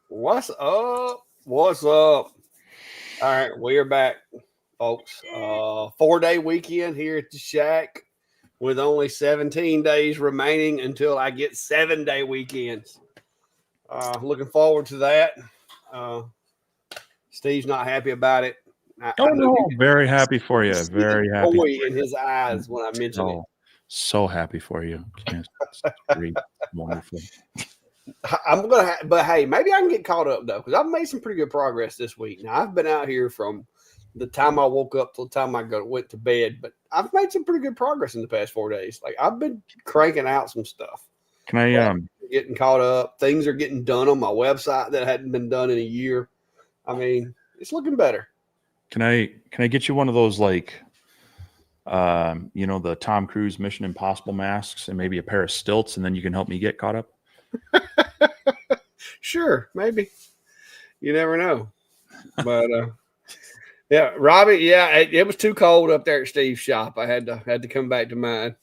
What's up? What's up? All right, we are back, folks. 4 day weekend here at the shack with only 17 days remaining until I get 7 day weekends. Looking forward to that. Uh, Steve's not happy about it. Oh I know no, you very happy for can you. see the Very happy joy for in his you. eyes when I mention it. So happy for you. Yes, it's great, wonderful. But hey, maybe I can get caught up though, because I've made some pretty good progress this week. Now I've been out here from the time I woke up till the time went to bed, but I've made some pretty good progress in the past 4 days. Like I've been cranking out some stuff, Can I getting caught up. Things are getting done on my website that hadn't been done in a year. I mean, it's looking better. can I get you one of those like the Tom Cruise Mission Impossible masks and maybe a pair of stilts, and then you can help me get caught up? Sure, maybe. You never know. But yeah, Robbie. Yeah, it was too cold up there at Steve's shop. I had to come back to mine.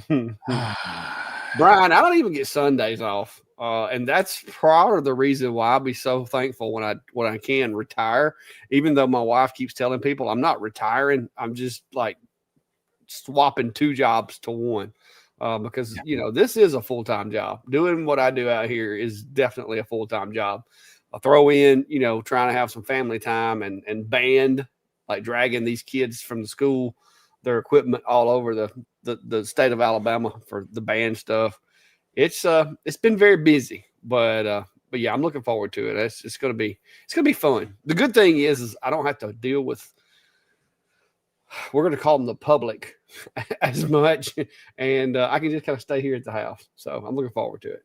Brian, I don't even get Sundays off, and that's part of the reason why I'll be so thankful when I can retire. Even though my wife keeps telling people I'm not retiring, I'm just like swapping two jobs to one. Because this is a full time job. Doing what I do out here is definitely a full time job. I throw in, trying to have some family time and band, like dragging these kids from the school, their equipment all over the state of Alabama for the band stuff. It's been very busy, but yeah, I'm looking forward to it. It's gonna be fun. The good thing is I don't have to deal with, we're going to call them the public as much, and I can just kind of stay here at the house. So I'm looking forward to it.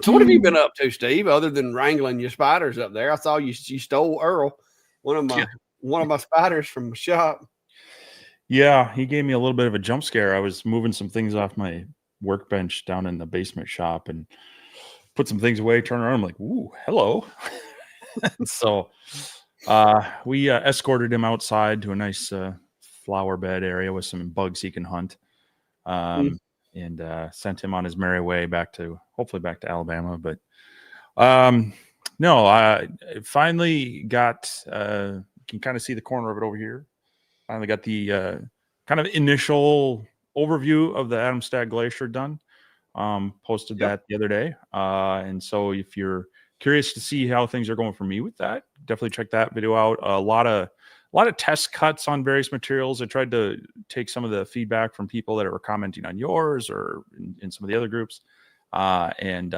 So what have you been up to, Steve, other than wrangling your spiders up there? I saw you stole Earl, one of my Yeah. one of my spiders from the shop. Yeah, he gave me a little bit of a jump scare. I was moving some things off my workbench down in the basement shop and put some things away, turn around, I'm like, ooh, hello. So we escorted him outside to a nice flower bed area with some bugs he can hunt, Mm. and sent him on his merry way hopefully back to Alabama. But no, I finally got, you can kind of see the corner of it over here. Finally got the kind of initial overview of the Adamstag Glacier done. Posted Yep. that the other day. And so if you're curious to see how things are going for me with that, definitely check that video out. A lot of test cuts on various materials. I tried to take some of the feedback from people that were commenting on yours or in some of the other groups, and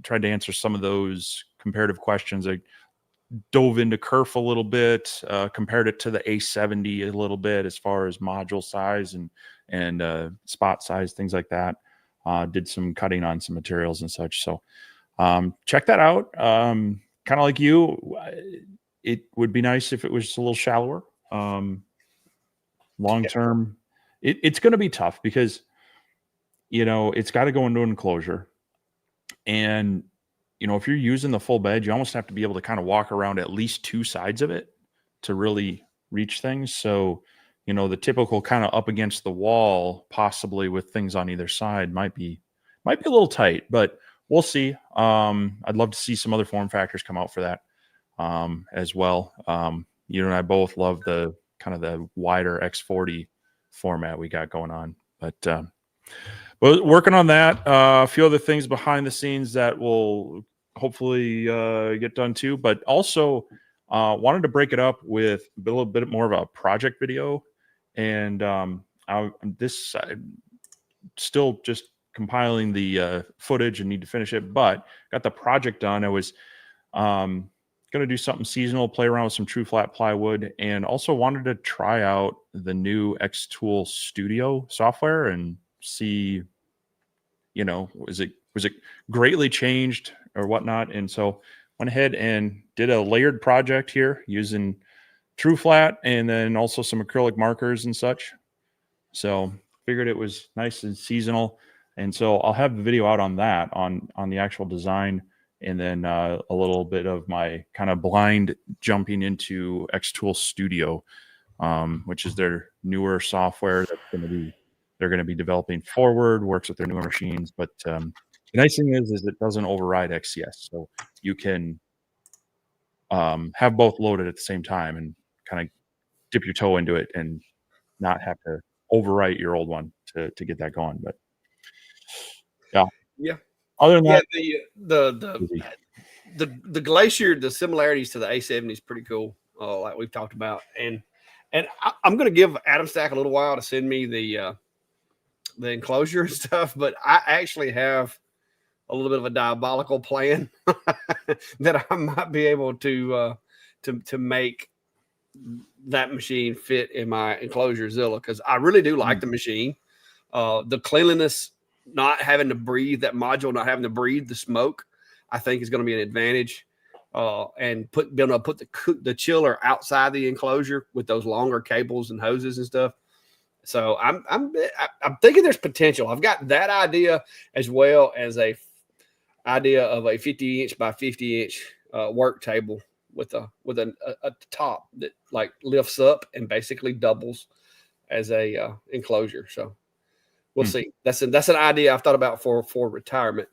tried to answer some of those comparative questions. I dove into Kerf a little bit, compared it to the A70 a little bit as far as module size and spot size, things like that. Did some cutting on some materials and such. So check that out. Kind of like you, it would be nice if it was just a little shallower. Long term, it's going to be tough because it's got to go into an enclosure, and if you're using the full bed, you almost have to be able to kind of walk around at least two sides of it to really reach things. So, the typical kind of up against the wall, possibly with things on either side, might be a little tight, but we'll see. I'd love to see some other form factors come out for that as well. You and I both love the kind of the wider X40 format we got going on, but working on that. A few other things behind the scenes that will hopefully get done too, but also wanted to break it up with a little bit more of a project video. And I'm still just compiling the footage and need to finish it, but got the project done. I was going to do something seasonal, play around with some true flat plywood, and also wanted to try out the new X-Tool Studio software and see, was it greatly changed or whatnot. And so went ahead and did a layered project here using true flat and then also some acrylic markers and such. So figured it was nice and seasonal. And so I'll have the video out on that, on the actual design, and then a little bit of my kind of blind jumping into X-Tool Studio, which is their newer software that's going to be they're going to be developing forward, works with their newer machines. But the nice thing is it doesn't override XCS. So you can have both loaded at the same time and kind of dip your toe into it and not have to overwrite your old one to get that going. But yeah. Other than that, the Glacier, the similarities to the A70 is pretty cool, like we've talked about. And I'm going to give Adam Stack a little while to send me the enclosure and stuff, but I actually have a little bit of a diabolical plan that I might be able to make that machine fit in my enclosure Zilla, because I really do like the machine. The cleanliness, not having to breathe that module, not having to breathe the smoke, I think is going to be an advantage. And being able to put the chiller outside the enclosure with those longer cables and hoses and stuff. So I'm thinking there's potential. I've got that idea, as well as a idea of a 50-inch by 50-inch work table with a top that like lifts up and basically doubles as a enclosure. So we'll see. That's an idea I've thought about for retirement.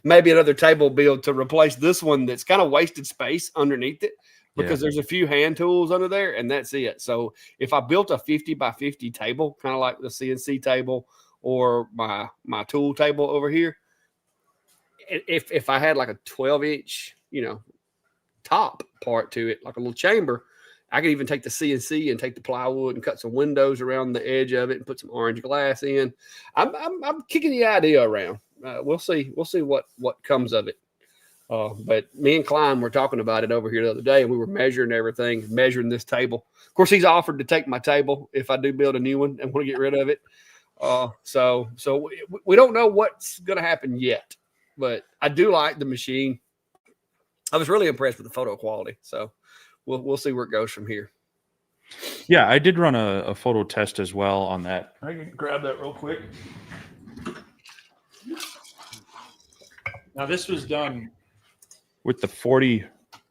Maybe another table build to replace this one that's kind of wasted space underneath it, because there's a few hand tools under there and that's it. So if I built a 50 by 50 table, kind of like the CNC table or my tool table over here, if I had like a 12-inch, top part to it, like a little chamber, I could even take the CNC and take the plywood and cut some windows around the edge of it and put some orange glass in. I'm kicking the idea around. We'll see what comes of it. But me and Klein were talking about it over here the other day, and we were measuring everything, measuring this table. Of course, he's offered to take my table if I do build a new one and want to get rid of it. So we don't know what's going to happen yet, but I do like the machine. I was really impressed with the photo quality. So we'll see where it goes from here. Yeah, I did run a photo test as well on that. I can grab that real quick. Now this was done with the 40.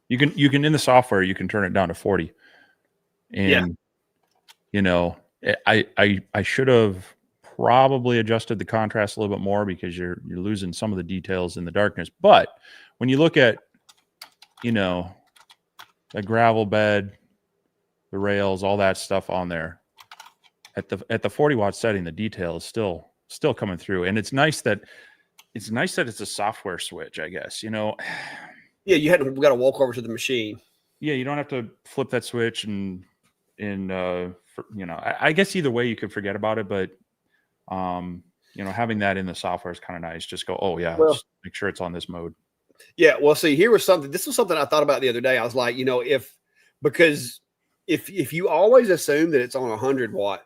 You can in the software you can turn it down to 40. And I should have probably adjusted the contrast a little bit more, because you're losing some of the details in the darkness. But when you look at a gravel bed, the rails, all that stuff on there, at the 40 watt setting, the detail is still coming through. And it's nice that it's a software switch, I guess. Yeah, you got to walk over to the machine. Yeah, you don't have to flip that switch and I guess either way you could forget about it, but having that in the software is kind of nice. Just go, oh yeah, just make sure it's on this mode. Yeah, well, see, this was something I thought about the other day. I was like, because if you always assume that it's on 100 watt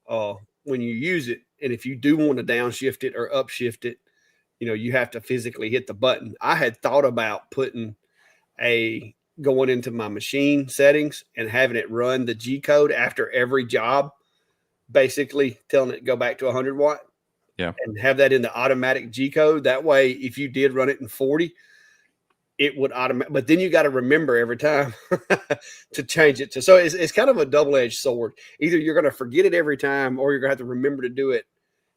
when you use it, and if you do want to downshift it or upshift it, you have to physically hit the button. I had thought about going into my machine settings and having it run the G code after every job, basically telling it to go back to 100 watt. Yeah. And have that in the automatic G code. That way, if you did run it in 40, it would automatic. But then you got to remember every time to change it to. So it's kind of a double-edged sword. Either you're going to forget it every time, or you're going to have to remember to do it.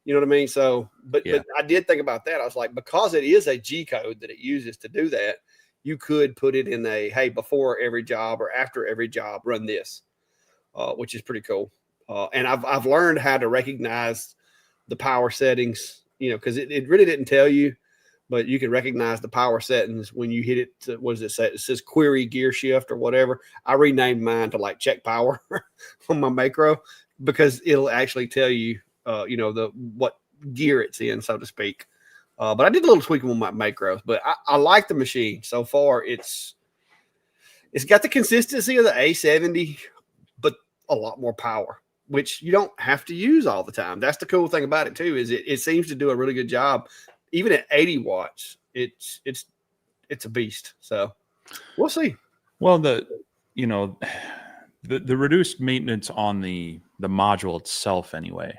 You know what I mean? So, but I did think about that. I was like, because it is a G code that it uses to do that, you could put it in hey, before every job or after every job, run this, which is pretty cool. And I've learned how to recognize the power settings, because it really didn't tell you, but you can recognize the power settings when you hit it. What does it say? It says query gear shift or whatever. I renamed mine to like check power on my macro, because it'll actually tell you, what gear it's in, so to speak. But I did a little tweaking with my macros, but I like the machine so far. It's got the consistency of the A70, but a lot more power, which you don't have to use all the time. That's the cool thing about it too, is it seems to do a really good job. Even at 80 watts, it's a beast. So we'll see. Well, the reduced maintenance on the module itself anyway,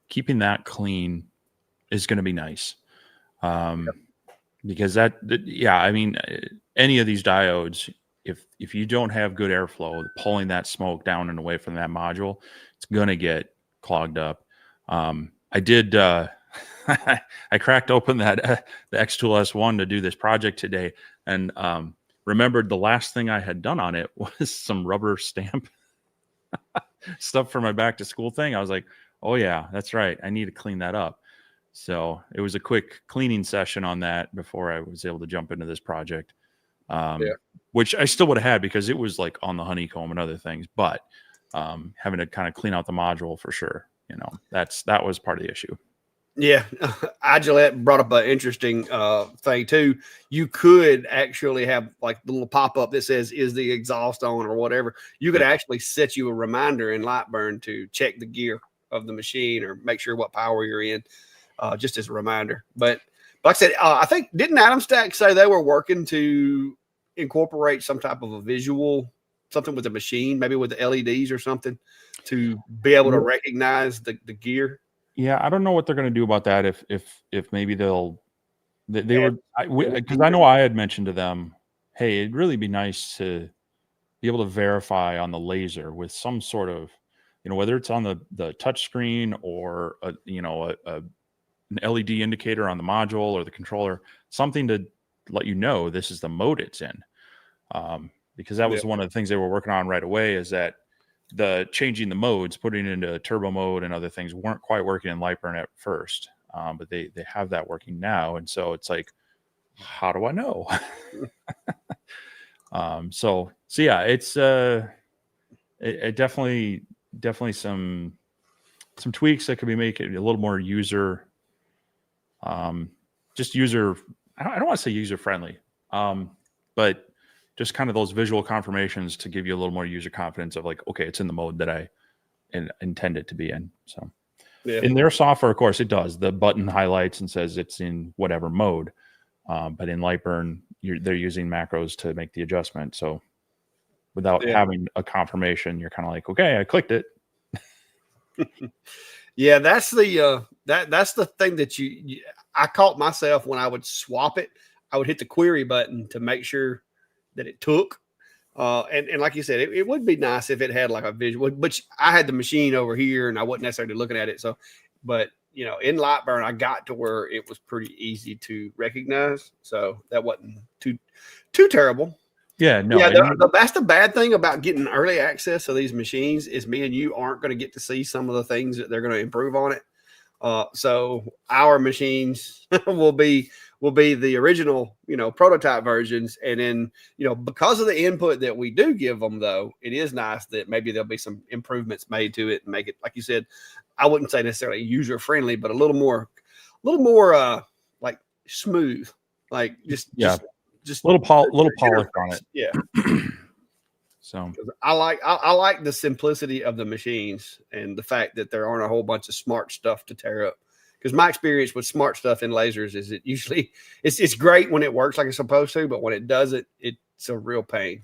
keeping that clean is going to be nice. Because any of these diodes, if you don't have good airflow, pulling that smoke down and away from that module, it's gonna get clogged up. I did. I cracked open that the X-Tool S1 to do this project today, and remembered the last thing I had done on it was some rubber stamp stuff for my back to school thing. I was like, oh yeah, that's right. I need to clean that up. So it was a quick cleaning session on that before I was able to jump into this project, which I still would have had because it was like on the honeycomb and other things, but having to kind of clean out the module for sure. That was part of the issue. Yeah, Gillette brought up an interesting thing too. You could actually have like the little pop up that says "Is the exhaust on?" or whatever. You could actually set you a reminder in Lightburn to check the gear of the machine or make sure what power you're in, just as a reminder. But like I said, I think didn't Adam Stack say they were working to incorporate some type of a visual, something with the machine, maybe with the LEDs or something, to be able to recognize the gear? Yeah, I don't know what they're going to do about that. If maybe they were, because I know I had mentioned to them, hey, it'd really be nice to be able to verify on the laser with some sort of, whether it's on the touch screen or an LED indicator on the module or the controller, something to let you know this is the mode it's in. Because that was one of the things they were working on right away, is that the changing the modes, putting it into turbo mode and other things weren't quite working in Lightburn at first, but they have that working now. And so it's like, how do I know? So yeah, it's it definitely some tweaks that could be making it a little more user, just user. I don't want to say user friendly, but just kind of those visual confirmations to give you a little more user confidence of like, okay, it's in the mode that I intend it to be in. So in their software, of course, it does. The button highlights and says it's in whatever mode. But in Lightburn, they're using macros to make the adjustment. So without having a confirmation, you're kind of like, okay, I clicked it. Yeah, that's the that's the thing that I caught myself when I would swap it. I would hit the query button to make sure that it took. And like you said, it would be nice if it had like a visual, but I had the machine over here and I wasn't necessarily looking at it. So, but in Lightburn, I got to where it was pretty easy to recognize. So that wasn't too terrible. Yeah, no. Yeah, that's the bad thing about getting early access to these machines is me and you aren't going to get to see some of the things that they're going to improve on it. So our machines will be the original, prototype versions. And then, because of the input that we do give them, though, it is nice that maybe there'll be some improvements made to it and make it, like you said, I wouldn't say necessarily user friendly, but a little more like smooth, like just little polish on it. Yeah. So I like the simplicity of the machines and the fact that there aren't a whole bunch of smart stuff to tear up. Because my experience with smart stuff in lasers is it usually it's great when it works like it's supposed to, but when it doesn't, it's a real pain.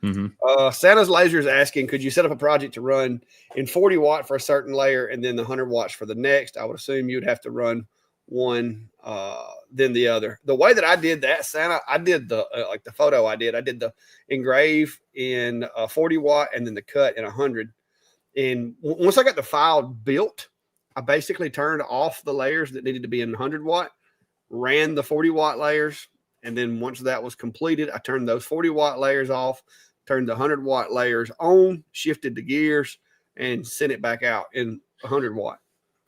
Mm-hmm. Santa's Laser is asking, could you set up a project to run in 40 watt for a certain layer and then the 100 watts for the next? I would assume you'd have to run one then the other. The way that I did that, Santa, I did the like the photo I did the engrave in 40 watt and then the cut in 100. And once I got the file built, I basically turned off the layers that needed to be in 100 watt, ran the 40 watt layers, and then once that was completed, I turned those 40 watt layers off, turned the 100 watt layers on, shifted the gears, and sent it back out in 100 watt.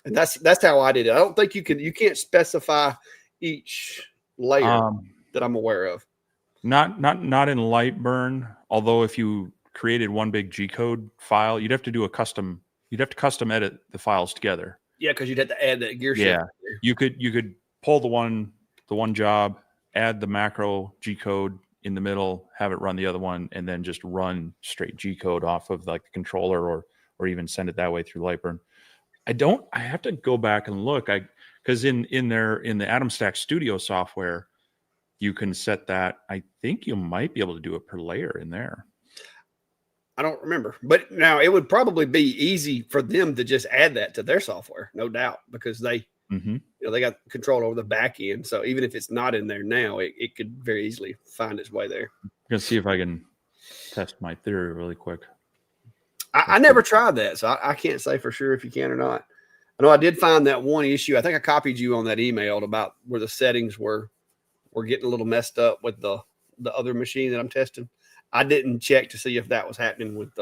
And that's how I did it. I don't think you can't specify each layer that I'm aware of. Not in Lightburn. Although if you created one big G code file, you'd have to custom edit the files together. Yeah, because you'd have to add that gear shift. Yeah, you could pull the one job, add the macro G code in the middle, have it run the other one, and then just run straight G code off of like the controller or even send it that way through Lightburn. I have to go back and look. Because in the Adam Stack Studio software, you can set that. I think you might be able to do it per layer in there. I don't remember, but now it would probably be easy for them to just add that to their software, no doubt, because they they got control over the back end. So even if it's not in there now, it could very easily find its way there. I'm gonna see if I can test my theory really quick. I never tried that, so I can't say for sure if you can or not. I know I did find that one issue. I think I copied you on that email about where the settings were getting a little messed up with the other machine that I'm testing. I didn't check to see if that was happening with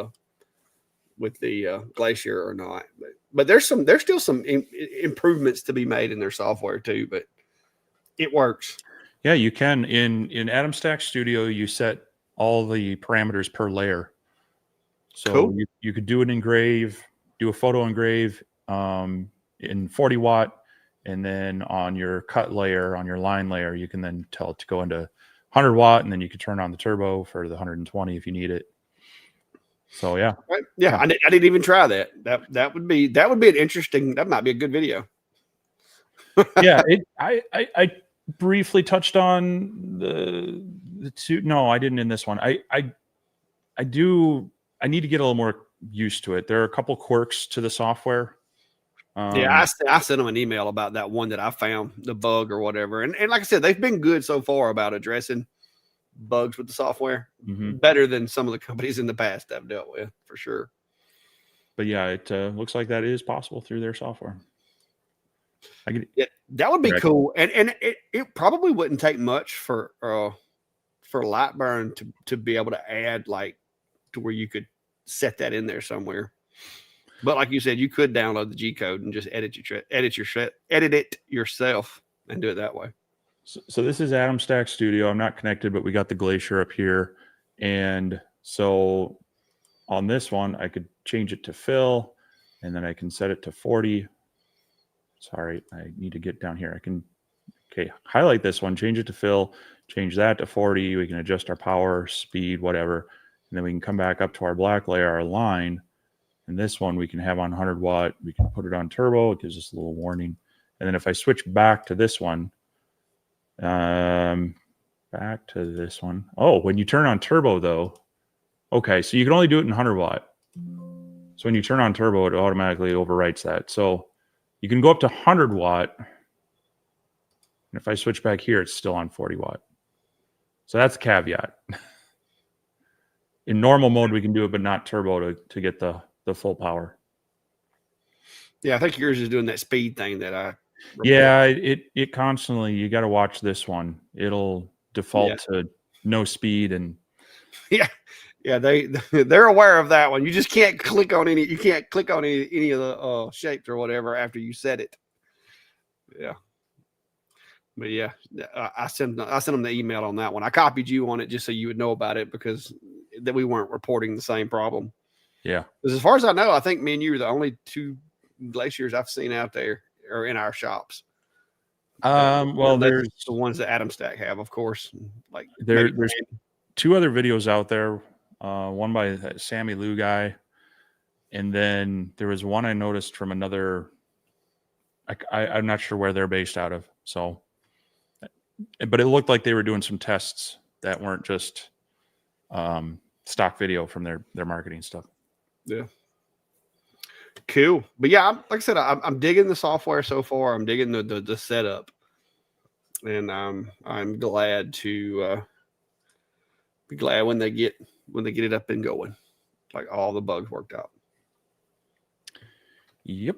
the Glacier or not. But there's still some improvements to be made in their software too. But it works. Yeah, you can in Atom Stack Studio. You set all the parameters per layer. So cool. you could do an engrave, do a photo engrave in 40 watt, and then on your cut layer, on your line layer, you can then tell it to go into 100 watt, and then you can turn on the turbo for the 120 if you need it. So yeah, right. Yeah. I didn't even try that. That would be an interesting. That might be a good video. Yeah, I briefly touched on the two. No, I didn't in this one. I need to get a little more used to it. There are a couple quirks to the software. Yeah, I sent them an email about that one that I found, the bug or whatever. And like I said, they've been good so far about addressing bugs with the software. Better than some of the companies in the past I've dealt with, for sure. But yeah, it looks like that is possible through their software. Yeah, that would be cool. And it probably wouldn't take much for Lightburn to be able to add, like, to where you could set that in there somewhere. But like you said, you could download the G code and just edit it yourself and do it that way. So this is Atom Stack Studio. I'm not connected, but we got the Glacier up here. And so on this one, I could change it to fill, and then I can set it to 40. Sorry, I need to get down here. I can, highlight this one, change it to fill, change that to 40. We can adjust our power, speed, whatever. And then we can come back up to our black layer, our line. And this one we can have on 100 watt. We can put it on turbo. It gives us a little warning. And then if I switch back to this one, oh, when you turn on turbo though, okay, so you can only do it in 100 watt. So when you turn on turbo, it automatically overwrites that. So you can go up to 100 watt. And if I switch back here, it's still on 40 watt. So that's a caveat. In normal mode, we can do it, but not turbo to get the full power. Yeah, I think yours is doing that speed thing that I. Yeah, it constantly. You got to watch this one. It'll default to no speed and. Yeah, they're aware of that one. You just can't click on any. You can't click on any of the shapes or whatever after you set it. Yeah. But yeah, I sent them the email on that one. I copied you on it just so you would know about it, because that we weren't reporting the same problem. Yeah. Because as far as I know, I think me and you are the only two Glaciers I've seen out there or in our shops. Well, there's the ones that Atom Stack have, of course. Like there's two other videos out there. One by that Sammy Lou guy, and then there was one I noticed from another. I'm not sure where they're based out of. So, but it looked like they were doing some tests that weren't just stock video from their marketing stuff. Yeah. Cool. But yeah, like I said, I'm digging the software so far. I'm digging the setup, and I'm glad to be glad when they get it up and going, like all the bugs worked out. Yep.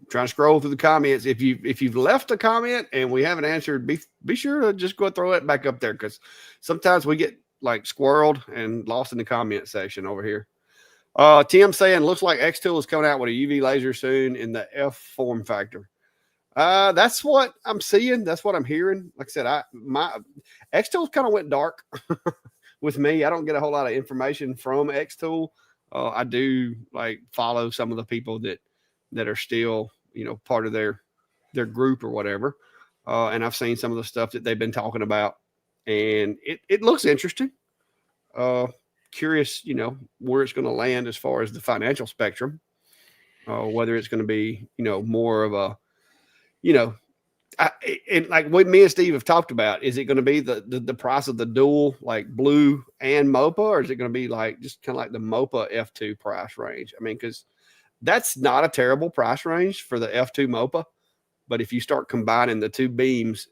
Trying to scroll through the comments. If you've left a comment and we haven't answered, be sure to just go throw it back up there, because sometimes we get like squirreled and lost in the comment section over here. Tim saying looks like X-Tool is coming out with a UV laser soon in the F form factor. That's what I'm seeing. That's what I'm hearing. Like I said, my X-Tool kind of went dark with me. I don't get a whole lot of information from X-Tool. I do like follow some of the people that are still, part of their group or whatever. And I've seen some of the stuff that they've been talking about, and it looks interesting. Curious, where it's going to land as far as the financial spectrum, whether it's going to be, more of a, and like what me and Steve have talked about, is it going to be the price of the dual, like blue and MOPA, or is it going to be like just kind of like the MOPA F2 price range? I mean, because that's not a terrible price range for the F2 MOPA, but if you start combining the two beams,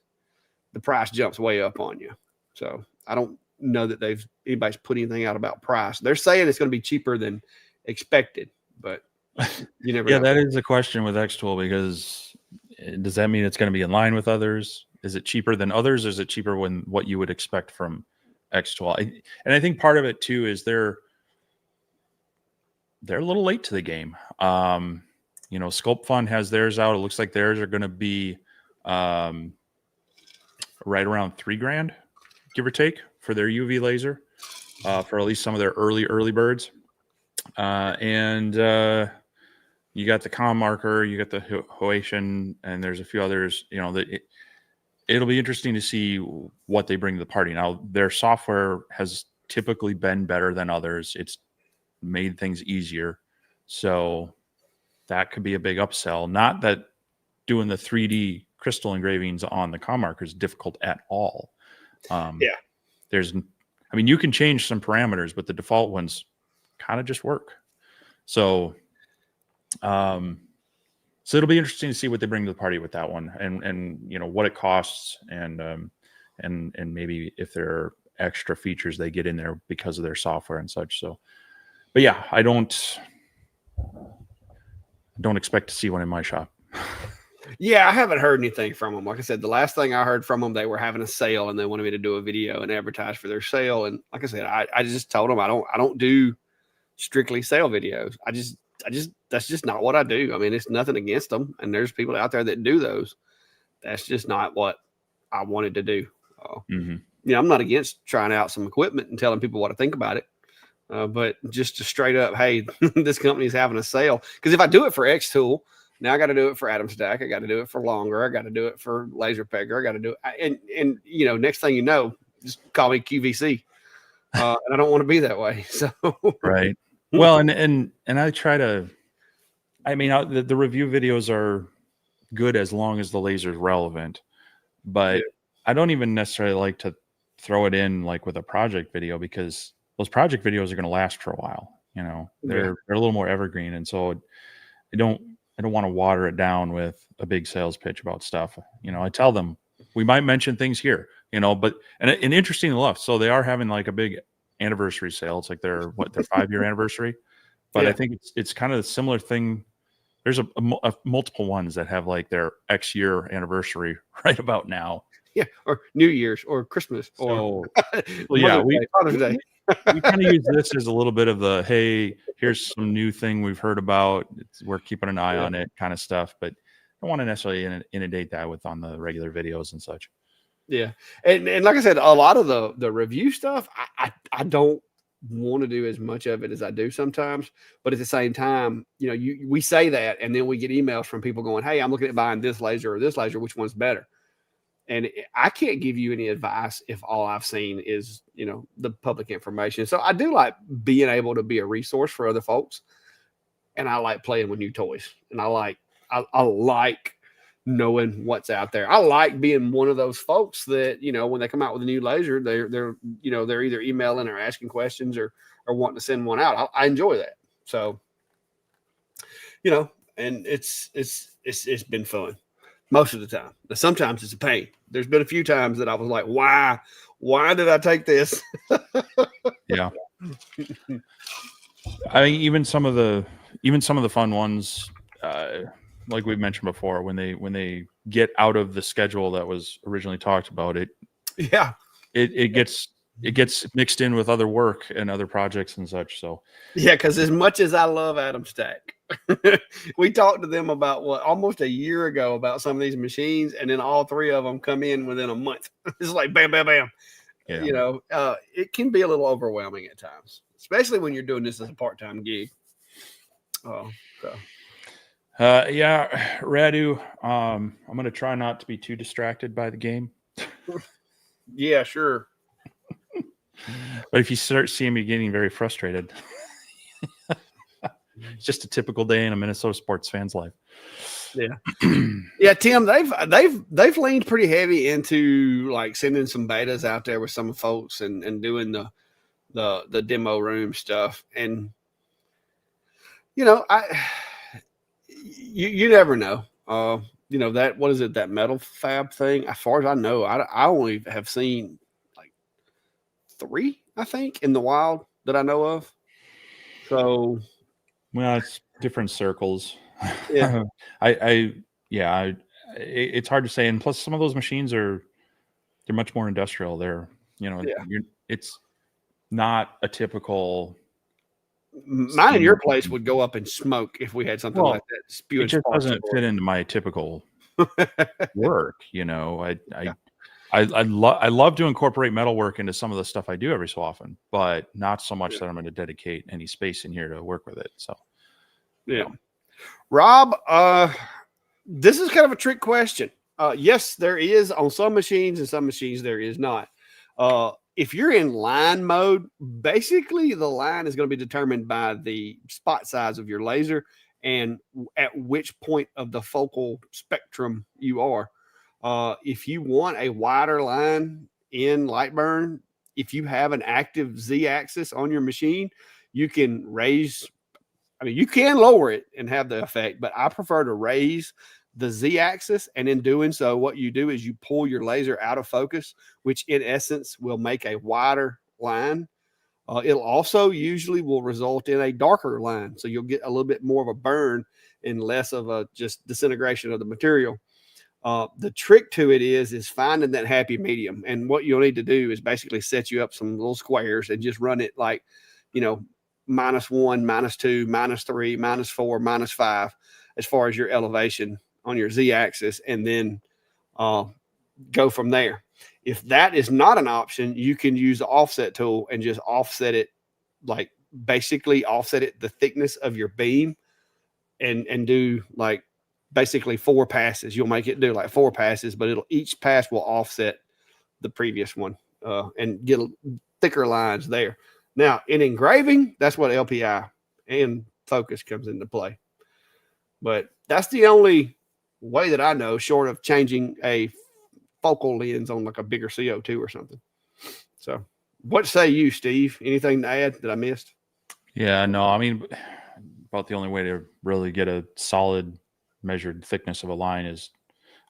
the price jumps way up on you. So I don't know that anybody's put anything out about price. They're saying it's going to be cheaper than expected, but you never Yeah, know. that is a question with X-Tool, because does that mean it's going to be in line with others? Is it cheaper than others? Or is it cheaper when what you would expect from X-Tool? And I think part of it too is they're a little late to the game. Sculpt Fun has theirs out. It looks like theirs are going to be right around $3,000, give or take, for their UV laser, for at least some of their early birds. And you got the Com Marker, you got the Hoation, and there's a few others. It'll be interesting to see what they bring to the party. Now, their software has typically been better than others. It's made things easier, so that could be a big upsell. Not that doing the 3D crystal engravings on the Com Marker is difficult at all. Yeah. You can change some parameters, but the default ones kind of just work. So it'll be interesting to see what they bring to the party with that one, and what it costs, and maybe if there are extra features they get in there because of their software and such. So, but yeah, I don't expect to see one in my shop. Yeah, I haven't heard anything from them. Like I said, the last thing I heard from them, they were having a sale and they wanted me to do a video and advertise for their sale. And like I said, I just told them I don't do strictly sale videos. I just that's just not what I do. I mean, it's nothing against them, and there's people out there that do those. That's just not what I wanted to do. I'm not against trying out some equipment and telling people what I think about it. But just to straight up, hey, this company's having a sale. Because if I do it for X-Tool, now I got to do it for Atom Stack. I got to do it for Longer. I got to do it for Laser Pegger. I got to do it. And next thing you know, just call me QVC. And I don't want to be that way. So right. Well, and I try to. The review videos are good as long as the laser is relevant, but I don't even necessarily like to throw it in like with a project video, because those project videos are going to last for a while. They're a little more evergreen, and so I don't want to water it down with a big sales pitch about stuff. I tell them we might mention things here, but and interesting enough, so they are having like a big anniversary sale. It's like their 5-year anniversary, but I think it's kind of a similar thing. There's a multiple ones that have like their X year anniversary right about now. Yeah, or New Year's or Christmas or Father's Day. We kind of use this as a little bit of the, hey, here's some new thing we've heard about. We're keeping an eye on it kind of stuff, but I don't want to necessarily inundate that with on the regular videos and such. Yeah. And like I said, a lot of the review stuff, I don't want to do as much of it as I do sometimes, but at the same time, we say that, and then we get emails from people going, hey, I'm looking at buying this laser or this laser, which one's better? And I can't give you any advice if all I've seen is, the public information. So I do like being able to be a resource for other folks. And I like playing with new toys. And I like knowing what's out there. I like being one of those folks that, when they come out with a new laser, they're either emailing or asking questions or wanting to send one out. I enjoy that. So, and it's been fun most of the time. But sometimes it's a pain. There's been a few times that I was like, why did I take this? Yeah. Even some of the fun ones, like we mentioned before, when they get out of the schedule that was originally talked about, it gets mixed in with other work and other projects and such. So yeah, because as much as I love Atom Stack, we talked to them about almost a year ago about some of these machines, and then all three of them come in within a month. It's like bam, bam, bam. Yeah. It can be a little overwhelming at times, especially when you're doing this as a part-time gig. Yeah, Radu, I'm going to try not to be too distracted by the game. Yeah, sure. But if you start seeing me getting very frustrated, it's just a typical day in a Minnesota sports fan's life. Yeah. Yeah, Tim, they've leaned pretty heavy into like sending some betas out there with some folks and doing the demo room stuff. And you never know. That, what is it, that metal fab thing? As far as I know, I only have seen like 3, I think, in the wild that I know of. So, well, it's different circles. yeah, Yeah, it's hard to say. And plus, some of those machines they're much more industrial. yeah. It's not a typical Mine and your place steam. would go up in smoke if we had something like Well, that it spewing just sparks doesn't fit into my typical work. I love to incorporate metalwork into some of the stuff I do every so often, but not so much that I'm going to dedicate any space in here to work with it. So, Yeah. Rob, this is kind of a trick question. Yes, there is on some machines, and some machines there is not. If you're in line mode, basically the line is going to be determined by the spot size of your laser and at which point of the focal spectrum you are. If you want a wider line in Lightburn, if you have an active Z axis on your machine, you can raise, I mean, you can lower it and have the effect, but I prefer to raise the Z axis. And in doing so, what you do is you pull your laser out of focus, which in essence will make a wider line. It'll also usually will result in a darker line. So you'll get a little bit more of a burn and less of a just disintegration of the material. The trick to it is finding that happy medium. And what you'll need to do is basically set you up some little squares and just run it like, you know, -1, -2, -3, -4, -5, as far as your elevation on your Z axis, and then go from there. If that is not an option, you can use the offset tool and just offset it, like basically offset it the thickness of your beam, and do like basically 4 passes. You'll make it do like 4 passes, but each pass will offset the previous one, and get thicker lines there. Now in engraving, that's what LPI and focus comes into play. But that's the only way that I know, short of changing a focal lens on like a bigger CO2 or something. So, what say you, Steve? Anything to add that I missed? Yeah, no, I mean, about the only way to really get a solid measured thickness of a line is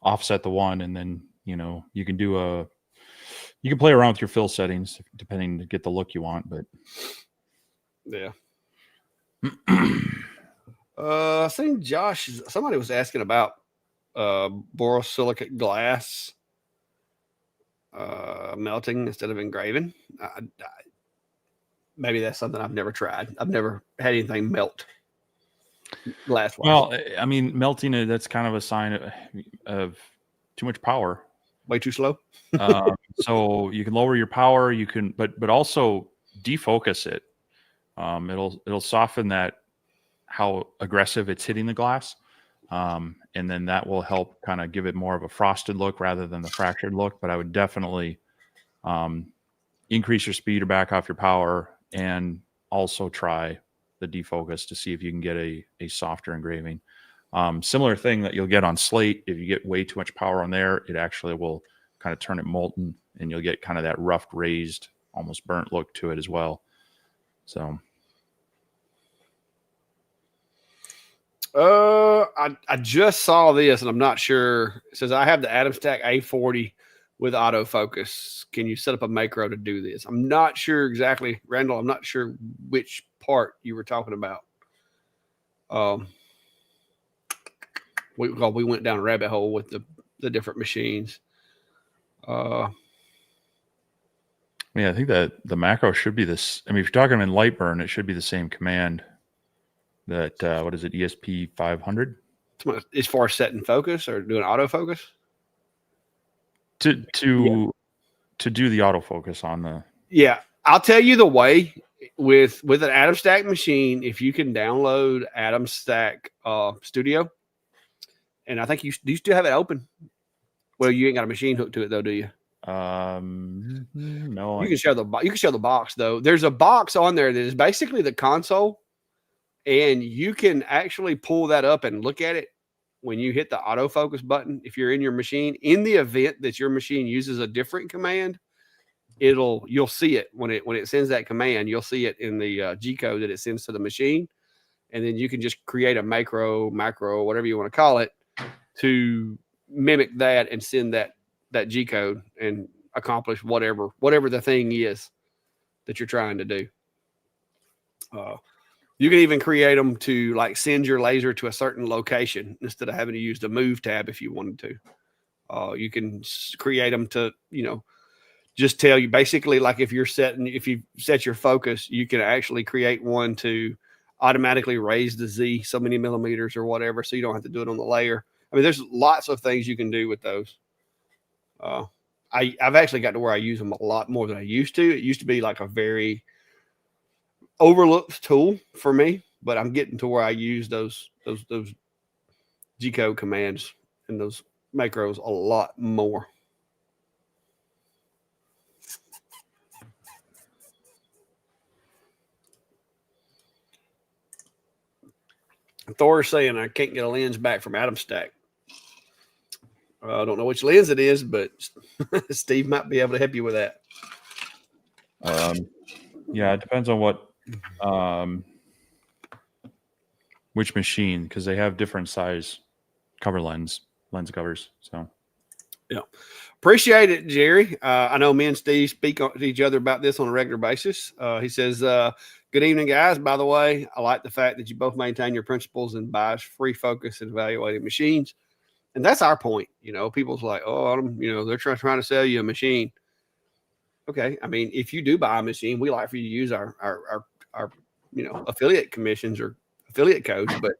offset the one, and then you can play around with your fill settings depending to get the look you want. But yeah. I think somebody was asking about borosilicate glass melting instead of engraving. Maybe that's something I've never tried. I've never had anything melt glass wise. Well, I mean, melting it, that's kind of a sign of too much power. Way too slow. So you can lower your power. You can, but also defocus it. It'll soften that how aggressive it's hitting the glass, and then that will help kind of give it more of a frosted look rather than the fractured look. But I would definitely increase your speed or back off your power, and also try the defocus to see if you can get a softer engraving. Similar thing that you'll get on slate. If you get way too much power on there, it actually will kind of turn it molten, and you'll get kind of that rough, raised, almost burnt look to it as well. So, I just saw this, and I'm not sure. It says I have the Atom Stack A40 with autofocus. Can you set up a macro to do this? I'm not sure exactly, Randall. I'm not sure which part you were talking about. We went down a rabbit hole with the different machines. Yeah, I think that the macro should be this. I mean, if you're talking in Lightburn, it should be the same command. That what is it? ESP 500. As far as setting focus or doing autofocus. To do the autofocus on the. Yeah, I'll tell you the way with an Atom Stack machine. If you can download Atom Stack Studio, and I think you still have it open. Well, you ain't got a machine hooked to it though, do you? No. You can show the box though. There's a box on there that is basically the console, and you can actually pull that up and look at it when you hit the autofocus button. If you're in your machine, in the event that your machine uses a different command, you'll see it when it sends that command. You'll see it in the G code that it sends to the machine, and then you can just create a macro, whatever you want to call it, to mimic that and send that G code and accomplish whatever the thing is. that you're trying to do. You can even create them to like send your laser to a certain location instead of having to use the move tab if you wanted to. You can create them to, just tell you basically, like if you set your focus, you can actually create one to automatically raise the Z so many millimeters or whatever, so you don't have to do it on the layer. I mean, there's lots of things you can do with those. I've actually got to where I use them a lot more than I used to. It used to be like a very overlooked tool for me, but I'm getting to where I use those G-code commands and those macros a lot more. Thor's saying I can't get a lens back from Adam Stack. I don't know which lens it is, but Steve might be able to help you with that. Yeah, it depends on what, which machine, because they have different size lens covers. So, yeah, appreciate it, Jerry. I know me and Steve speak to each other about this on a regular basis. He says, "Good evening, guys. By the way, I like the fact that you both maintain your principles and bias free focus in evaluating machines." And that's our point. People's like, oh, they're trying to sell you a machine. Okay. I mean, if you do buy a machine, we like for you to use our affiliate commissions or affiliate codes. But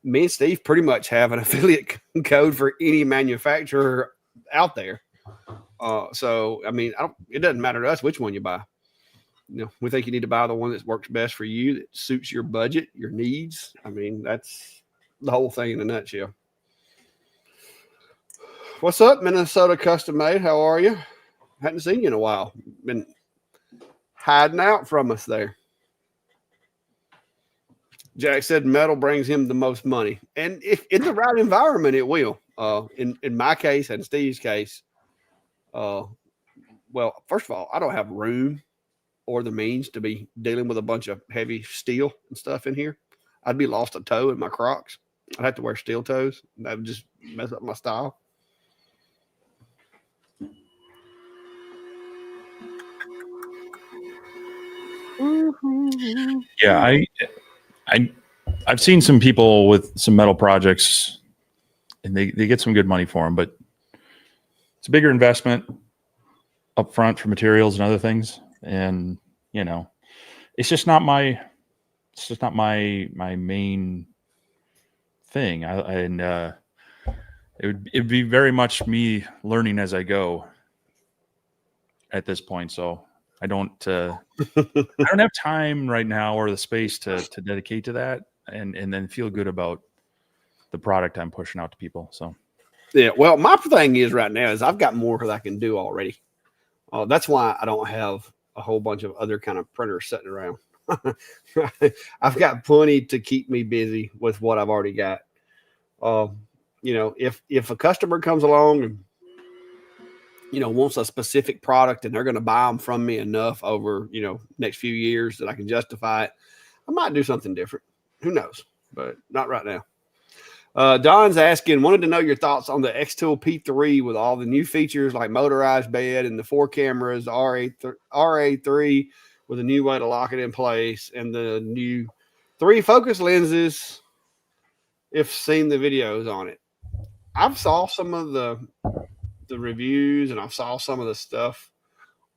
me and Steve pretty much have an affiliate code for any manufacturer out there. So, I mean, it doesn't matter to us which one you buy. We think you need to buy the one that works best for you, that suits your budget, your needs. I mean, that's the whole thing in a nutshell. What's up, Minnesota Custom Made? How are you? Hadn't seen you in a while. Been hiding out from us there. Jack said metal brings him the most money. And if in the right environment, it will. In my case and Steve's case, well, first of all, I don't have room or the means to be dealing with a bunch of heavy steel and stuff in here. I'd be lost a toe in my Crocs. I'd have to wear steel toes. That would just mess up my style. Yeah, I've seen some people with some metal projects, and they get some good money for them, but it's a bigger investment up front for materials and other things, and it's just not my main thing. It'd be very much me learning as I go at this point. So I don't have time right now or the space to dedicate to that and then feel good about the product I'm pushing out to people. So, yeah, well, my thing is right now is I've got more that I can do already. That's why I don't have a whole bunch of other kind of printers sitting around. I've got plenty to keep me busy with what I've already got. If a customer comes along and wants a specific product and they're going to buy them from me enough over, next few years that I can justify it, I might do something different. Who knows? But not right now. Don's asking, wanted to know your thoughts on the X-Tool P3 with all the new features like motorized bed and the 4 cameras, RA3 with a new way to lock it in place, and the new 3 focus lenses. If seen the videos on it, I've saw some of the reviews and I saw some of the stuff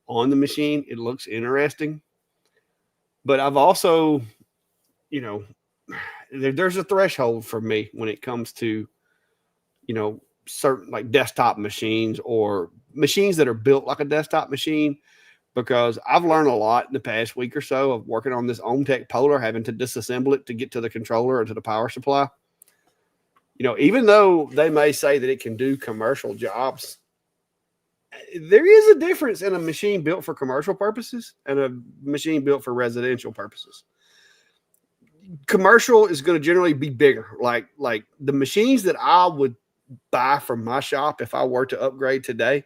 on the machine. It looks interesting, but I've also, there's a threshold for me when it comes to, certain like desktop machines or machines that are built like a desktop machine, because I've learned a lot in the past week or so of working on this OhmTech Polar, having to disassemble it to get to the controller or to the power supply. Even though they may say that it can do commercial jobs, there is a difference in a machine built for commercial purposes and a machine built for residential purposes. Commercial is going to generally be bigger. Like the machines that I would buy from my shop if I were to upgrade today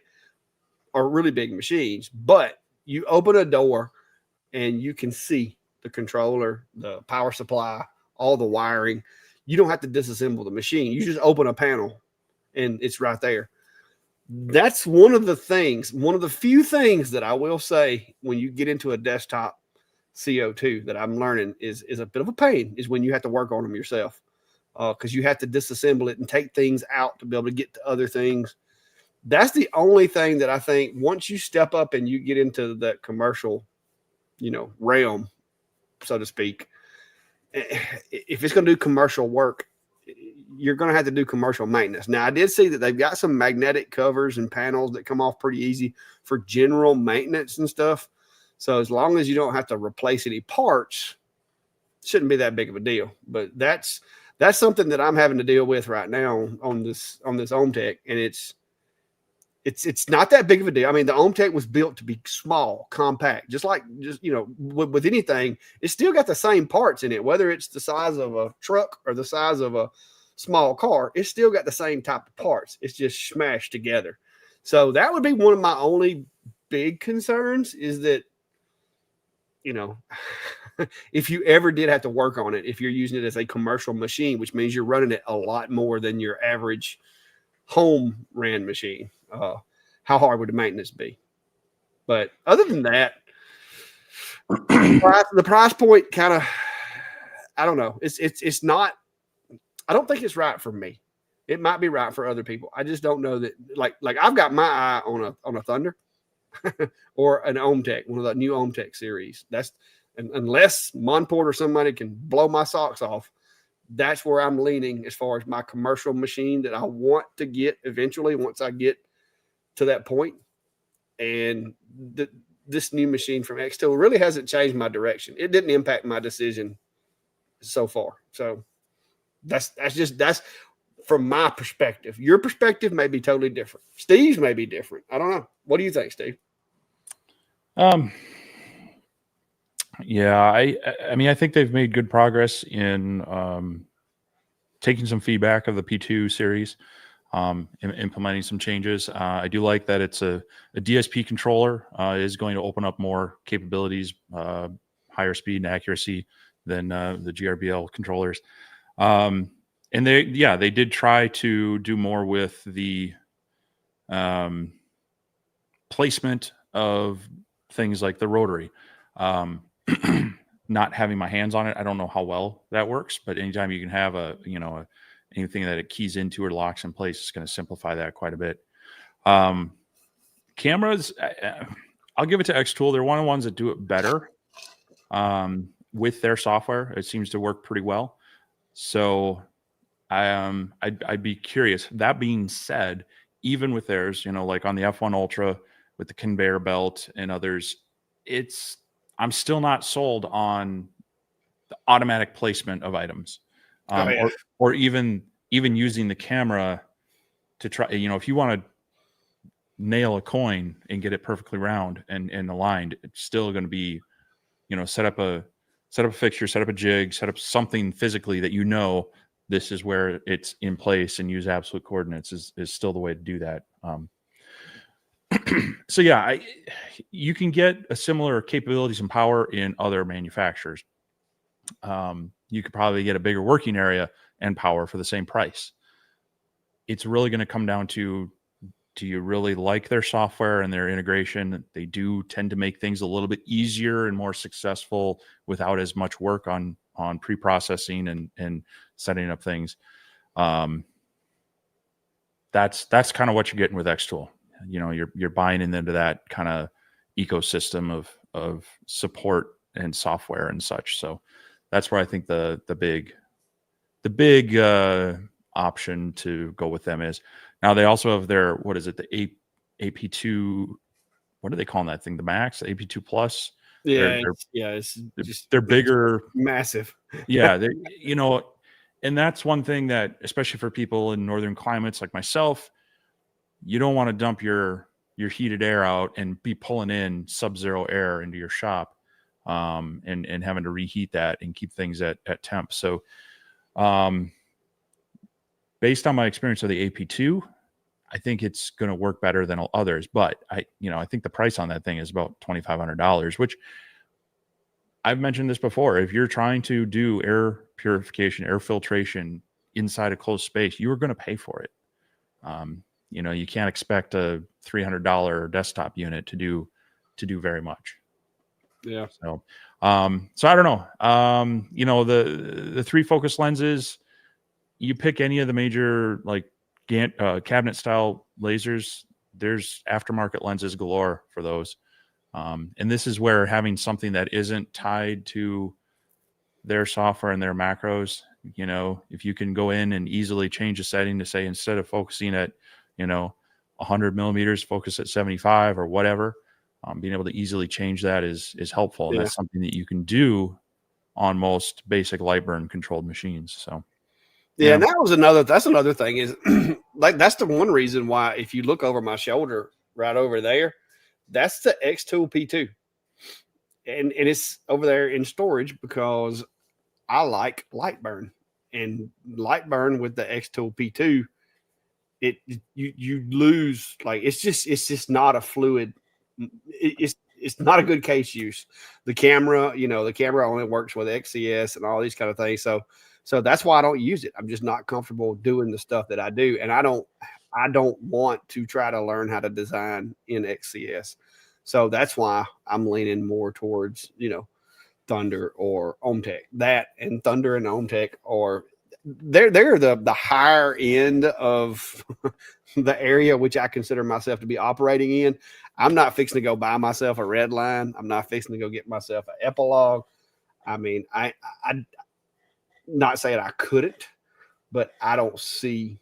are really big machines, but you open a door and you can see the controller, the power supply, all the wiring. You don't have to disassemble the machine. You just open a panel and it's right there. That's one of the things, one of the few things that I will say when you get into a desktop CO2 that I'm learning is a bit of a pain is when you have to work on them yourself because you have to disassemble it and take things out to be able to get to other things. That's the only thing that I think once you step up and you get into that commercial, realm, so to speak, if it's going to do commercial work, you're going to have to do commercial maintenance. Now, I did see that they've got some magnetic covers and panels that come off pretty easy for general maintenance and stuff. So as long as you don't have to replace any parts, shouldn't be that big of a deal. But that's something that I'm having to deal with right now on this OhmTech, and it's not that big of a deal. I mean, the OhmTech was built to be small, compact, just with anything. It's still got the same parts in it, whether it's the size of a truck or the size of a small car. It's still got the same type of parts. It's just smashed together. So that would be one of my only big concerns is that, if you ever did have to work on it, if you're using it as a commercial machine, which means you're running it a lot more than your average home ran machine, how hard would the maintenance be? But other than that, the price point kind of, I don't know. It's not. I don't think it's right for me. It might be right for other people. I just don't know that. Like I've got my eye on a Thunder or an OhmTech, one of the new OhmTech series. That's unless Monport or somebody can blow my socks off. That's where I'm leaning as far as my commercial machine that I want to get eventually once I get to that point. And this new machine from X-Tool really hasn't changed my direction. It didn't impact my decision so far. So that's from my perspective. Your perspective may be totally different. Steve's may be different. I don't know. What do you think, Steve? Yeah, I mean, I think they've made good progress in taking some feedback of the P2 series, implementing some changes. I do like that it's a DSP controller is going to open up more capabilities, higher speed and accuracy than the GRBL controllers. And they did try to do more with the placement of things like the rotary. Not having my hands on it, I don't know how well that works, but anytime you can have anything that it keys into or locks in place, it's going to simplify that quite a bit. Cameras, I'll give it to X-Tool. They're one of the ones that do it better with their software. It seems to work pretty well. So I'd be curious. That being said, even with theirs, like on the F1 Ultra with the conveyor belt and others, I'm still not sold on the automatic placement of items, or even using the camera to try. If you want to nail a coin and get it perfectly round and aligned, it's still going to be, set up a fixture, set up a jig, set up something physically that this is where it's in place, and use absolute coordinates is still the way to do that. So yeah, you can get a similar capabilities and power in other manufacturers. You could probably get a bigger working area and power for the same price. It's really going to come down to, do you really like their software and their integration? They do tend to make things a little bit easier and more successful without as much work on pre-processing and setting up things. That's kind of what you're getting with X-Tool. You're buying into that kind of ecosystem of support and software and such. So that's where I think the big option to go with them is. Now they also have their, what is it, the AP2, what are they calling that thing? The Max, AP2 Plus? Yeah, they're bigger, massive. Yeah, and that's one thing that, especially for people in northern climates like myself, you don't want to dump your heated air out and be pulling in sub-zero air into your shop, and having to reheat that and keep things at temp. So, based on my experience of the AP2, I think it's going to work better than others. But I think the price on that thing is about $2,500, which I've mentioned this before. If you're trying to do air purification, air filtration inside a closed space, you are going to pay for it. You can't expect a $300 desktop unit to do very much. Yeah. So I don't know. The 3 focus lenses, you pick any of the major like cabinet style lasers, there's aftermarket lenses galore for those. And this is where having something that isn't tied to their software and their macros, if you can go in and easily change a setting to say, instead of focusing at, 100 millimeters, focus at 75 or whatever, being able to easily change that is helpful. And that's something that you can do on most basic light burn controlled machines. So, yeah. And that's another thing is like, that's the one reason why, if you look over my shoulder right over there, that's the X-Tool P2. And it's over there in storage because I like light burn, and light burn with the X-Tool P2, you lose, like, it's just not a fluid. It's not a good case use. The camera only works with XCS and all these kind of things. So that's why I don't use it. I'm just not comfortable doing the stuff that I do, and I don't want to try to learn how to design in XCS. So that's why I'm leaning more towards, Thunder or OMTech. That and Thunder and OMTech are they're the higher end of the area which I consider myself to be operating in. I'm not fixing to go buy myself a red line. I'm not fixing to go get myself an epilogue. I mean, I not saying I couldn't, but I don't see,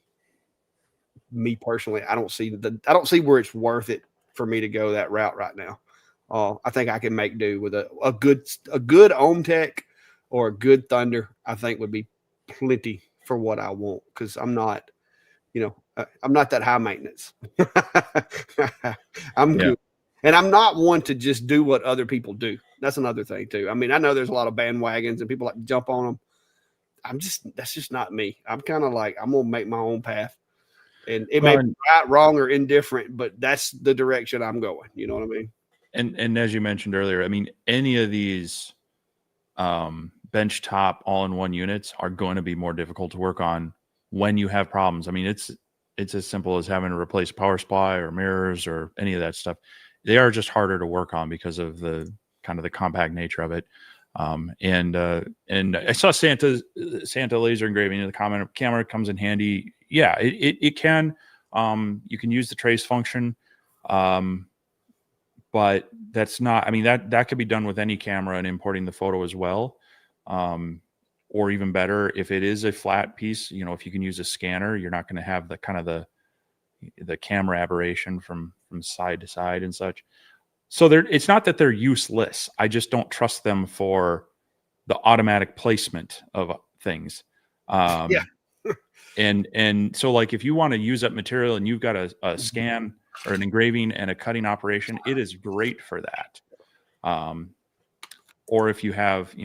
me personally, I don't see where it's worth it for me to go that route right now. I think I can make do with a good OMTech or a good Thunder. I think would be plenty for what I want, because I'm not that high maintenance. I'm good. And I'm not one to just do what other people do. That's another thing too. I mean, I know there's a lot of bandwagons and people like to jump on them. That's just not me. I'm kind of like, I'm going to make my own path, and it may be right, wrong, or indifferent, but that's the direction I'm going. You know what I mean? And as you mentioned earlier, I mean, any of these bench top all-in-one units are going to be more difficult to work on when you have problems. I mean, it's as simple as having to replace power supply or mirrors or any of that stuff. They are just harder to work on because of the kind of the compact nature of it. And I saw Santa laser engraving in the comment. Camera comes in handy. Yeah, it can. You can use the trace function. But that's not, I mean, that could be done with any camera and importing the photo as well. Or even better, if it is a flat piece, if you can use a scanner, you're not going to have the kind of the camera aberration from side to side and such. So it's not that they're useless. I just don't trust them for the automatic placement of things. Yeah. And so, like, if you want to use up material and you've got a scan or an engraving and a cutting operation, it is great for that. Or if you have,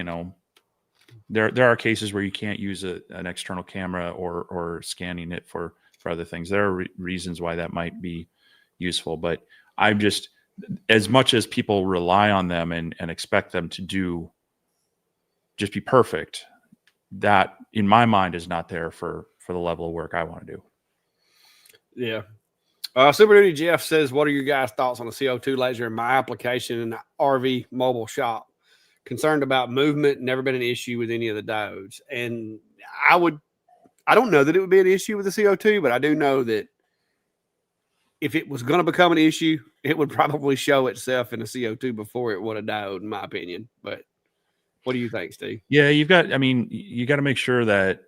there are cases where you can't use an external camera or scanning it for other things. There are reasons why that might be useful, but I'm just, as much as people rely on them and expect them to just be perfect, that in my mind is not there for the level of work I want to do. Yeah. Super Duty Jeff says, what are your guys' thoughts on the CO2 laser in my application in the RV mobile shop? Concerned about movement, never been an issue with any of the diodes. And I don't know that it would be an issue with the CO2, but I do know that if it was going to become an issue, it would probably show itself in the CO2 before it would a diode, in my opinion. But what do you think, Steve? Yeah, you got to make sure that,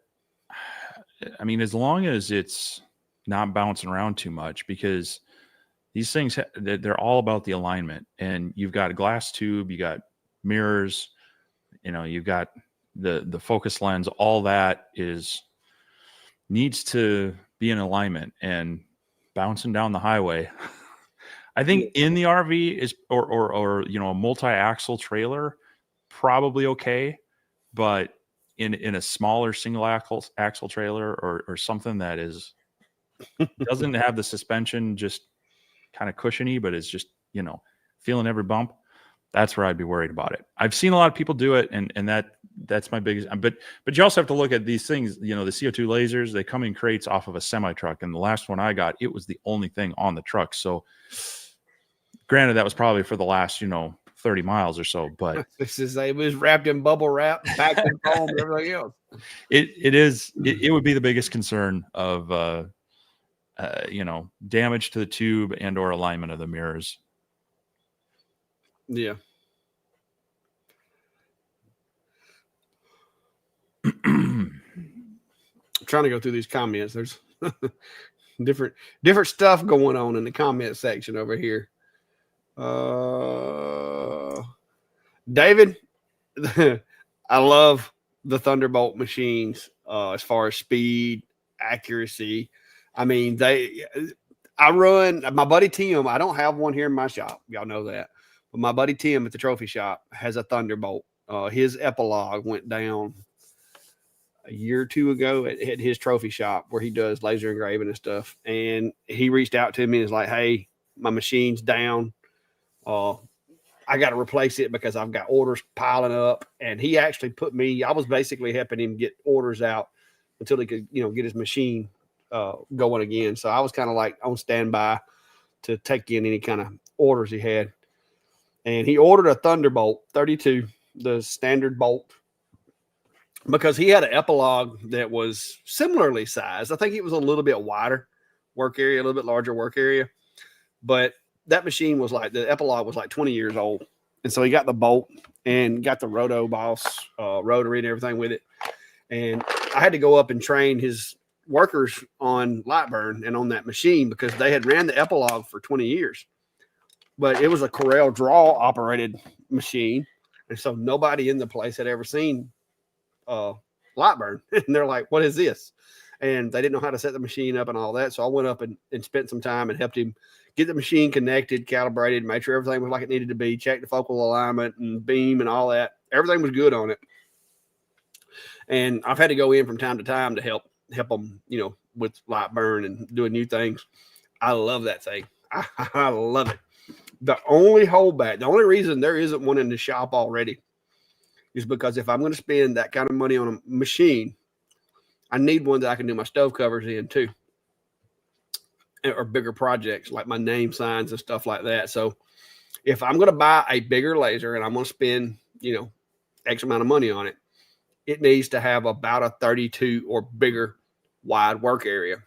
as long as it's not bouncing around too much, because these things, they're all about the alignment, and you've got a glass tube, you got mirrors, you've got the focus lens, all that needs to be in alignment. And bouncing down the highway, I think in the RV is, or a multi-axle trailer, probably okay, but in a smaller single axle trailer or something that doesn't have the suspension just kind of cushiony, but it's just feeling every bump, That's where I'd be worried about it. I've seen a lot of people do it, and that's my biggest. But you also have to look at these things. You know, the CO2 lasers, they come in crates off of a semi truck, and the last one I got, it was the only thing on the truck. So, granted, that was probably for the last 30 miles or so, but it was wrapped in bubble wrap, packed in foam, and everything else. It would be the biggest concern of damage to the tube and or alignment of the mirrors. Yeah. Trying to go through these comments. There's different stuff going on in the comment section over here. David, I love the Thunderbolt machines as far as speed, accuracy. I mean, I run my buddy Tim. I don't have one here in my shop. Y'all know that. But my buddy Tim at the trophy shop has a Thunderbolt. His Epilogue went down a year or two ago at his trophy shop where he does laser engraving and stuff. And he reached out to me and was like, hey, my machine's down. I got to replace it because I've got orders piling up. And he actually I was basically helping him get orders out until he could, get his machine going again. So I was kind of like on standby to take in any kind of orders he had. And he ordered a Thunderbolt 32, the standard bolt, because he had an Epilogue that was similarly sized. I think it was a little bit wider work area, a little bit larger work area. But that machine was the Epilogue was like 20 years old. And so he got the bolt and got the Roto Boss rotary and everything with it. And I had to go up and train his workers on light burn and on that machine because they had ran the Epilogue for 20 years. But it was a Corel draw operated machine. And so nobody in the place had ever seen light burn. And they're like, what is this? And they didn't know how to set the machine up and all that. So I went up and spent some time and helped him get the machine connected, calibrated, made sure everything was like it needed to be, checked the focal alignment and beam and all that. Everything was good on it. And I've had to go in from time to time to help them, with light burn and doing new things. I love that thing. I love it. The only holdback, the only reason there isn't one in the shop already is because if I'm going to spend that kind of money on a machine, I need one that I can do my stove covers in too, or bigger projects like my name signs and stuff like that. So if I'm going to buy a bigger laser and I'm going to spend, X amount of money on it, it needs to have about a 32 or bigger wide work area,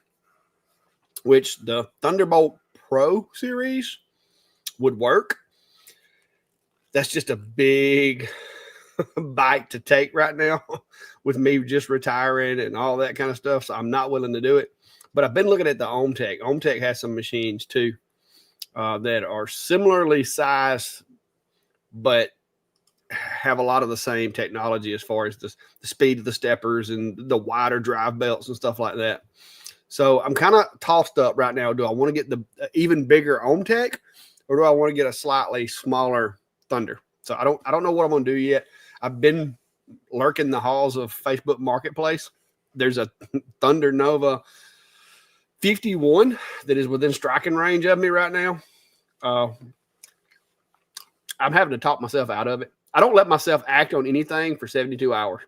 which the Thunderbolt Pro series would work. That's just a big bite to take right now with me just retiring and all that kind of stuff. So I'm not willing to do it. But I've been looking at the OhmTech. OhmTech has some machines too that are similarly sized, but have a lot of the same technology as far as the speed of the steppers and the wider drive belts and stuff like that. So I'm kind of tossed up right now. Do I want to get the even bigger OhmTech, or do I want to get a slightly smaller Thunder? So I don't know what I'm going to do yet. I've been lurking the halls of Facebook Marketplace. There's a Thunder Nova 51 that is within striking range of me right now. I'm having to talk myself out of it. I don't let myself act on anything for 72 hours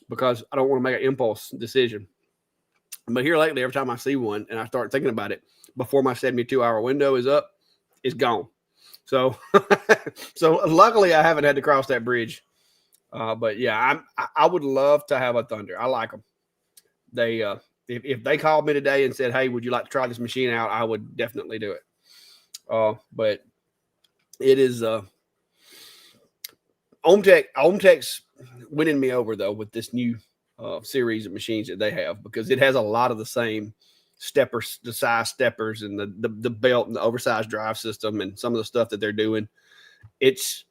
because I don't want to make an impulse decision. But here lately, every time I see one and I start thinking about it before my 72-hour window is up, it's gone. So, luckily I haven't had to cross that bridge. But yeah, I would love to have a Thunder. I like them. They, if they called me today and said, hey, would you like to try this machine out? I would definitely do it. But it is, OhmTech's winning me over though with this new series of machines that they have, because it has a lot of the same steppers, the size steppers and the belt and the oversized drive system and some of the stuff that they're doing. It's,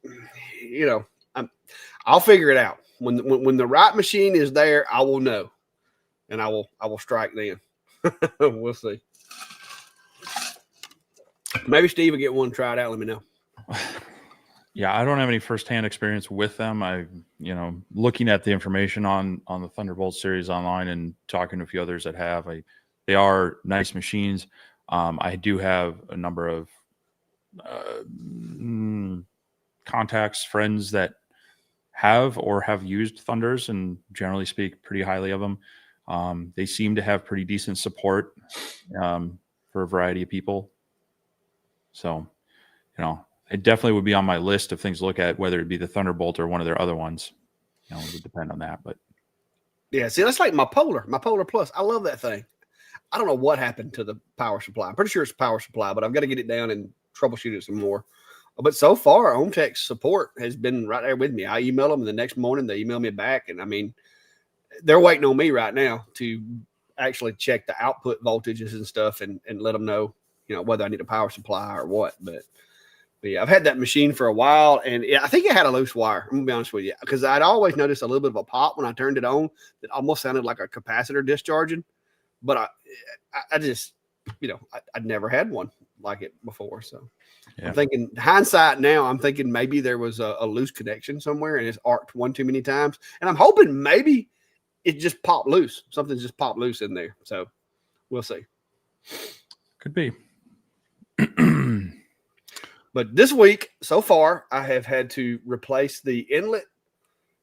I'll figure it out when the right machine is there. I will know, and I will strike then. We'll see. Maybe Steve will get one tried out. Let me know. Yeah, I don't have any firsthand experience with them. Looking at the information on the Thunderbolt series online and talking to a few others that have, they are nice machines. I do have a number of contacts, friends that have used Thunders and generally speak pretty highly of them. They seem to have pretty decent support for a variety of people. So, it definitely would be on my list of things to look at, whether it be the Thunderbolt or one of their other ones. It would depend on that. But yeah, see, that's like my Polar Plus. I love that thing. I don't know what happened to the power supply. I'm pretty sure it's a power supply, but I've got to get it down and troubleshoot it some more. But so far, OhmTech's support has been right there with me. I email them, and the next morning they email me back. And I mean, they're waiting on me right now to actually check the output voltages and stuff and let them know, whether I need a power supply or what. But yeah, I've had that machine for a while, and I think it had a loose wire. I'm going to be honest with you, because I'd always noticed a little bit of a pop when I turned it on that almost sounded like a capacitor discharging. But I just, I'd never had one like it before. So yeah. I'm thinking, hindsight now, I'm thinking maybe there was a loose connection somewhere and it's arced one too many times. And I'm hoping maybe it just popped loose. Something just popped loose in there. So we'll see. Could be. But this week, so far, I have had to replace the inlet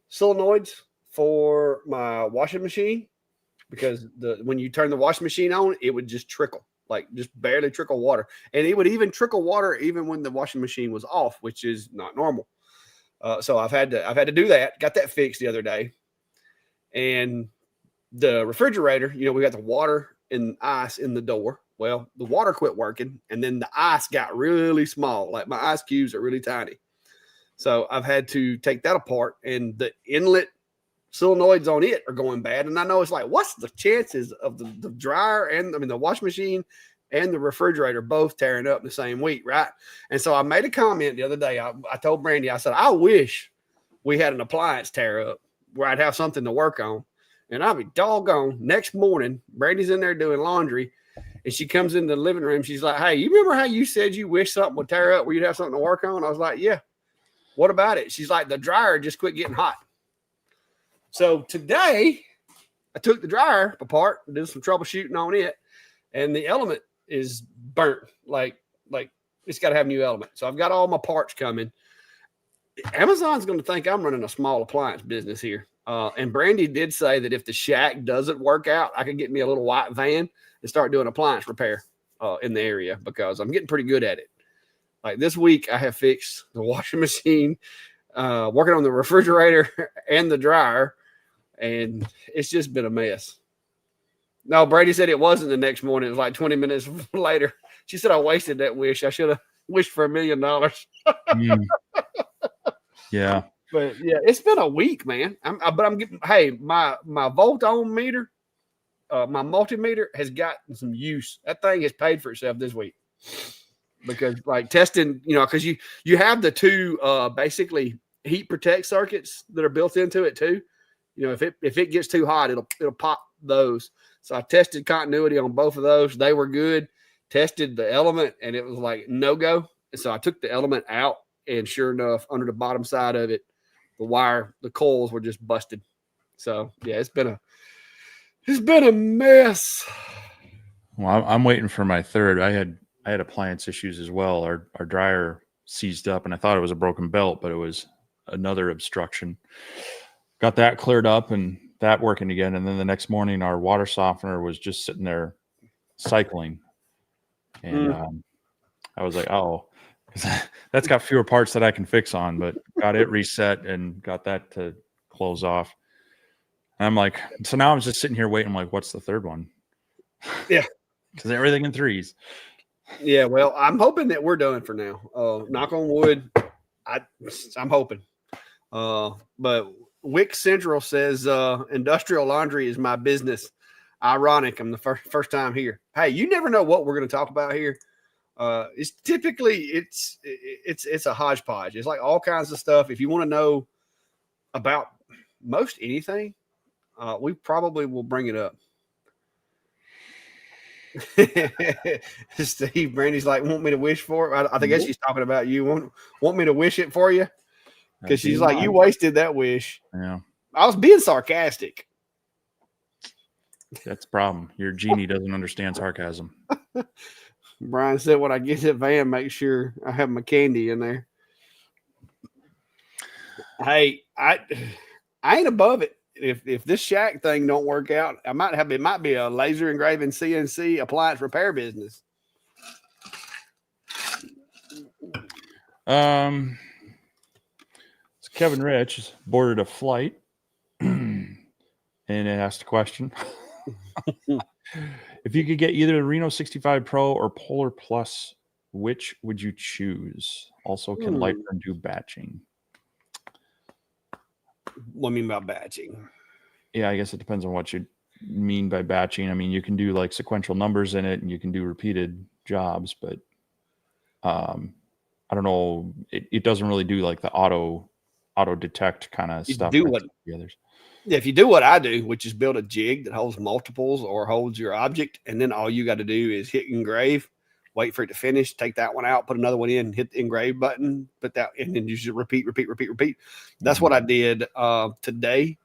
solenoids for my washing machine, because when you turn the washing machine on, it would just trickle, like just barely trickle water. And it would even trickle water even when the washing machine was off, which is not normal. So I've had to do that. Got that fixed the other day. And the refrigerator, we got the water and ice in the door. Well, the water quit working, and then the ice got really small. Like my ice cubes are really tiny. So I've had to take that apart, and the inlet solenoids on it are going bad. And I know it's like, what's the chances of the dryer and the washing machine and the refrigerator both tearing up in the same week, right? And so I made a comment the other day. I told Brandy, I said, I wish we had an appliance tear up where I'd have something to work on. And I'll be doggone. Next morning, Brandy's in there doing laundry, and she comes into the living room. She's like, hey, you remember how you said you wish something would tear up where you'd have something to work on? I was like, yeah. What about it? She's like, the dryer just quit getting hot. So today, I took the dryer apart and did some troubleshooting on it, and the element is burnt. Like it's got to have a new element. So I've got all my parts coming. Amazon's going to think I'm running a small appliance business here. And Brandy did say that if the shack doesn't work out, I could get me a little white van and start doing appliance repair in the area, because I'm getting pretty good at it. Like this week, I have fixed the washing machine, working on the refrigerator and the dryer, and it's just been a mess. No, Brady said it wasn't the next morning. It was like 20 minutes later. She said, I wasted that wish. I should have wished for $1 million. Yeah. But yeah, it's been a week, man. But I'm getting, hey, my volt ohm meter, my multimeter has gotten some use. That thing has paid for itself this week, because like testing, because you have the two basically heat protect circuits that are built into it too. If it gets too hot, it'll pop those. So I tested continuity on both of those. They were good. Tested the element, and it was like no go. And so I took the element out, and sure enough, under the bottom side of it, the coils were just busted. So yeah, it's been a mess. Well, I'm waiting for my third. I had appliance issues as well. Our dryer seized up, and I thought it was a broken belt, but it was another obstruction. Got that cleared up and that working again. And then the next morning, our water softener was just sitting there cycling. And I was like, oh, that's got fewer parts that I can fix on, but got it reset and got that to close off. And I'm like, so now I'm just sitting here waiting. I'm like, what's the third one? Yeah. Because everything in threes. Yeah, well, I'm hoping that we're done for now. Knock on wood. I'm hoping. But Wick Central says industrial laundry is my business. Ironic. I'm the first time here. Hey, you never know what we're going to talk about here. It's typically it's a hodgepodge. It's like all kinds of stuff. If you want to know about most anything, we probably will bring it up. Steve Brandy's like, want me to wish for it? I think she's talking about you. Want me to wish it for you? Because she's like, you wasted that wish. Yeah. I was being sarcastic. That's the problem. Your genie doesn't understand sarcasm. Brian said, when I get that van, make sure I have my candy in there. Hey, I ain't above it. If this shack thing don't work out, I might have it might be a laser engraving CNC appliance repair business. So Kevin Rich boarded a flight and asked a question. If you could get either the Reno 65 Pro or Polar Plus, which would you choose? Also, can Lightburn do batching? What do you mean by batching? Yeah, I guess it depends on what you mean by batching. I mean, you can do like sequential numbers in it and you can do repeated jobs, but I don't know. It doesn't really do like the auto detect kind of stuff. Do what the others. If you do what I do, which is build a jig that holds multiples or holds your object, and then all you got to do is hit engrave, wait for it to finish, take that one out, put another one in, hit the engrave button, put that, and then you just repeat. That's what I did today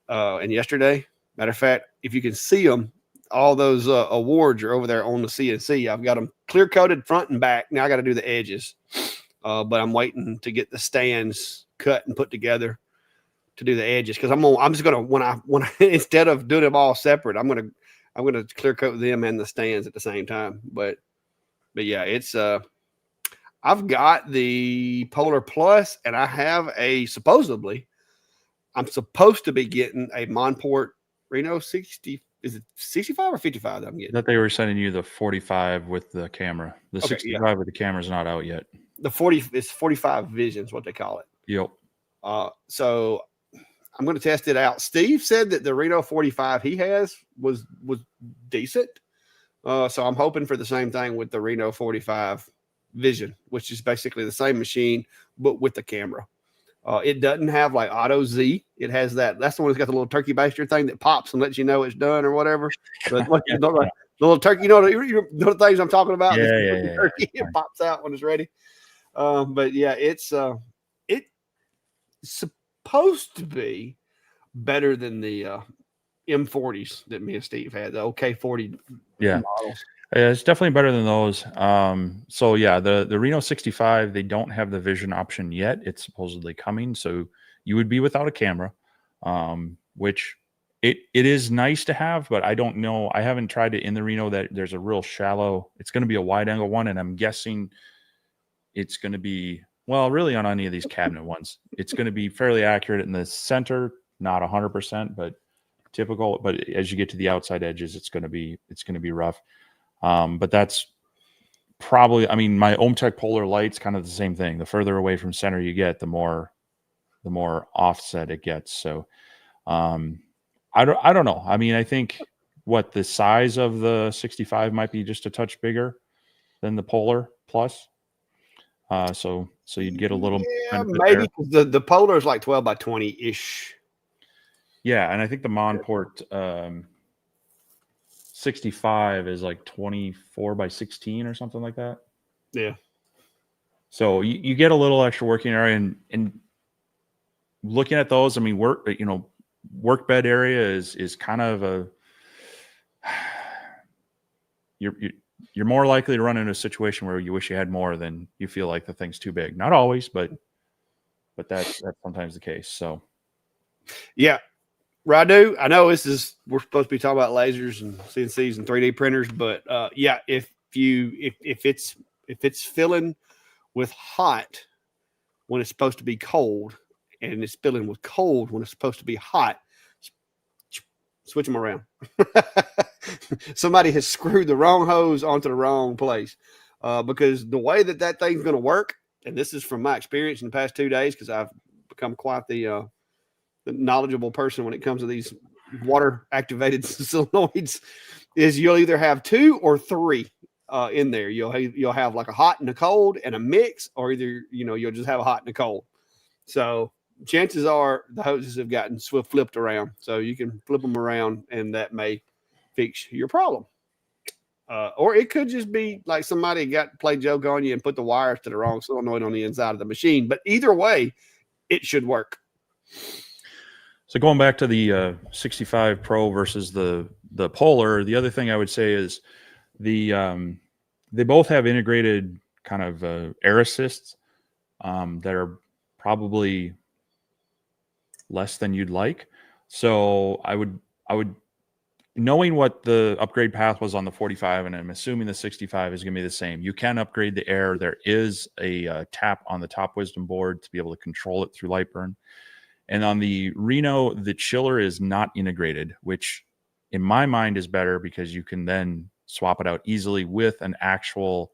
and yesterday. Matter of fact, if you can see them, all those awards are over there on the CNC. I've got them clear coated front and back. Now I got to do the edges, but I'm waiting to get the stands cut and put together to do the edges, because I'm just gonna when I instead of doing them all separate, I'm gonna clear coat them and the stands at the same time. But yeah, it's I've got the Polar Plus, and I have I'm supposed to be getting a Monport Reno 60. Is it 65 or 55 that I'm getting? That they were sending you the 45 with the camera. The 65 with the camera's not out yet. The 40 is 45 Vision is what they call it. Yep. So I'm going to test it out. Steve said that the Reno 45 he has was decent. So I'm hoping for the same thing with the Reno 45 Vision, which is basically the same machine, but with the camera. It doesn't have like Auto Z. It has that. That's the one that's got the little turkey baster thing that pops and lets you know it's done or whatever. But the little turkey, you know the things I'm talking about? Yeah. Turkey, it pops out when it's ready. But yeah, it's supposed to be better than the M40s that me and Steve had, the OK40 models. Yeah, it's definitely better than those. So yeah, the Reno 65, they don't have the vision option yet. It's supposedly coming, so you would be without a camera, which it is nice to have, but I don't know. I haven't tried it in the Reno. That there's a real shallow. It's going to be a wide angle one, and I'm guessing it's going to be, well, really on any of these cabinet ones, it's going to be fairly accurate in the center, not 100%, but typical. But as you get to the outside edges, it's going to be rough. But that's probably, I mean, my OhmTech Polar Light's kind of the same thing. The further away from center you get, the more offset it gets. So, I don't know. I mean, I think what the size of the 65 might be just a touch bigger than the Polar Plus. So you'd get a little, maybe the Polar is like 12 by 20 ish. Yeah. And I think the Monport, 65 is like 24 by 16 or something like that. Yeah. So you get a little extra working area, and looking at those, I mean, work bed area is kind of a, you're more likely to run into a situation where you wish you had more than you feel like the thing's too big. Not always, but that's sometimes the case. So yeah. Radu, I know we're supposed to be talking about lasers and CNCs and 3D printers, but yeah, if it's filling with hot when it's supposed to be cold, and it's filling with cold when it's supposed to be hot, switch them around. Somebody has screwed the wrong hose onto the wrong place, because the way that thing's going to work, and this is from my experience in the past 2 days, because I've become quite the knowledgeable person when it comes to these water activated solenoids, is you'll either have 2 or 3 in there. You'll have like a hot and a cold and a mix, or either you'll just have a hot and a cold. So chances are the hoses have gotten flipped around, so you can flip them around, and that may fix your problem. Or it could just be like somebody played joke on you and put the wires to the wrong solenoid on the inside of the machine. But either way, it should work. So going back to the 65 Pro versus the Polar, the other thing I would say is they both have integrated kind of air assists that are probably less than you'd like. So I would, knowing what the upgrade path was on the 45, and I'm assuming the 65 is going to be the same. You can upgrade the air. There is a tap on the top wisdom board to be able to control it through Lightburn. And on the Reno, the chiller is not integrated, which in my mind is better because you can then swap it out easily with an actual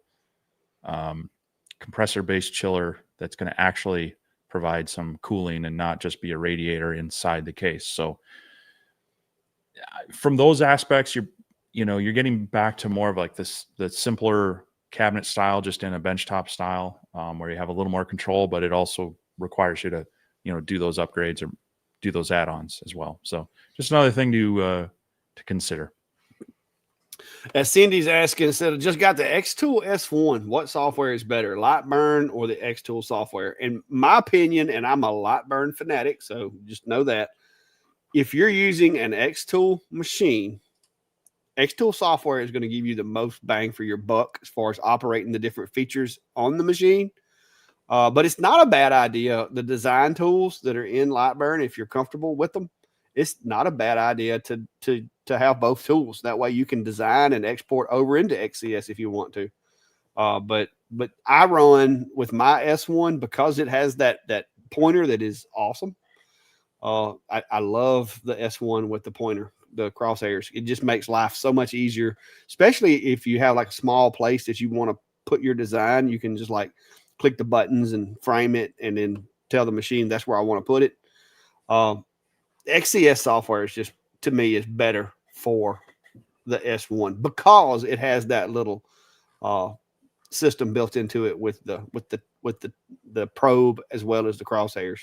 compressor-based chiller that's going to actually provide some cooling and not just be a radiator inside the case. So from those aspects, you're getting back to more of like the simpler cabinet style, just in a benchtop style, where you have a little more control, but it also requires you to, do those upgrades or do those add-ons as well. So just another thing to consider. As Cindy's asking, instead of just got the Xtool S1, what software is better, Lightburn or the Xtool software? In my opinion, and I'm a Lightburn fanatic, so just know that if you're using an Xtool machine, Xtool software is going to give you the most bang for your buck as far as operating the different features on the machine. But it's not a bad idea. The design tools that are in Lightburn, if you're comfortable with them, it's not a bad idea to have both tools. That way you can design and export over into XCS if you want to. But I run with my S1 because it has that pointer that is awesome. I love the S1 with the pointer, the crosshairs. It just makes life so much easier, especially if you have like a small place that you want to put your design. You can just like click the buttons and frame it and then tell the machine that's where I want to put it. XCS software is just, to me, is better for the S1 because it has that little system built into it with the probe as well as the crosshairs.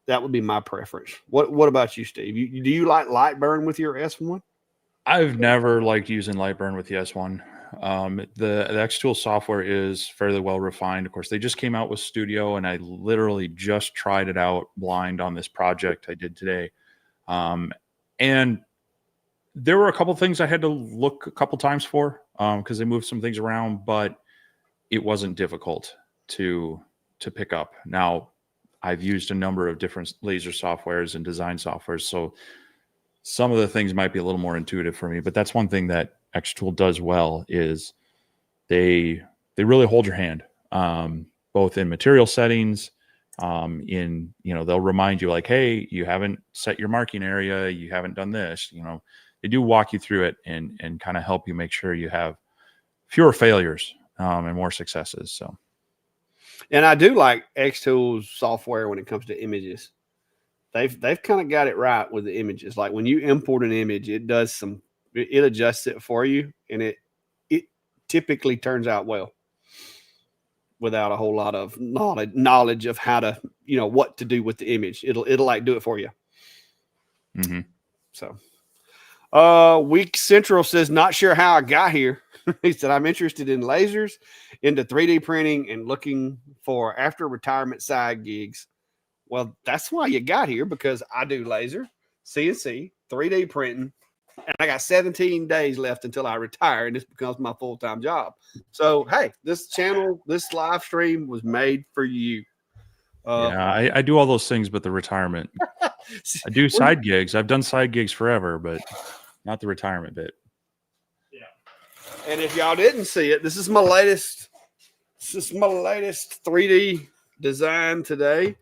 That would be my preference. What about you, Steve? Do you like Lightburn with your S1? I've never liked using Lightburn with the S1. The Xtool software is fairly well refined. Of course, they just came out with Studio, and I literally just tried it out blind on this project I did today. And there were a couple things I had to look a couple times for because they moved some things around, but it wasn't difficult to pick up. Now, I've used a number of different laser softwares and design softwares, so some of the things might be a little more intuitive for me, but that's one thing that Xtool does well is they really hold your hand, both in material settings, they'll remind you like, hey, you haven't set your marking area, you haven't done this, they do walk you through it and kind of help you make sure you have fewer failures and more successes. So. And I do like Xtool's software when it comes to images. They've kind of got it right with the images. Like when you import an image, it adjusts it for you, and it typically turns out well without a whole lot of knowledge of how to, what to do with the image. It'll like do it for you. Mm-hmm. So, Week Central says, not sure how I got here. He said, I'm interested in lasers, into 3D printing, and looking for after retirement side gigs. Well, that's why you got here, because I do laser, CNC, 3D printing, and I got 17 days left until I retire, and this becomes my full-time job. So, hey, this channel, this live stream was made for you. I do all those things, but the retirement. I do side gigs. I've done side gigs forever, but not the retirement bit. Yeah. And if y'all didn't see it, this is my latest 3D design today.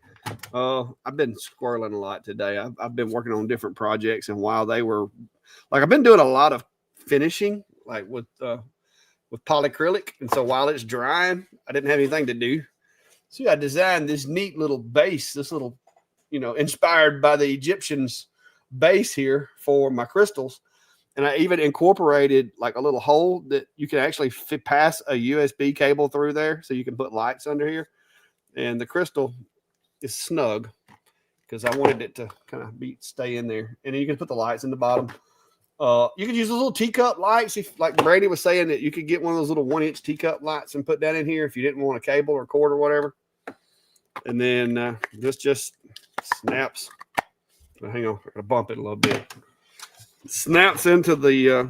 I've been squirreling a lot today. I've been working on different projects, and while they were I've been doing a lot of finishing, like with polyacrylic. And so while it's drying, I didn't have anything to do. So I designed this neat little base, this little, inspired by the Egyptians base here for my crystals. And I even incorporated like a little hole that you can actually pass a USB cable through there, so you can put lights under here. And the crystal is snug because I wanted it to kind of stay in there. And then you can put the lights in the bottom. You could use those little teacup lights. If, like Brady was saying, that you could get one of those little 1-inch teacup lights and put that in here if you didn't want a cable or cord or whatever. And then this just snaps. Hang on, I gotta bump it a little bit. Snaps into the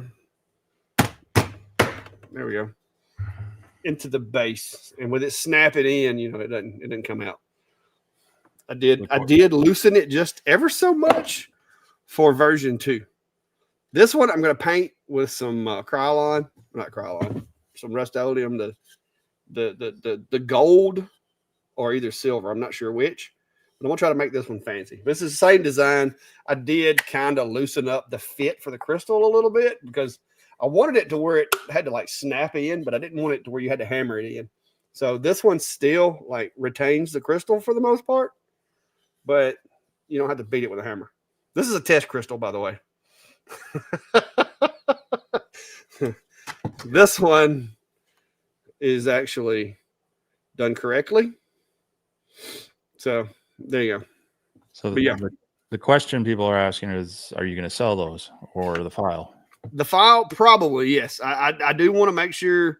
there we go, into the base, and with it snapping in, it doesn't come out. I did loosen it just ever so much for version 2. This one I'm going to paint with some Krylon, not Krylon, some Rust-Oleum, the gold or either silver. I'm not sure which, but I'm going to try to make this one fancy. This is the same design. I did kind of loosen up the fit for the crystal a little bit because I wanted it to where it had to like snap in, but I didn't want it to where you had to hammer it in. So this one still like retains the crystal for the most part, but you don't have to beat it with a hammer. This is a test crystal, by the way. This one is actually done correctly. So there you go. So the question people are asking is, are you going to sell those or the file? The file, probably, yes. I do want to make sure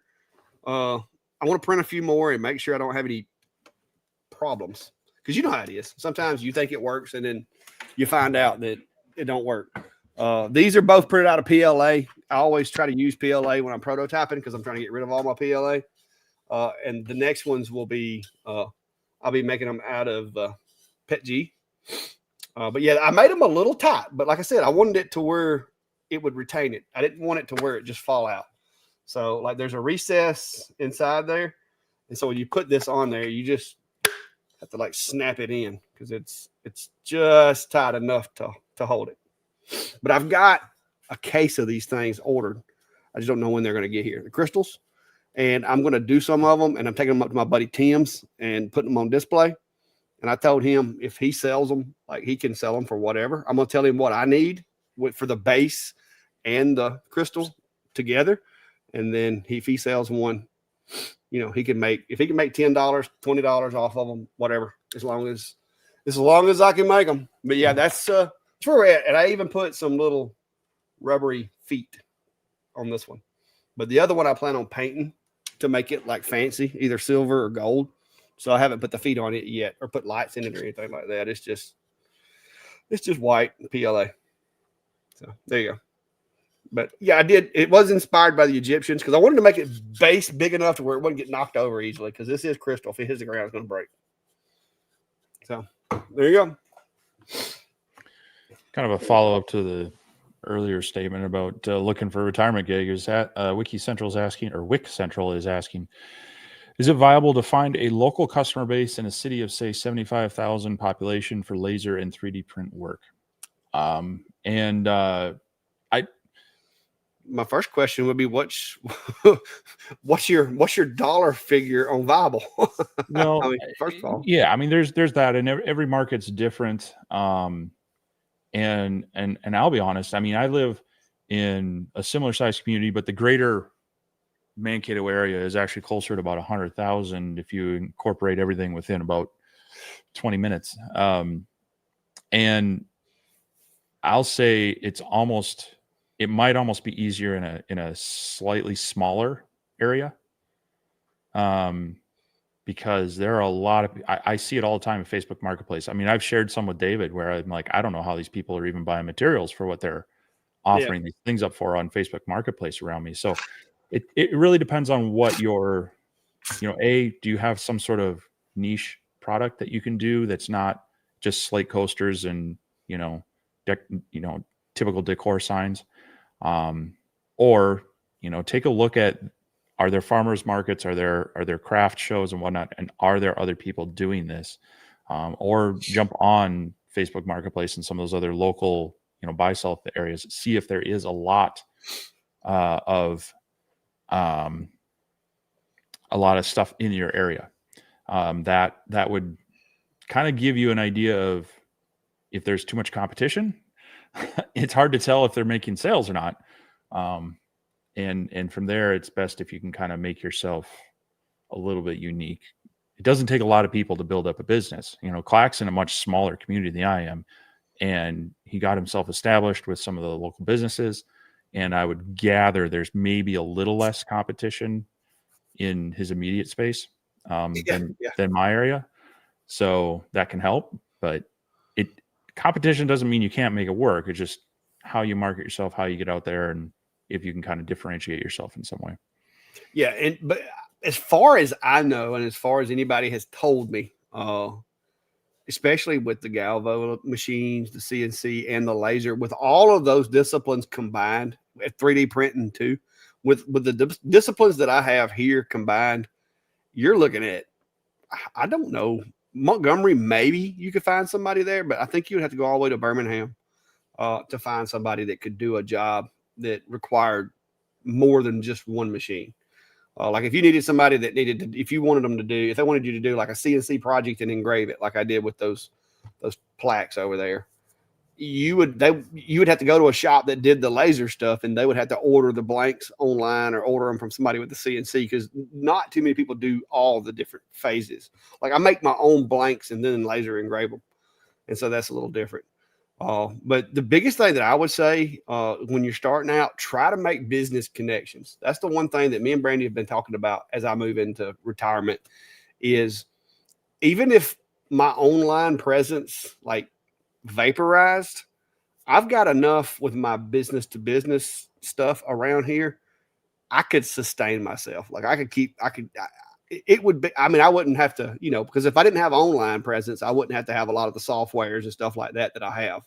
I want to print a few more and make sure I don't have any problems. Because you know how it is. Sometimes you think it works and then you find out that it don't work. These are both printed out of PLA. I always try to use PLA when I'm prototyping because I'm trying to get rid of all my PLA. And the next ones will be, I'll be making them out of PETG. But yeah, I made them a little tight. But like I said, I wanted it to where it would retain it. I didn't want it to where it just fall out. So like there's a recess inside there. And so when you put this on there, you just have to like snap it in because it's just tight enough to hold it. But I've got a case of these things ordered. I just don't know when they're going to get here. The crystals. And I'm going to do some of them. And I'm taking them up to my buddy Tim's and putting them on display. And I told him if he sells them, like he can sell them for whatever. I'm going to tell him what I need for the base and the crystal together. And then if he sells one, you know, he can make $10, $20 off of them, whatever, as long as I can make them. But yeah, that's where we're at. And I even put some little rubbery feet on this one. But the other one I plan on painting to make it like fancy, either silver or gold. So I haven't put the feet on it yet or put lights in it or anything like that. It's just white PLA. So there you go. But yeah, I did. It was inspired by the Egyptians because I wanted to make it base big enough to where it wouldn't get knocked over easily because this is crystal. If it hits the ground, it's going to break. So there you go. Kind of a follow-up to the earlier statement about looking for a retirement gig. Is that Wiki Central is asking, or Wick Central is asking, is it viable to find a local customer base in a city of, say, 75,000 population for laser and 3D print work? My first question would be, what's your dollar figure on viable? Well, I mean, first of all, yeah, I mean, there's that, and every market's different. And I'll be honest. I mean, I live in a similar size community, but the greater Mankato area is actually closer to about 100,000 if you incorporate everything within about 20 minutes. And I'll say it might almost be easier in a slightly smaller area. Because there are a lot of, I see it all the time in Facebook Marketplace. I mean, I've shared some with David where I'm like, I don't know how these people are even buying materials for what they're offering these things up for on Facebook Marketplace around me. So it really depends on what your, do you have some sort of niche product that you can do that's not just slate coasters and, typical decor signs, or, take a look at, are there farmers markets? Are there craft shows and whatnot? And are there other people doing this? Or jump on Facebook Marketplace and some of those other local, buy sell areas. See if there is a lot of stuff in your area that would kind of give you an idea of if there's too much competition. It's hard to tell if they're making sales or not. And from there, it's best if you can kind of make yourself a little bit unique. It doesn't take a lot of people to build up a business. Clack's in a much smaller community than I am, and he got himself established with some of the local businesses. And I would gather there's maybe a little less competition in his immediate space than my area. So that can help. But competition doesn't mean you can't make it work. It's just how you market yourself, how you get out there, and if you can kind of differentiate yourself in some way. Yeah. But as far as I know, and as far as anybody has told me, especially with the Galvo machines, the CNC, and the laser, with all of those disciplines combined, at 3D printing too, with the disciplines that I have here combined, you're looking at, I don't know, Montgomery. Maybe you could find somebody there, but I think you would have to go all the way to Birmingham to find somebody that could do a job that required more than just one machine. Like if you needed somebody that needed to, if you wanted them to do, if they wanted you to do like a CNC project and engrave it, like I did with those plaques over there, you would have to go to a shop that did the laser stuff, and they would have to order the blanks online or order them from somebody with the CNC, because not too many people do all the different phases. Like I make my own blanks and then laser engrave them, and so that's a little different. But the biggest thing that I would say when you're starting out, try to make business connections. That's the one thing that me and Brandy have been talking about as I move into retirement, is even if my online presence like vaporized, I've got enough with my business to business stuff around here. I could sustain myself. Like it would be, I mean, I wouldn't have to, because if I didn't have online presence, I wouldn't have to have a lot of the softwares and stuff like that I have.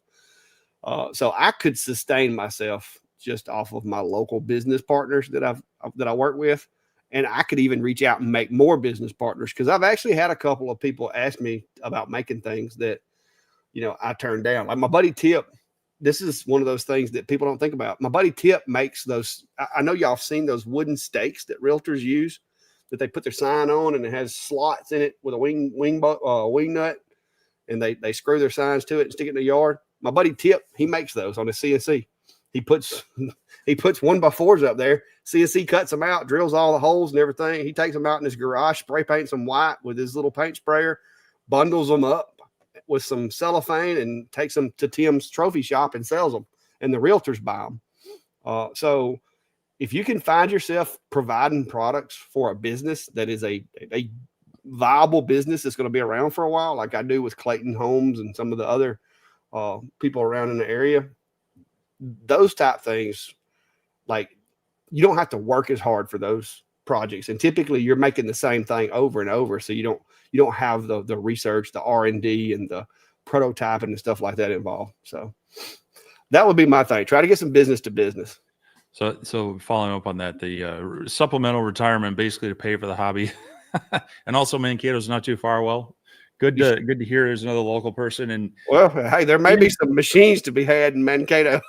So I could sustain myself just off of my local business partners that I work with. And I could even reach out and make more business partners, because I've actually had a couple of people ask me about making things that, I turned down. Like my buddy Tip, this is one of those things that people don't think about. My buddy Tip makes those. I know y'all have seen those wooden stakes that realtors use, that they put their sign on, and it has slots in it with a wing nut, and they screw their signs to it and stick it in the yard. My buddy Tip, he makes those on his CNC. He puts 1x4s up there. CNC cuts them out, drills all the holes and everything. He takes them out in his garage, spray paints them white with his little paint sprayer, bundles them up with some cellophane, and takes them to Tim's trophy shop and sells them. And the realtors buy them. So if you can find yourself providing products for a business that is a viable business that's going to be around for a while, like I do with Clayton Homes and some of the other people around in the area, those type things, like you don't have to work as hard for those projects. And typically you're making the same thing over and over. So you don't have the research, the R&D, and the prototyping and stuff like that involved. So that would be my thing. Try to get some business to business. So following up on that, the supplemental retirement basically to pay for the hobby, and also Mankato's not too far. Well, good to hear there's another local person. And well, hey, there may be some machines to be had in Mankato.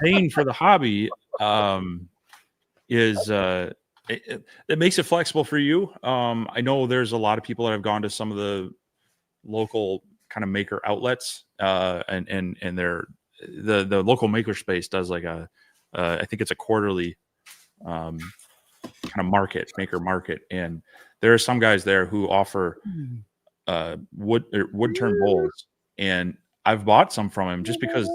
Paying for the hobby is it makes it flexible for you. I know there's a lot of people that have gone to some of the local kind of maker outlets, and the local makerspace does like I think it's a quarterly kind of maker market, and there are some guys there who offer wood turn bowls, and I've bought some from him just because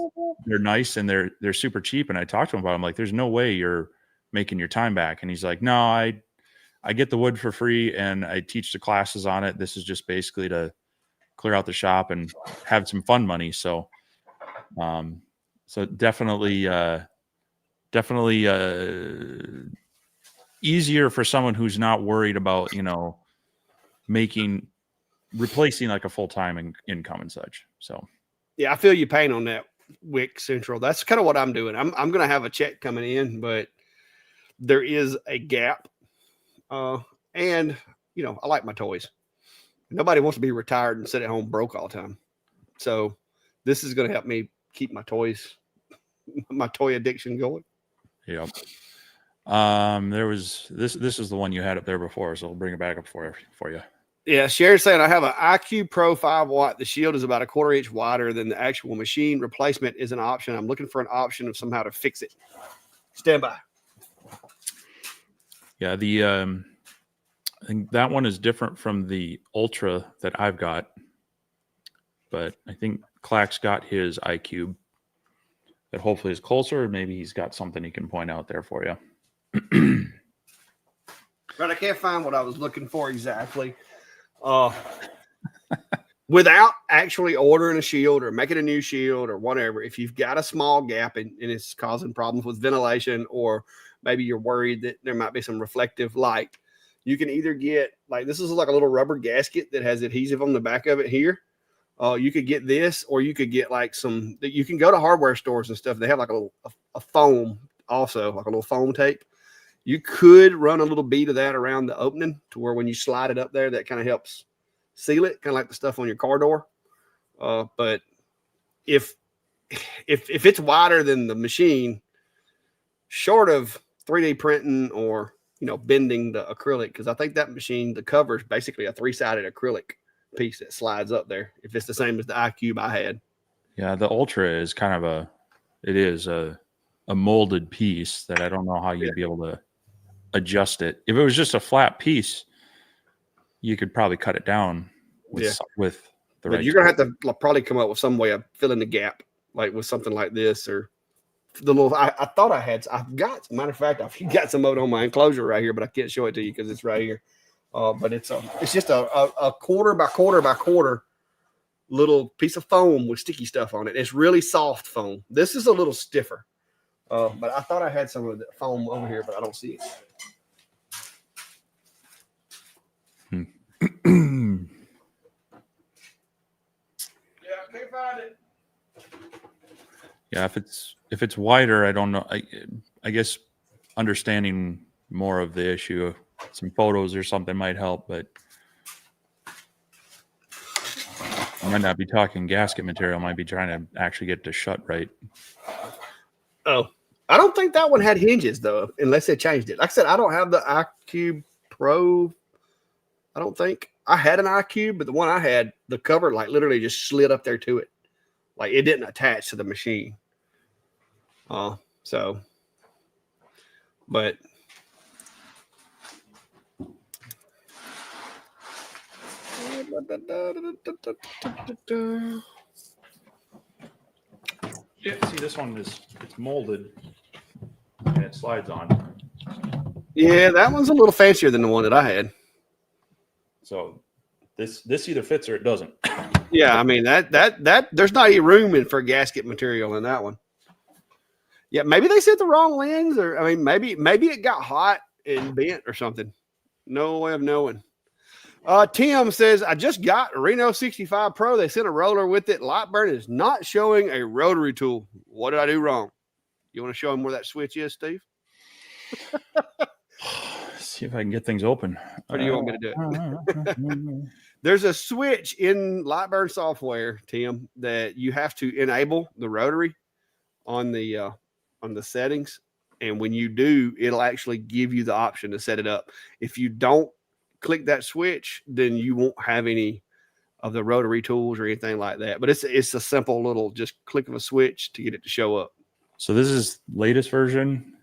they're nice and they're super cheap. And I talked to him about it. I'm like, there's no way you're making your time back. And he's like, no, I get the wood for free and I teach the classes on it. This is just basically to clear out the shop and have some fun money. So definitely easier for someone who's not worried about, replacing like a full-time income and such. So yeah, I feel your pain on that, Wick Central. That's kind of what I'm doing. I'm going to have a check coming in, but there is a gap. And I like my toys. Nobody wants to be retired and sit at home broke all the time. So this is going to help me keep my toy addiction going. Yep. There was this is the one you had up there before, so I'll bring it back up for you. Yeah, Sharon's saying I have an IQ Pro 5 watt. The shield is about a 1/4 inch wider than the actual machine. Replacement is an option. I'm looking for an option of somehow to fix it. Stand by. Yeah, I think that one is different from the Ultra that I've got, but I think Clack's got his iCube that hopefully is closer. Maybe he's got something he can point out there for you. But I can't find what I was looking for exactly. Without actually ordering a shield or making a new shield or whatever, if you've got a small gap and it's causing problems with ventilation, or maybe you're worried that there might be some reflective light, you can either get, like, this is like a little rubber gasket that has adhesive on the back of it here. You could get this, or you could get like some. You can go to hardware stores and stuff. They have like a foam also, like a little foam tape. You could run a little bead of that around the opening to where when you slide it up there, that kind of helps seal it, kind of like the stuff on your car door. But if it's wider than the machine, short of 3D printing or bending the acrylic, because I think that machine, the cover is basically a 3-sided acrylic piece that slides up there. If it's the same as the iCube I had. Yeah, the Ultra is kind of a molded piece that I don't know how you'd be able to adjust it. If it was just a flat piece, you could probably cut it down with the right. You're gonna have to probably come up with some way of filling the gap, like with something like this, or the little. I thought I've got. Matter of fact, I've got some of it on my enclosure right here, but I can't show it to you because it's right here. But it's just a quarter by quarter by quarter little piece of foam with sticky stuff on it. It's really soft foam. This is a little stiffer. But I thought I had some of the foam over here, but I don't see it. Yeah, I can't find it. Yeah, if it's wider, I don't know. I guess understanding more of the issue, some photos or something might help, but I might not be talking gasket material. I might be trying to actually get it to shut right. Oh, I don't think that one had hinges though, unless they changed it. Like I said, I don't have the iCube Pro. I don't think I had an iCube, but the one I had, the cover like literally just slid up there to it. Like it didn't attach to the machine. So, but yeah, see, this one it's molded and it slides on. Yeah, that one's a little fancier than the one that I had. So this either fits or it doesn't. Yeah, I mean that there's not any room for gasket material in that one. Yeah, maybe they set the wrong lens, or I mean, maybe it got hot and bent or something. No way of knowing. Tim says, I just got a Reno 65 Pro. They sent a roller with it. Lightburn is not showing a rotary tool. What did I do wrong? You want to show them where that switch is, Steve? See if I can get things open. Or do you want me to do it? There's a switch in Lightburn software, Tim, that you have to enable the rotary on the settings. And when you do, it'll actually give you the option to set it up. If you don't click that switch, then you won't have any of the rotary tools or anything like that. But it's a simple little just click of a switch to get it to show up. So this is latest version.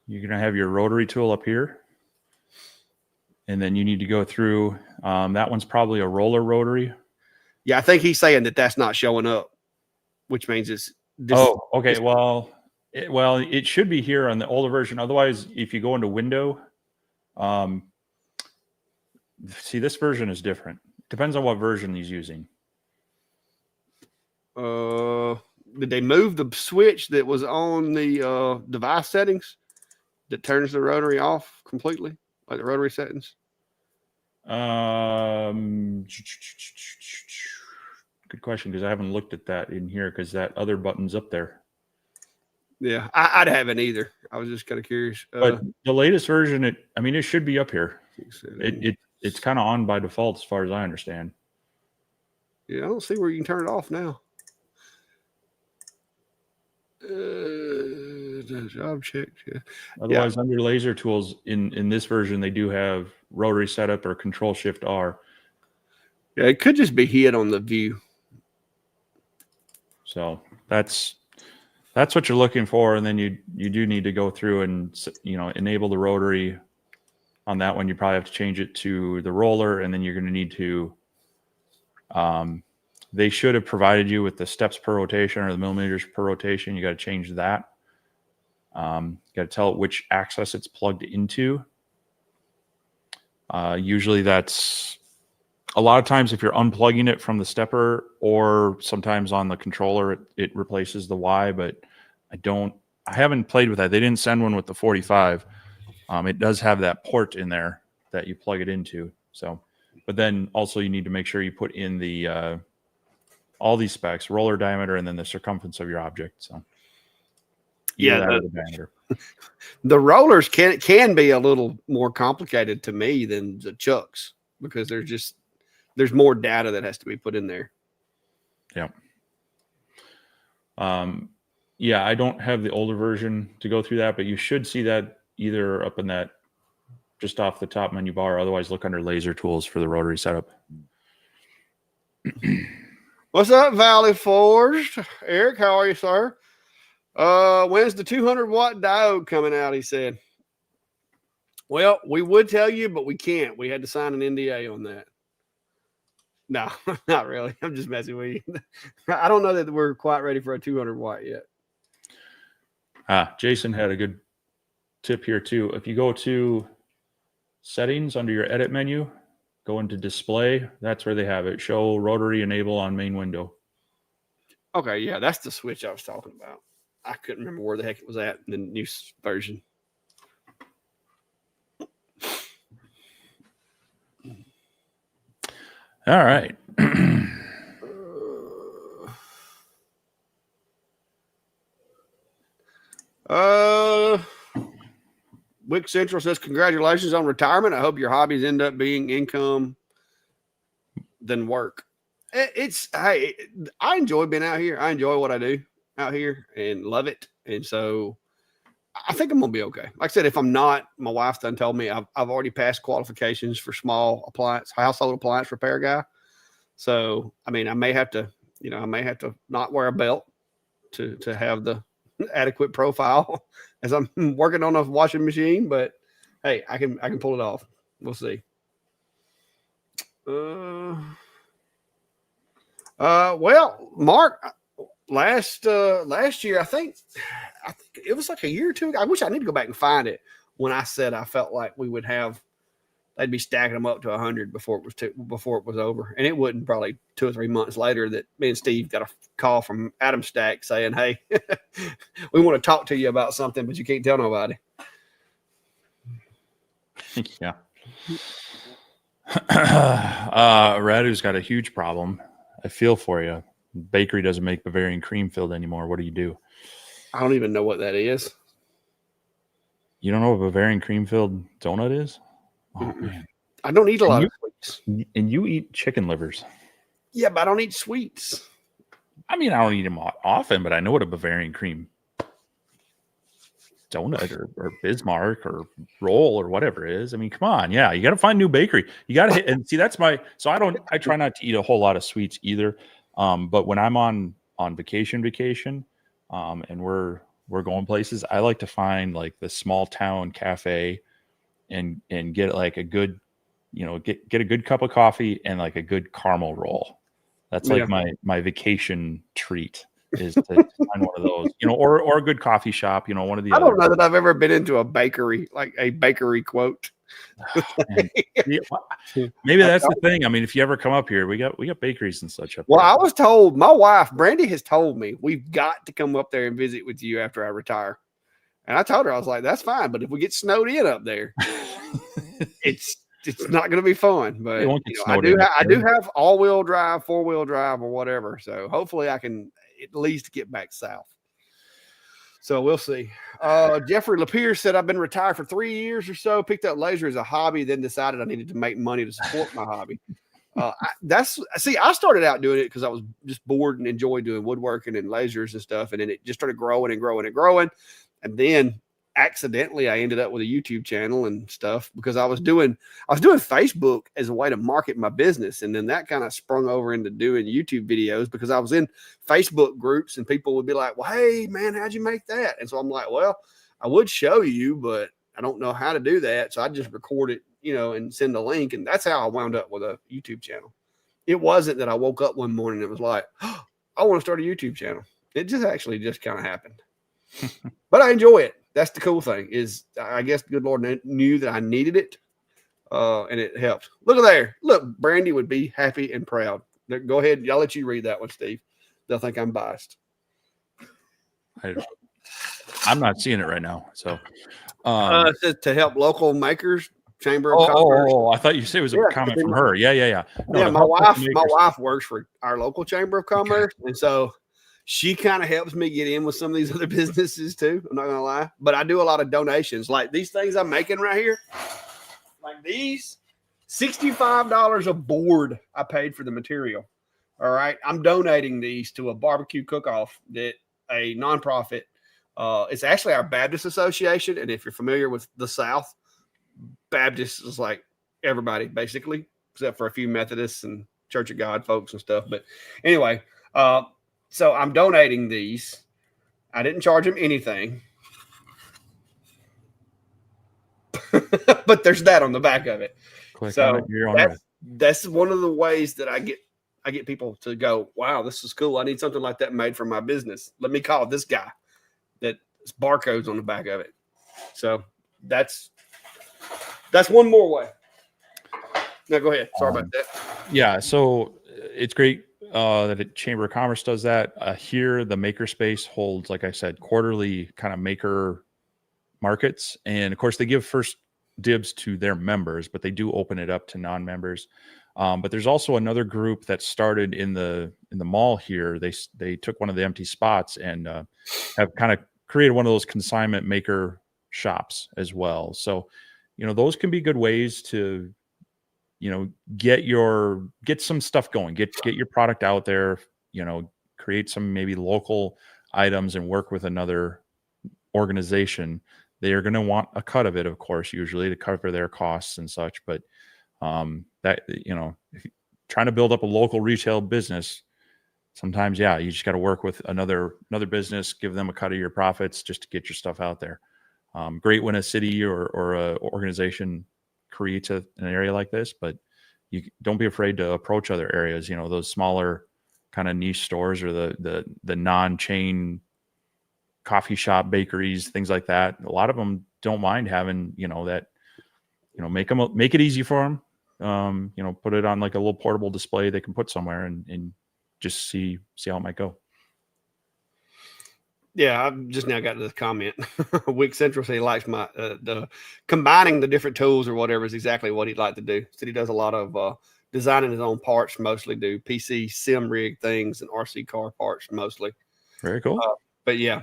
You're going to have your rotary tool up here. And then you need to go through, that one's probably a roller rotary. Yeah, I think he's saying that that's not showing up, which means it's. Okay. It should be here on the older version. Otherwise, if you go into window, see, this version is different. Depends on what version he's using. Did they move the switch that was on the device settings that turns the rotary off completely, like the rotary settings? Good question, because I haven't looked at that in here because that other button's up there. Yeah, I haven't either. I was just kind of curious. But the latest version, it should be up here. It's kind of on by default as far as I understand. Yeah, I don't see where you can turn it off now. Job check. Yeah. Otherwise, under laser tools in this version, they do have rotary setup or Control Shift R. Yeah, it could just be hid on the view. So that's what you're looking for, and then you do need to go through and enable the rotary. On that one, you probably have to change it to the roller, and then you're going to need to. They should have provided you with the steps per rotation or the millimeters per rotation. You got to change that. You got to tell it which axis it's plugged into. Usually that's a lot of times if you're unplugging it from the stepper, or sometimes on the controller, it replaces the Y, but I haven't played with that. They didn't send one with the 45. It does have that port in there that you plug it into. So, but then also you need to make sure you put in the all these specs: roller diameter, and then the circumference of your object. So yeah, that or the diameter. The rollers can be a little more complicated to me than the chucks because there's more data that has to be put in there. Yeah. Yeah, I don't have the older version to go through that, but you should see that either up in that just off the top menu bar, or otherwise look under laser tools for the rotary setup. What's up, Valley Forged? Eric, how are you, sir? When's the 200-watt diode coming out? He said. Well, we would tell you, but we can't. We had to sign an NDA on that. No, not really. I'm just messing with you. I don't know that we're quite ready for a 200-watt yet. Jason had a good tip here too. If you go to settings under your edit menu, go into display, that's where they have it. Show rotary enable on main window. Okay, yeah, that's the switch I was talking about. I couldn't remember where the heck it was at in the new version. All right. Wick Central says, congratulations on retirement. I hope your hobbies end up being income than work. Hey, I enjoy being out here. I enjoy what I do out here and love it. And so I think I'm going to be okay. Like I said, if I'm not, my wife's done told me I've already passed qualifications for small household appliance repair guy. So, I mean, I may have to not wear a belt to have the adequate profile as I'm working on a washing machine, but hey, I can pull it off. We'll see. Well, Mark, last year, I think it was like a year or two ago. I wish I need to go back and find it when I said I felt like we would have, they'd be stacking them up to 100 before it was over. And it wasn't probably 2 or 3 months later that me and Steve got a call from Adam Stack saying, hey, we want to talk to you about something, but you can't tell nobody. Yeah. Radu's got a huge problem. I feel for you. Bakery doesn't make Bavarian cream filled anymore. What do you do? I don't even know what that is. You don't know what Bavarian cream filled donut is? Oh, man. I don't eat a lot of sweets. And you eat chicken livers. Yeah, but I don't eat sweets. I mean, I don't eat them often, but I know what a Bavarian cream donut or Bismarck or roll or whatever it is. I mean, come on. Yeah, you got to find new bakery. You got to hit and see that's so I try not to eat a whole lot of sweets either. But when I'm on vacation, and we're going places, I like to find like the small town cafe and get like a good, get a good cup of coffee and like a good caramel roll. That's like my vacation treat is to find one of those, or a good coffee shop, one of the I don't know that I've ever been into a bakery, like a bakery quote. Maybe that's the thing. I mean, if you ever come up here, we got bakeries and such up well, there. I was told, my wife, Brandy, has told me we've got to come up there and visit with you after I retire. And I told her, I was like, that's fine. But if we get snowed in up there, it's not going to be fun. But I do have all-wheel drive, 4-wheel drive, or whatever. So hopefully I can at least get back south. So we'll see. Jeffrey Lapierre said, I've been retired for 3 years or so, picked up laser as a hobby, then decided I needed to make money to support my hobby. I started out doing it because I was just bored and enjoyed doing woodworking and lasers and stuff. And then it just started growing and growing and growing. And then accidentally I ended up with a YouTube channel and stuff because I was doing Facebook as a way to market my business. And then that kind of sprung over into doing YouTube videos because I was in Facebook groups and people would be like, well, hey man, how'd you make that? And so I'm like, well, I would show you, but I don't know how to do that. So I just record it, and send a link. And that's how I wound up with a YouTube channel. It wasn't that I woke up one morning and it was like, oh, I want to start a YouTube channel. It just kind of happened. But I enjoy it. That's the cool thing is I guess the good Lord knew that I needed it. And it helped. Look at there. Look, Brandy would be happy and proud. Go ahead. I'll let you read that one, Steve. They'll think I'm biased. I'm not seeing it right now. So it says to help local makers Chamber of Commerce. I thought you said it was a comment from her. Yeah. No, yeah, my wife works for our local Chamber of Commerce, and so she kind of helps me get in with some of these other businesses too. I'm not gonna lie, but I do a lot of donations, like these things I'm making right here, like these, $65 a board. I paid for the material. All right, I'm donating these to a barbecue cook-off that a nonprofit. It's actually our Baptist Association, and if you're familiar with the South, Baptist is like everybody basically, except for a few Methodists and Church of God folks and stuff. But anyway, so I'm donating these. I didn't charge them anything, but there's that on the back of it. Click so on it, you're on that's one of the ways that I get people to go, wow, this is cool. I need something like that made for my business. Let me call this guy. That's barcodes on the back of it. So that's one more way. Now go ahead. Sorry about that. Yeah, so it's great that the Chamber of Commerce does that. Here, the Makerspace holds, like I said, quarterly kind of maker markets, and of course they give first dibs to their members, but they do open it up to non-members. But there's also another group that started in the mall here. They took one of the empty spots and have kind of created one of those consignment maker shops as well. So, those can be good ways to, get some stuff going, get your product out there, create some maybe local items and work with another organization. They are going to want a cut of it, of course, usually to cover their costs and such. But that, if you're trying to build up a local retail business, sometimes, yeah, you just got to work with another business, give them a cut of your profits just to get your stuff out there. Great when a city or a organization creates an area like this, but you don't be afraid to approach other areas. Those smaller kind of niche stores or the non-chain coffee shop, bakeries, things like that. A lot of them don't mind having, that, make it easy for them. Put it on like a little portable display they can put somewhere and just see how it might go. Yeah, I've just now got to the comment. Wick Central said he likes my the combining the different tools or whatever is exactly what he'd like to do. Said he does a lot of designing his own parts, mostly do PC sim rig things and RC car parts mostly. Very cool. But yeah.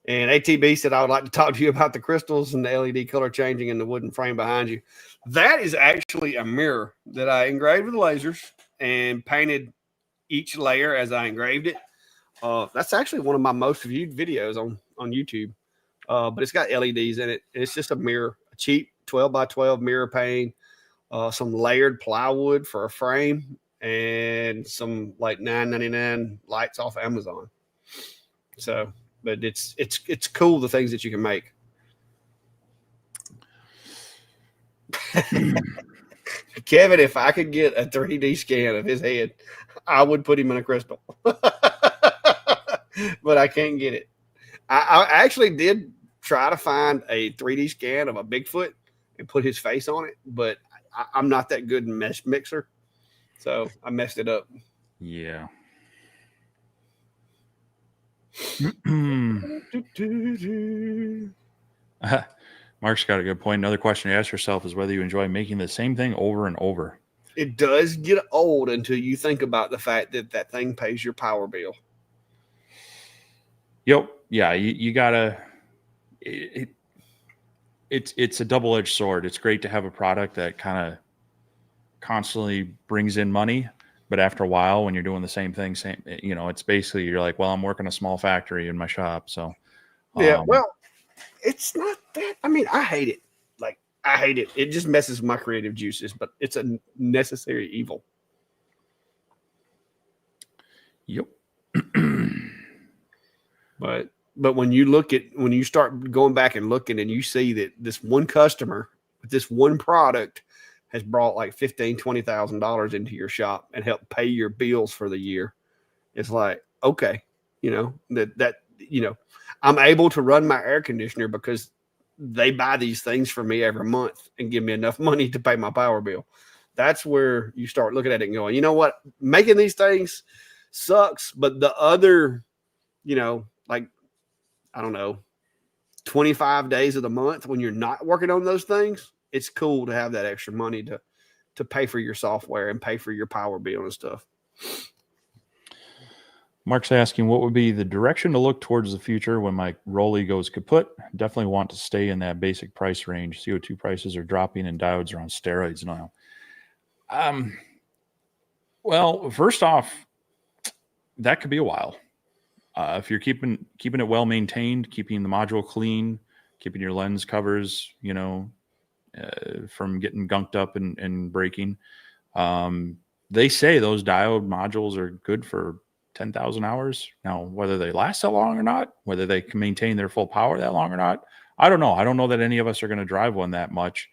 And ATB said, I would like to talk to you about the crystals and the LED color changing in the wooden frame behind you. That is actually a mirror that I engraved with lasers and painted each layer as I engraved it. That's actually one of my most viewed videos on YouTube. But it's got LEDs in it. It's just a mirror, a cheap 12 by 12 mirror pane, some layered plywood for a frame, and some like $9.99 lights off Amazon. So, but it's cool, the things that you can make. Kevin, if I could get a 3D scan of his head, I would put him in a crystal. But I can't get it. I actually did try to find a 3D scan of a Bigfoot and put his face on it, but I'm not that good in mesh mixer, so I messed it up. Yeah. Mark's got a good point. Another question to ask yourself is whether you enjoy making the same thing over and over. It does get old until you think about the fact that that thing pays your power bill. Yep. Yeah. You gotta, it's a double-edged sword. It's great to have a product that kind of constantly brings in money, but after a while, when you're doing the same thing, it's basically, you're like, well, I'm working a small factory in my shop. So yeah, well, it's not that. I mean, I hate it. Like, I hate it. It just messes with my creative juices, but it's a necessary evil. Yep. But when you start going back and looking and you see that this one customer with this one product has brought like $15,000, $20,000 into your shop and helped pay your bills for the year, it's like, okay, that I'm able to run my air conditioner because they buy these things for me every month and give me enough money to pay my power bill. That's where you start looking at it and going, you know what, making these things sucks, but the other, like, I don't know, 25 days of the month when you're not working on those things, it's cool to have that extra money to pay for your software and pay for your power bill and stuff. Mark's asking, what would be the direction to look towards the future when my Rolly goes kaput? Definitely want to stay in that basic price range. CO2 prices are dropping and diodes are on steroids now. Well, first off, that could be a while. If you're keeping it well maintained, keeping the module clean, keeping your lens covers, from getting gunked up and breaking. They say those diode modules are good for 10,000 hours. Now, whether they last that long or not, whether they can maintain their full power that long or not, I don't know. I don't know that any of us are going to drive one that much.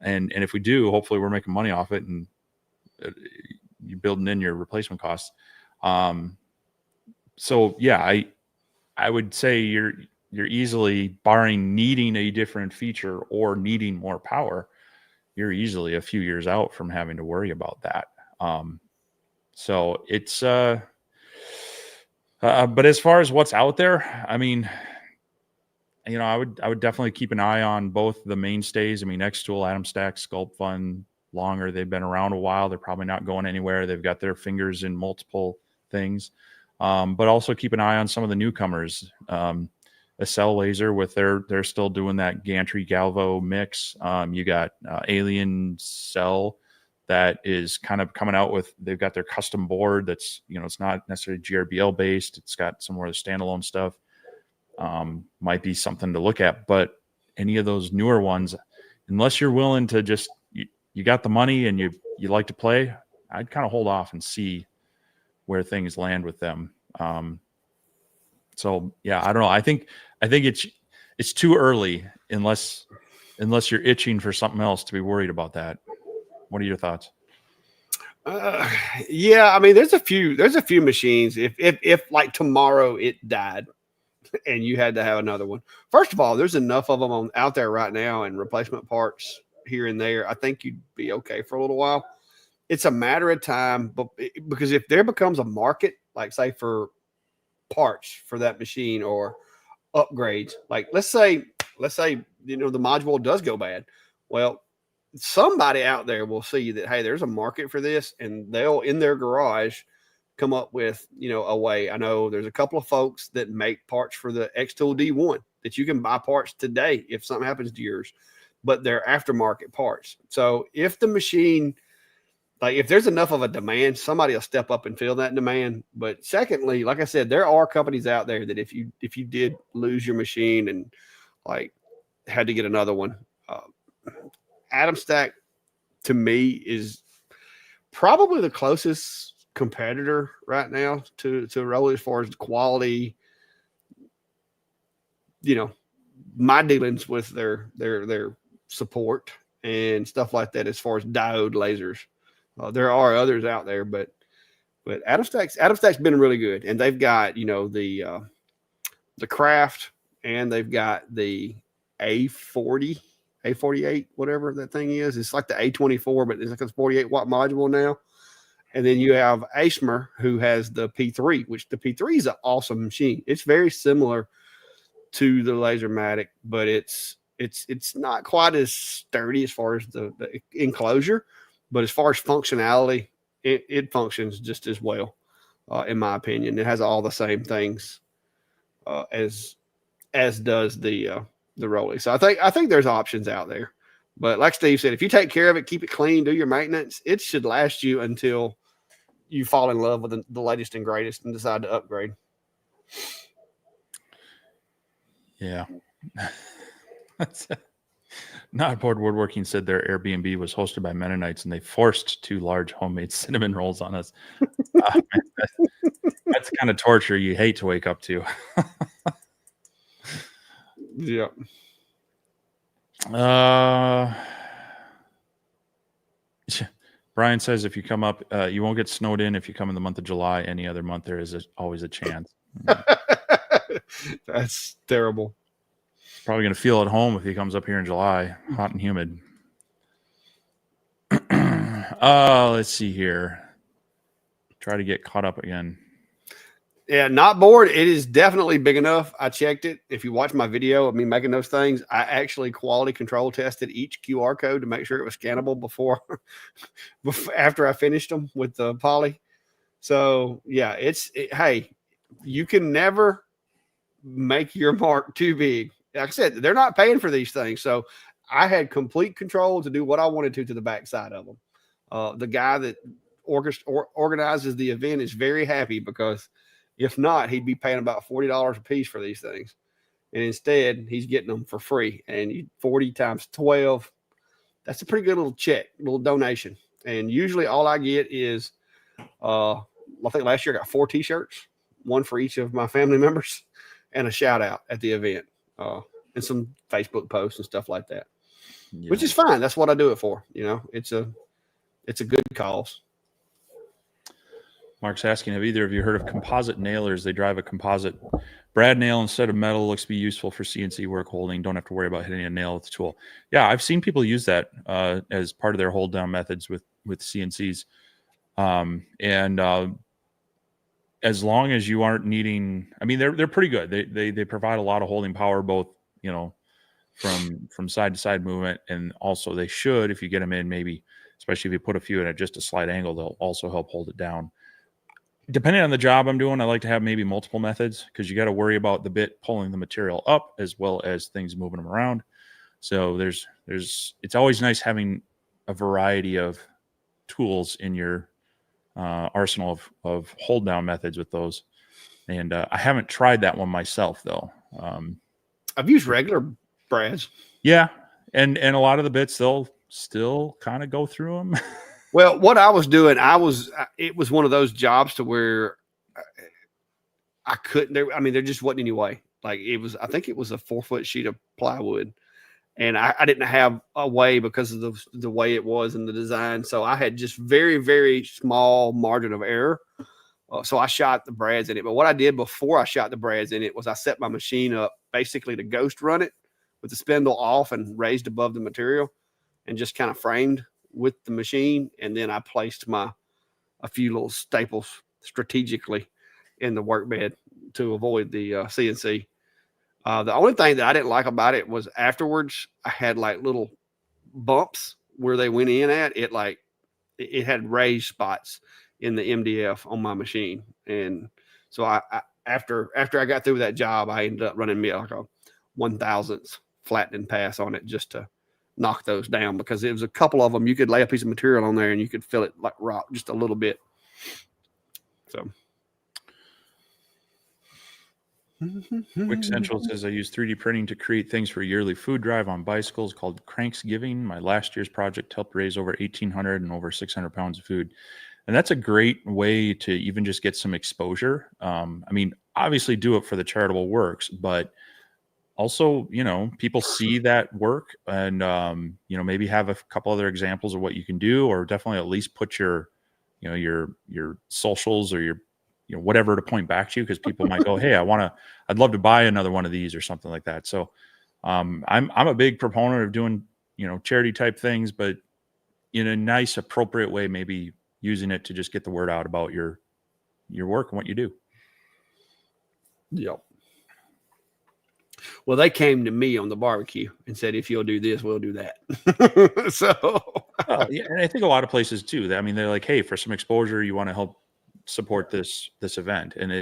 And if we do, hopefully we're making money off it and you're building in your replacement costs. So yeah, I would say you're easily, barring needing a different feature or needing more power, you're easily a few years out from having to worry about that. So it's, but as far as what's out there, I mean, I would definitely keep an eye on both the mainstays. I mean, Xtool, Atom Stack, Sculpt Fun, Longer. They've been around a while. They're probably not going anywhere. They've got their fingers in multiple things. But also keep an eye on some of the newcomers. Cell Laser with they're still doing that gantry Galvo mix. You got Alien Cell that is kind of coming out with, they've got their custom board that's, it's not necessarily GRBL based. It's got some more of the standalone stuff. Might be something to look at, but any of those newer ones, unless you're willing to just, you got the money and you like to play, I'd kind of hold off and see where things land with them. So yeah, I don't know. I think it's too early unless you're itching for something else to be worried about that. What are your thoughts? Yeah, I mean, there's a few machines. If like tomorrow it died and you had to have another one, first of all, there's enough of them out there right now and replacement parts here and there. I think you'd be okay for a little while. It's a matter of time, but because if there becomes a market, like say for parts for that machine or upgrades, like let's say the module does go bad, well, somebody out there will see that, hey, there's a market for this, and they'll in their garage come up with a way. I know there's a couple of folks that make parts for the Xtool D1 that you can buy parts today if something happens to yours, but they're aftermarket parts. So if the machine, like if there's enough of a demand, somebody will step up and fill that demand. But secondly, like I said, there are companies out there that if you did lose your machine and like had to get another one, Atom Stack to me is probably the closest competitor right now to Rolly as far as quality. My dealings with their support and stuff like that as far as diode lasers. There are others out there, but Atom Stack's been really good, and they've got the Craft, and they've got the A40, A48, whatever that thing is. It's like the A24, but it's like a 48 watt module now. And then you have Asmer, who has the P3, which the P3 is an awesome machine. It's very similar to the Lasermatic, but it's not quite as sturdy as far as the enclosure. But as far as functionality, it functions just as well, in my opinion. It has all the same things as does the Rolly. So I think there's options out there. But like Steve said, if you take care of it, keep it clean, do your maintenance, it should last you until you fall in love with the latest and greatest and decide to upgrade. Yeah. Not Board Woodworking said their Airbnb was hosted by Mennonites and they forced 2 large homemade cinnamon rolls on us. That's kind of torture you hate to wake up to. Yeah. Brian says if you come up, you won't get snowed in if you come in the month of July. Any other month, there is always a chance. That's terrible. Probably going to feel at home if he comes up here in July, hot and humid. Let's see here. Try to get caught up again. Yeah, not bored. It is definitely big enough. I checked it. If you watch my video of me making those things, I actually quality control tested each QR code to make sure it was scannable before after I finished them with the poly. So yeah, hey, you can never make your mark too big. Like I said, they're not paying for these things, so I had complete control to do what I wanted to the backside of them. The guy that organizes the event is very happy because if not, he'd be paying about $40 a piece for these things, and instead he's getting them for free. And 40 times 12, that's a pretty good little check, little donation. And usually all I get is, I think last year I got 4 T-shirts, one for each of my family members, and a shout out at the event, and some Facebook posts and stuff like that, which is fine. That's what I do it for. It's a good cause. Mark's asking, have either of you heard of composite nailers? They drive a composite brad nail instead of metal. Looks to be useful for CNC work holding. Don't have to worry about hitting a nail with the tool. Yeah, I've seen people use that as part of their hold down methods with CNCs. As long as you aren't needing, I mean, they're pretty good. They provide a lot of holding power, both, from side to side movement. And also they should, if you get them in, maybe, especially if you put a few in at just a slight angle, they'll also help hold it down. Depending on the job I'm doing, I like to have maybe multiple methods because you got to worry about the bit pulling the material up as well as things moving them around. So it's always nice having a variety of tools in your arsenal of hold down methods with those. And I haven't tried that one myself though. I've used regular brads. Yeah. And a lot of the bits, they'll still kind of go through them. Well, what I was doing, it was one of those jobs to where I couldn't, there just wasn't any way. Like I think it was a 4-foot sheet of plywood, and I didn't have a way because of the way it was in the design. So I had just very, very small margin of error. So I shot the brads in it. But what I did before I shot the brads in it was I set my machine up basically to ghost run it with the spindle off and raised above the material and just kind of framed with the machine. And then I placed a few little staples strategically in the workbed to avoid the CNC. The only thing that I didn't like about it was afterwards I had like little bumps where they went in at it. Like it had raised spots in the MDF on my machine. And so after I got through that job, I ended up running me like a 1,000th flattening pass on it just to knock those down, because it was a couple of them you could lay a piece of material on there and you could feel it like rock just a little bit. So Quick Central says, I use 3D printing to create things for a yearly food drive on bicycles called Cranksgiving. My last year's project helped raise over 1,800 and over 600 pounds of food. And that's a great way to even just get some exposure. I mean, obviously do it for the charitable works, but also, people see that work and, maybe have a couple other examples of what you can do, or definitely at least put your socials or your, whatever to point back to, because people might go, hey, I'd love to buy another one of these or something like that. So I'm a big proponent of doing, charity type things, but in a nice, appropriate way, maybe using it to just get the word out about your work and what you do. Yep. Well, they came to me on the barbecue and said, if you'll do this, we'll do that. So, yeah, and I think a lot of places too. I mean, they're like, hey, for some exposure, you want to help support this event. And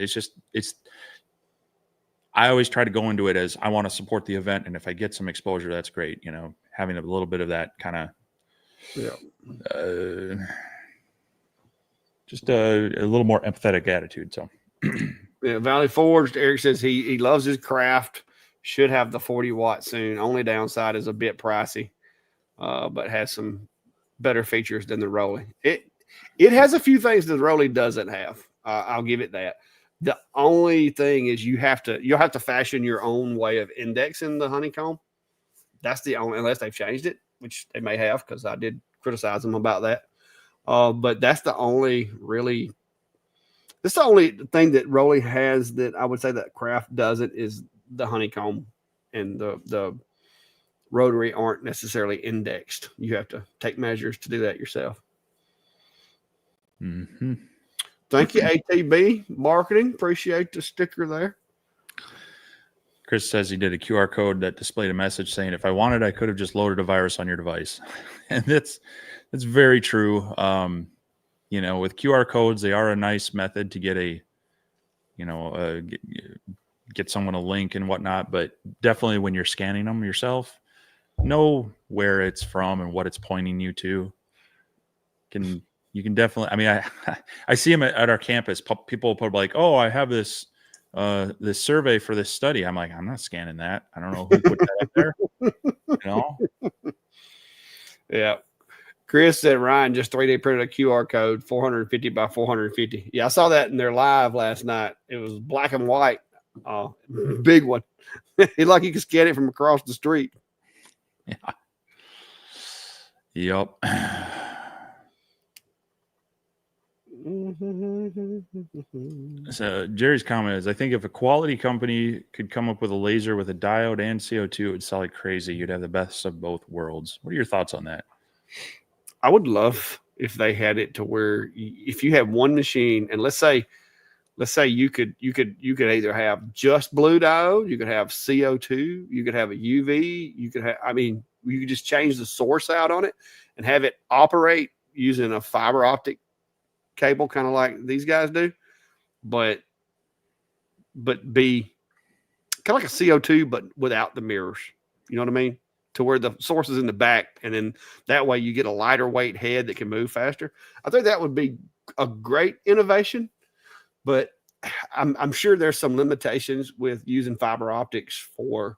I always try to go into it as I want to support the event. And if I get some exposure, that's great. Having a little bit of that kind of, just a little more empathetic attitude. So yeah, Valley Forge, Eric says he loves his craft. Should have the 40 watt soon. Only downside is a bit pricey, but has some better features than the Rolly. It has a few things that the Rolly doesn't have. I'll give it that. The only thing is you'll have to fashion your own way of indexing the honeycomb. That's the only, unless they've changed it, which they may have, because I did criticize them about that. But that's the only thing that Rolly has that I would say that Craft doesn't, is the honeycomb, and the rotary aren't necessarily indexed. You have to take measures to do that yourself. Mm-hmm. Thank you, ATB Marketing. Appreciate the sticker there. Chris says he did a QR code that displayed a message saying, if I wanted, I could have just loaded a virus on your device. And that's very true. With QR codes, they are a nice method to get get someone a link and whatnot. But definitely when you're scanning them yourself, know where it's from and what it's pointing you to. You can definitely, I mean, I see them at our campus. People put like, oh, I have this survey for this study. I'm like, I'm not scanning that. I don't know who put that up there. Yeah. Chris said Ryan just 3D printed a QR code 450 by 450. Yeah, I saw that in their live last night. It was black and white. Big one. It's like you could scan it from across the street. Yeah. Yep. So Jerry's comment is, I think if a quality company could come up with a laser with a diode and CO2, it would sell like crazy. You'd have the best of both worlds. What are your thoughts on that? I would love if they had it to where if you have one machine, and let's say you could either have just blue diode, you could have CO2, you could have a UV, you could just change the source out on it and have it operate using a fiber optic cable, kind of like these guys do, but be kind of like a CO2, but without the mirrors. You know what I mean? To where the source is in the back, and then that way you get a lighter weight head that can move faster. I think that would be a great innovation, but I'm sure there's some limitations with using fiber optics for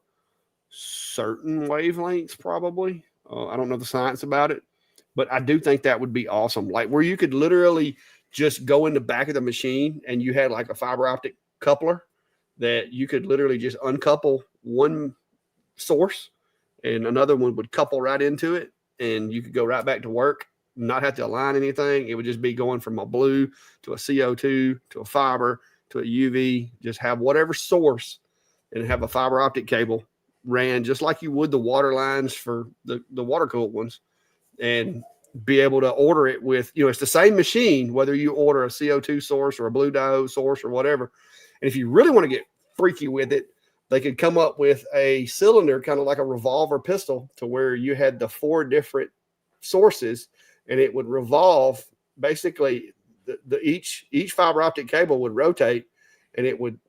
certain wavelengths, probably. I don't know the science about it, but I do think that would be awesome. Like where you could literally just go in the back of the machine and you had like a fiber optic coupler that you could literally just uncouple one source and another one would couple right into it, and you could go right back to work, not have to align anything. It would just be going from a blue to a CO2 to a fiber to a UV, just have whatever source and have a fiber optic cable ran just like you would the water lines for the water cooled ones, and be able to order it with, it's the same machine, whether you order a CO2 source or a blue diode source or whatever. And if you really want to get freaky with it, they could come up with a cylinder, kind of like a revolver pistol, to where you had the 4 different sources and it would revolve. Basically, each fiber optic cable would rotate and it would,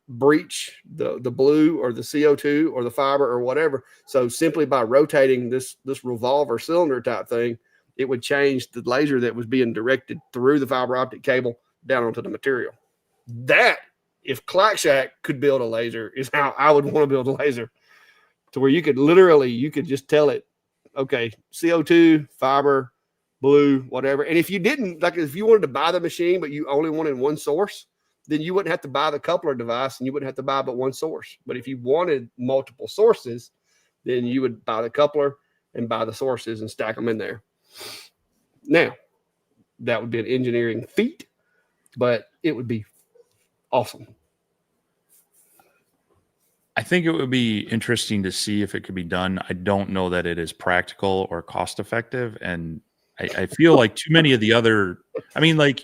breach the blue or the CO2 or the fiber or whatever. So simply by rotating this revolver cylinder type thing, it would change the laser that was being directed through the fiber optic cable down onto the material. That, if Clack Shack could build a laser, is how I would want to build a laser, to where you could just tell it, okay, CO2, fiber, blue, whatever. And if you didn't, like if you wanted to buy the machine, but you only wanted one source, then you wouldn't have to buy the coupler device and you wouldn't have to buy but one source. But if you wanted multiple sources, then you would buy the coupler and buy the sources and stack them in there. Now, that would be an engineering feat, but it would be awesome. I think it would be interesting to see if it could be done. I don't know that it is practical or cost effective. And I feel like too many of the other,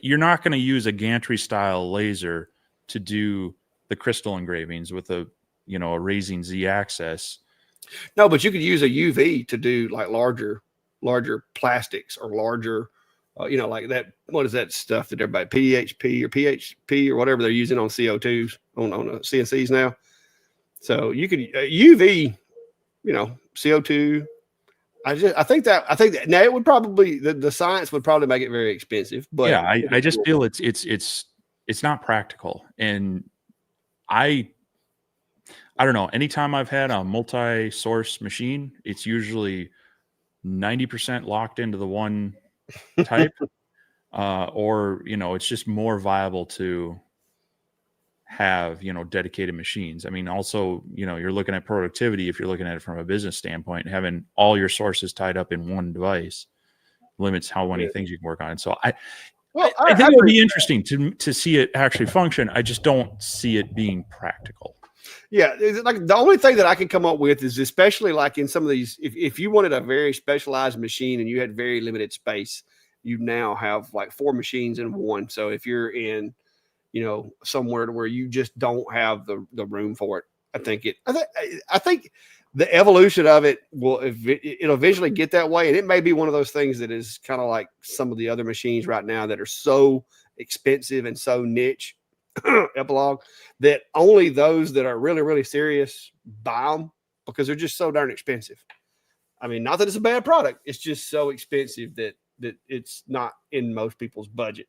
you're not going to use a gantry style laser to do the crystal engravings with a raising Z axis. No, but you could use a UV to do like larger plastics or larger, like that. What is that stuff that everybody PHP or whatever they're using on CO2s on CNCs now? So you could UV, CO2. I think that now it would probably the science would probably make it very expensive. But yeah, I just feel it's not practical, and I don't know. Anytime I've had a multi-source machine, it's usually 90% locked into the one type, or it's just more viable to have dedicated machines. Also you're looking at productivity. If you're looking at it from a business standpoint, having all your sources tied up in one device limits how many things you can work on. So I think it would be interesting to see it actually function. I just don't see it being practical. Yeah, like the only thing that I can come up with is, especially like in some of these, if you wanted a very specialized machine and you had very limited space you now have like 4 machines in one. So if you're in, somewhere to where you just don't have the room for it, I think the evolution of it it'll eventually get that way. And it may be one of those things that is kind of like some of the other machines right now that are so expensive and so niche Epilog that only those that are really, really serious buy them because they're just so darn expensive. I mean, not that it's a bad product. It's just so expensive that it's not in most people's budget.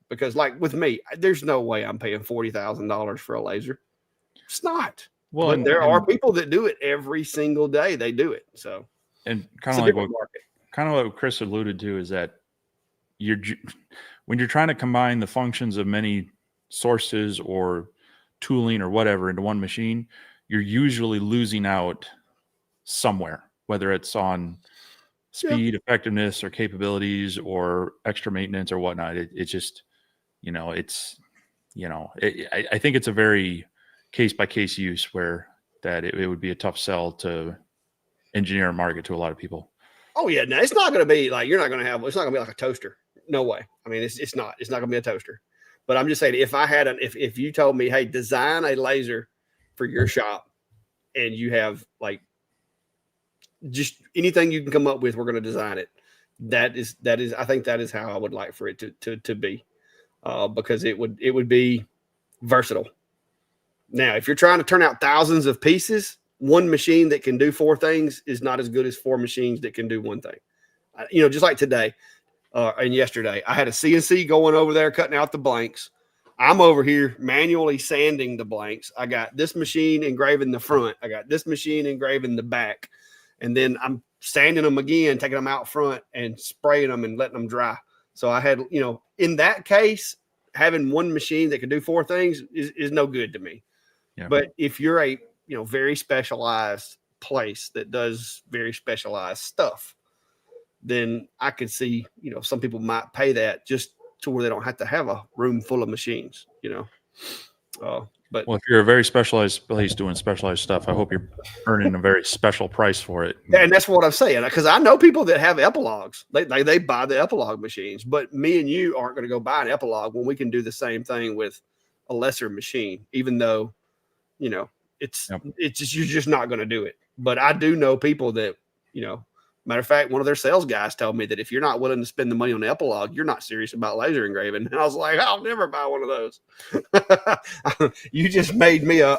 Because like with me, there's no way I'm paying $40,000 for a laser. It's not. Well, but there are people that do it every single day. They do it. So, and kind of like what Chris alluded to is that when you're trying to combine the functions of many sources or tooling or whatever into one machine, you're usually losing out somewhere, whether it's on speed, effectiveness, or capabilities, or extra maintenance or whatnot. It's just, I think it's a very case-by-case use where that it would be a tough sell to engineer and market to a lot of people. Oh yeah, no, it's not going to be like it's not going to be like a toaster. No way. I mean, it's not going to be a toaster. But I'm just saying, if you told me, hey, design a laser for your shop, and you have like just anything you can come up with, we're going to design it. That is, I think that is how I would like for it to be, because it would be versatile. Now, if you're trying to turn out thousands of pieces, one machine that can do 4 things is not as good as 4 machines that can do one thing. Just like today and yesterday, I had a CNC going over there cutting out the blanks. I'm over here manually sanding the blanks. I got this machine engraving the front. I got this machine engraving the back. And then I'm sanding them again, taking them out front and spraying them and letting them dry. So I had, in that case, having one machine that can do 4 things is no good to me. Yeah. But if you're a, very specialized place that does very specialized stuff, then I could see, some people might pay that just to where they don't have to have a room full of machines, But if you're a very specialized place doing specialized stuff, I hope you're earning a very special price for it. And that's what I'm saying, because I know people that have Epilogs. They buy the Epilog machines, but me and you aren't going to go buy an Epilog when we can do the same thing with a lesser machine, even though, it's just, you're just not going to do it. But I do know people that, matter of fact, one of their sales guys told me that if you're not willing to spend the money on the Epilog, you're not serious about laser engraving. And I was like, I'll never buy one of those. You just made me a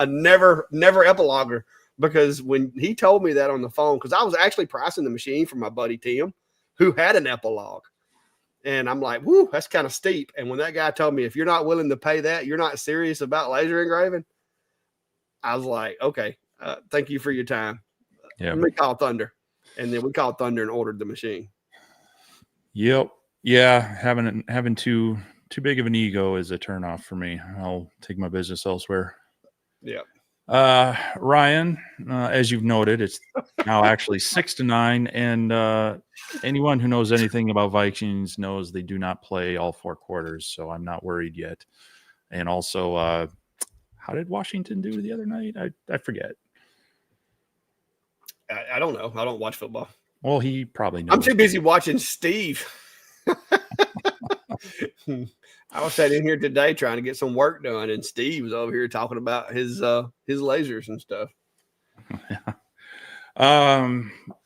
never Epilogger, because when he told me that on the phone, because I was actually pricing the machine for my buddy Tim, who had an Epilog. And I'm like, whoo, that's kind of steep. And when that guy told me, if you're not willing to pay that, you're not serious about laser engraving, I was like, okay, thank you for your time. Yeah. Let me call Thunder. And then we called Thunder and ordered the machine. Yep. Yeah. Having too big of an ego is a turnoff for me. I'll take my business elsewhere. Yeah. Ryan, as you've noted, it's now actually 6-9, and anyone who knows anything about Vikings knows they do not play all 4 quarters, so I'm not worried yet. And also, how did Washington do the other night? I forget. I don't know. I don't watch football. Well, he probably knows. I'm too busy watching Steve. I was sitting in here today trying to get some work done, and Steve was over here talking about his lasers and stuff.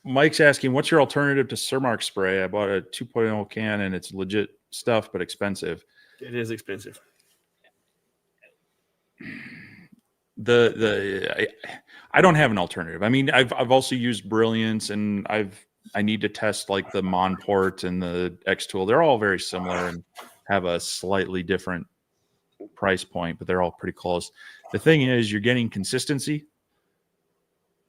Mike's asking, what's your alternative to Cermark spray? I bought a 2.0 can, and it's legit stuff, but expensive. It is expensive. I don't have an alternative. I mean, I've also used Brilliance, and I need to test like the Monport and the X tool. They're all very similar and have a slightly different price point, but they're all pretty close. The thing is, you're getting consistency.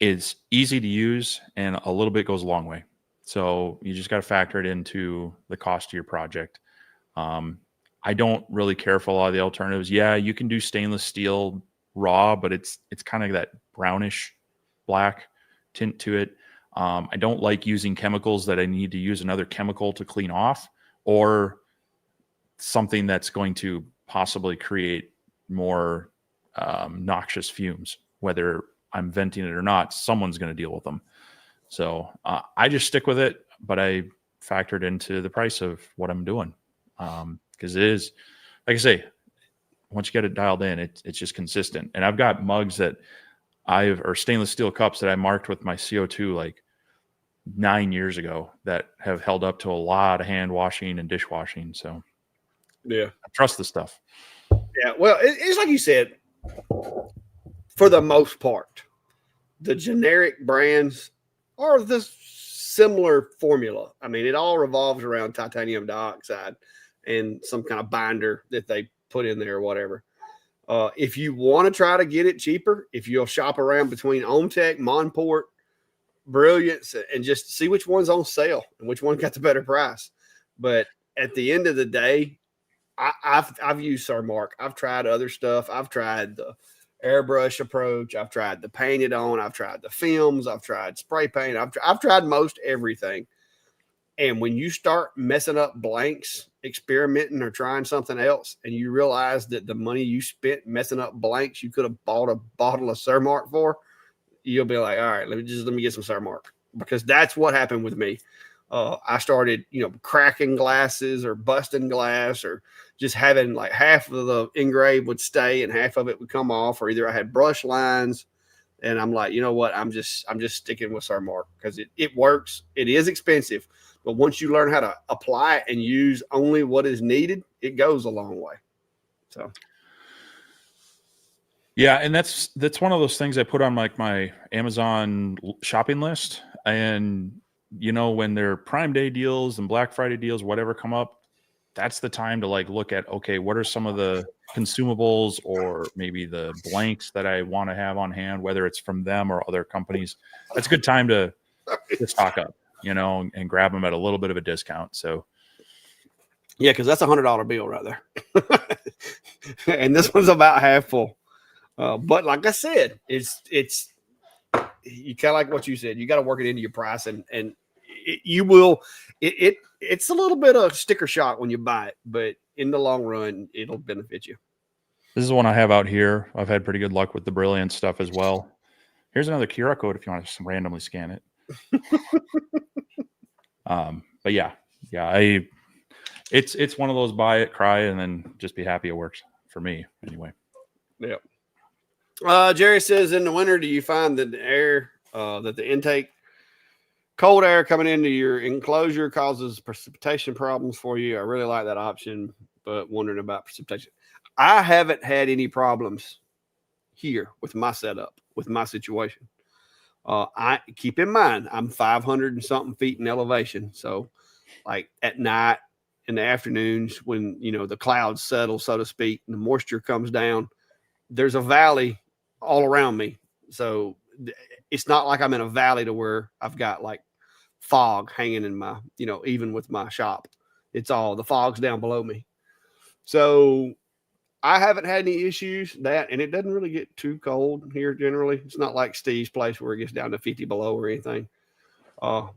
It's easy to use, and a little bit goes a long way. So you just got to factor it into the cost of your project. I don't really care for a lot of the alternatives. Yeah, you can do stainless steel raw, but it's kind of that brownish black tint to it. I don't like using chemicals that I need to use another chemical to clean off, or something that's going to possibly create more noxious fumes. Whether I'm venting it or not, someone's going to deal with them. So I just stick with it, but I factored into the price of what I'm doing. Because it is, like I say, once you get it dialed in, it's just consistent. And I've got mugs that or stainless steel cups that I marked with my CO2 like 9 years ago that have held up to a lot of hand washing and dishwashing. So yeah, I trust the stuff. Yeah, well, it's like you said, for the most part, the generic brands are the similar formula. I mean, it all revolves around titanium dioxide and some kind of binder that they put in there or whatever. If you want to try to get it cheaper, if you'll shop around between Omtech, Monport, Brilliance, and just see which one's on sale and which one got the better price. But at the end of the day, I've used Surmark. I've tried other stuff. I've tried the airbrush approach. I've tried the painted on. I've tried the films. I've tried spray paint. I've tried most everything. And when you start messing up blanks, experimenting or trying something else, and you realize that the money you spent messing up blanks, you could have bought a bottle of Surmark for, you'll be like, all right, let me get some Surmark, because that's what happened with me. I started, cracking glasses or busting glass, or just having like half of the engrave would stay and half of it would come off, or either I had brush lines, and I'm like, you know what? I'm just sticking with Surmark because it works. It is expensive, but once you learn how to apply it and use only what is needed, it goes a long way. So. Yeah, and that's one of those things I put on like my Amazon shopping list. And when their Prime Day deals and Black Friday deals, whatever come up, that's the time to like look at, okay, what are some of the consumables or maybe the blanks that I want to have on hand, whether it's from them or other companies. That's a good time to stock up, and grab them at a little bit of a discount. So yeah, because that's $100 bill right there. And this one's about half full. But like I said, it's you kind of like what you said. You got to work it into your price, and you will. It's a little bit of sticker shock when you buy it, but in the long run, it'll benefit you. This is one I have out here. I've had pretty good luck with the Brilliant stuff as well. Here's another QR code if you want to just randomly scan it. But yeah, it's one of those buy it, cry, and then just be happy it works for me anyway. Yeah. Jerry says, in the winter, do you find that the intake, cold air coming into your enclosure causes precipitation problems for you? I really like that option, but wondering about precipitation. I haven't had any problems here with my setup, with my situation. I keep in mind, I'm 500 and something feet in elevation. So like at night, in the afternoons, when, the clouds settle, so to speak, and the moisture comes down, there's a valley all around me. So it's not like I'm in a valley to where I've got like fog hanging in my, even with my shop, it's all the fog's down below me. So I haven't had any issues and it doesn't really get too cold here. Generally, it's not like Steve's place where it gets down to 50 below or anything. Now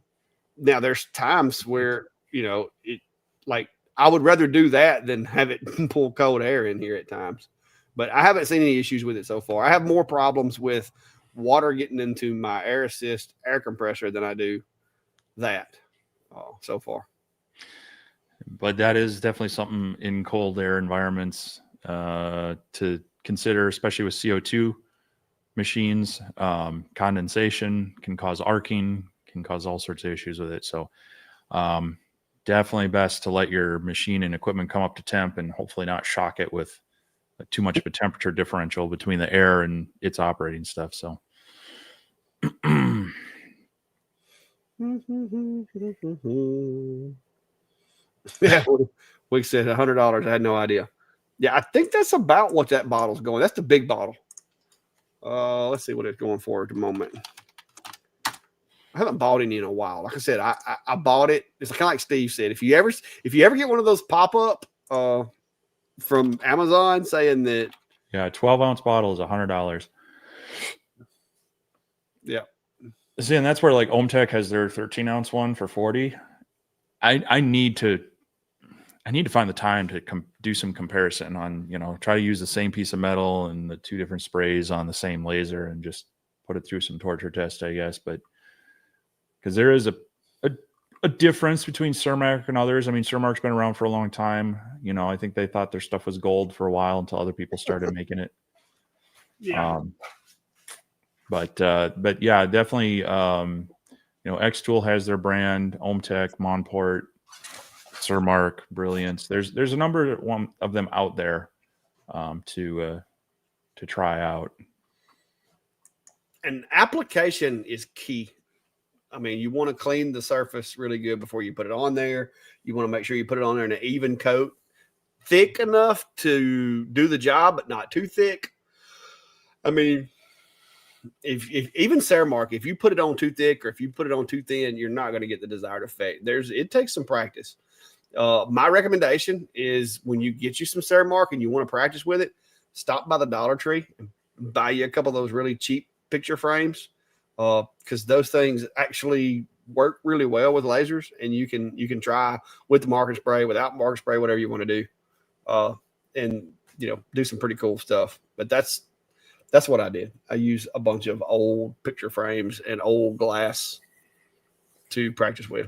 there's times where, it like I would rather do that than have it pull cold air in here at times. But I haven't seen any issues with it so far. I have more problems with water getting into my air assist air compressor than I do that so far. But that is definitely something in cold air environments to consider, especially with CO2 machines. Condensation can cause arcing, can cause all sorts of issues with it. So definitely best to let your machine and equipment come up to temp and hopefully not shock it with too much of a temperature differential between the air and its operating stuff. So yeah, we said $100. I had no idea. Yeah, I think that's about what that bottle's going. That's the big bottle. Let's see what it's going for at the moment. I haven't bought any in a while. Like I said, I bought it. It's kind of like Steve said. If you ever get one of those pop up from Amazon saying that, yeah, a 12-ounce bottle is $100. Yeah. See, and that's where like Omtech has their 13-ounce one for $40. I need to find the time to do some comparison on, try to use the same piece of metal and the two different sprays on the same laser and just put it through some torture test, I guess. But because there is a a difference between Cermak and others. I mean, Cermak's been around for a long time. You know, I think they thought their stuff was gold for a while until other people started making it. Yeah. But yeah, definitely. You know, X Tool has their brand, Ohmtech, Monport, Cermak, Brilliance. There's a number of them out there to try out. And application is key. I mean, you want to clean the surface really good before you put it on there. You want to make sure you put it on there in an even coat, thick enough to do the job, but not too thick. I mean, if even Ceremark, if you put it on too thick or if you put it on too thin, you're not going to get the desired effect. It takes some practice. My recommendation is when you get you some Ceremark and you want to practice with it, stop by the Dollar Tree and buy you a couple of those really cheap picture frames, because those things actually work really well with lasers, and you can try with the marking spray, without marking spray, whatever you want to do, and do some pretty cool stuff. But that's what I did. I use a bunch of old picture frames and old glass to practice with.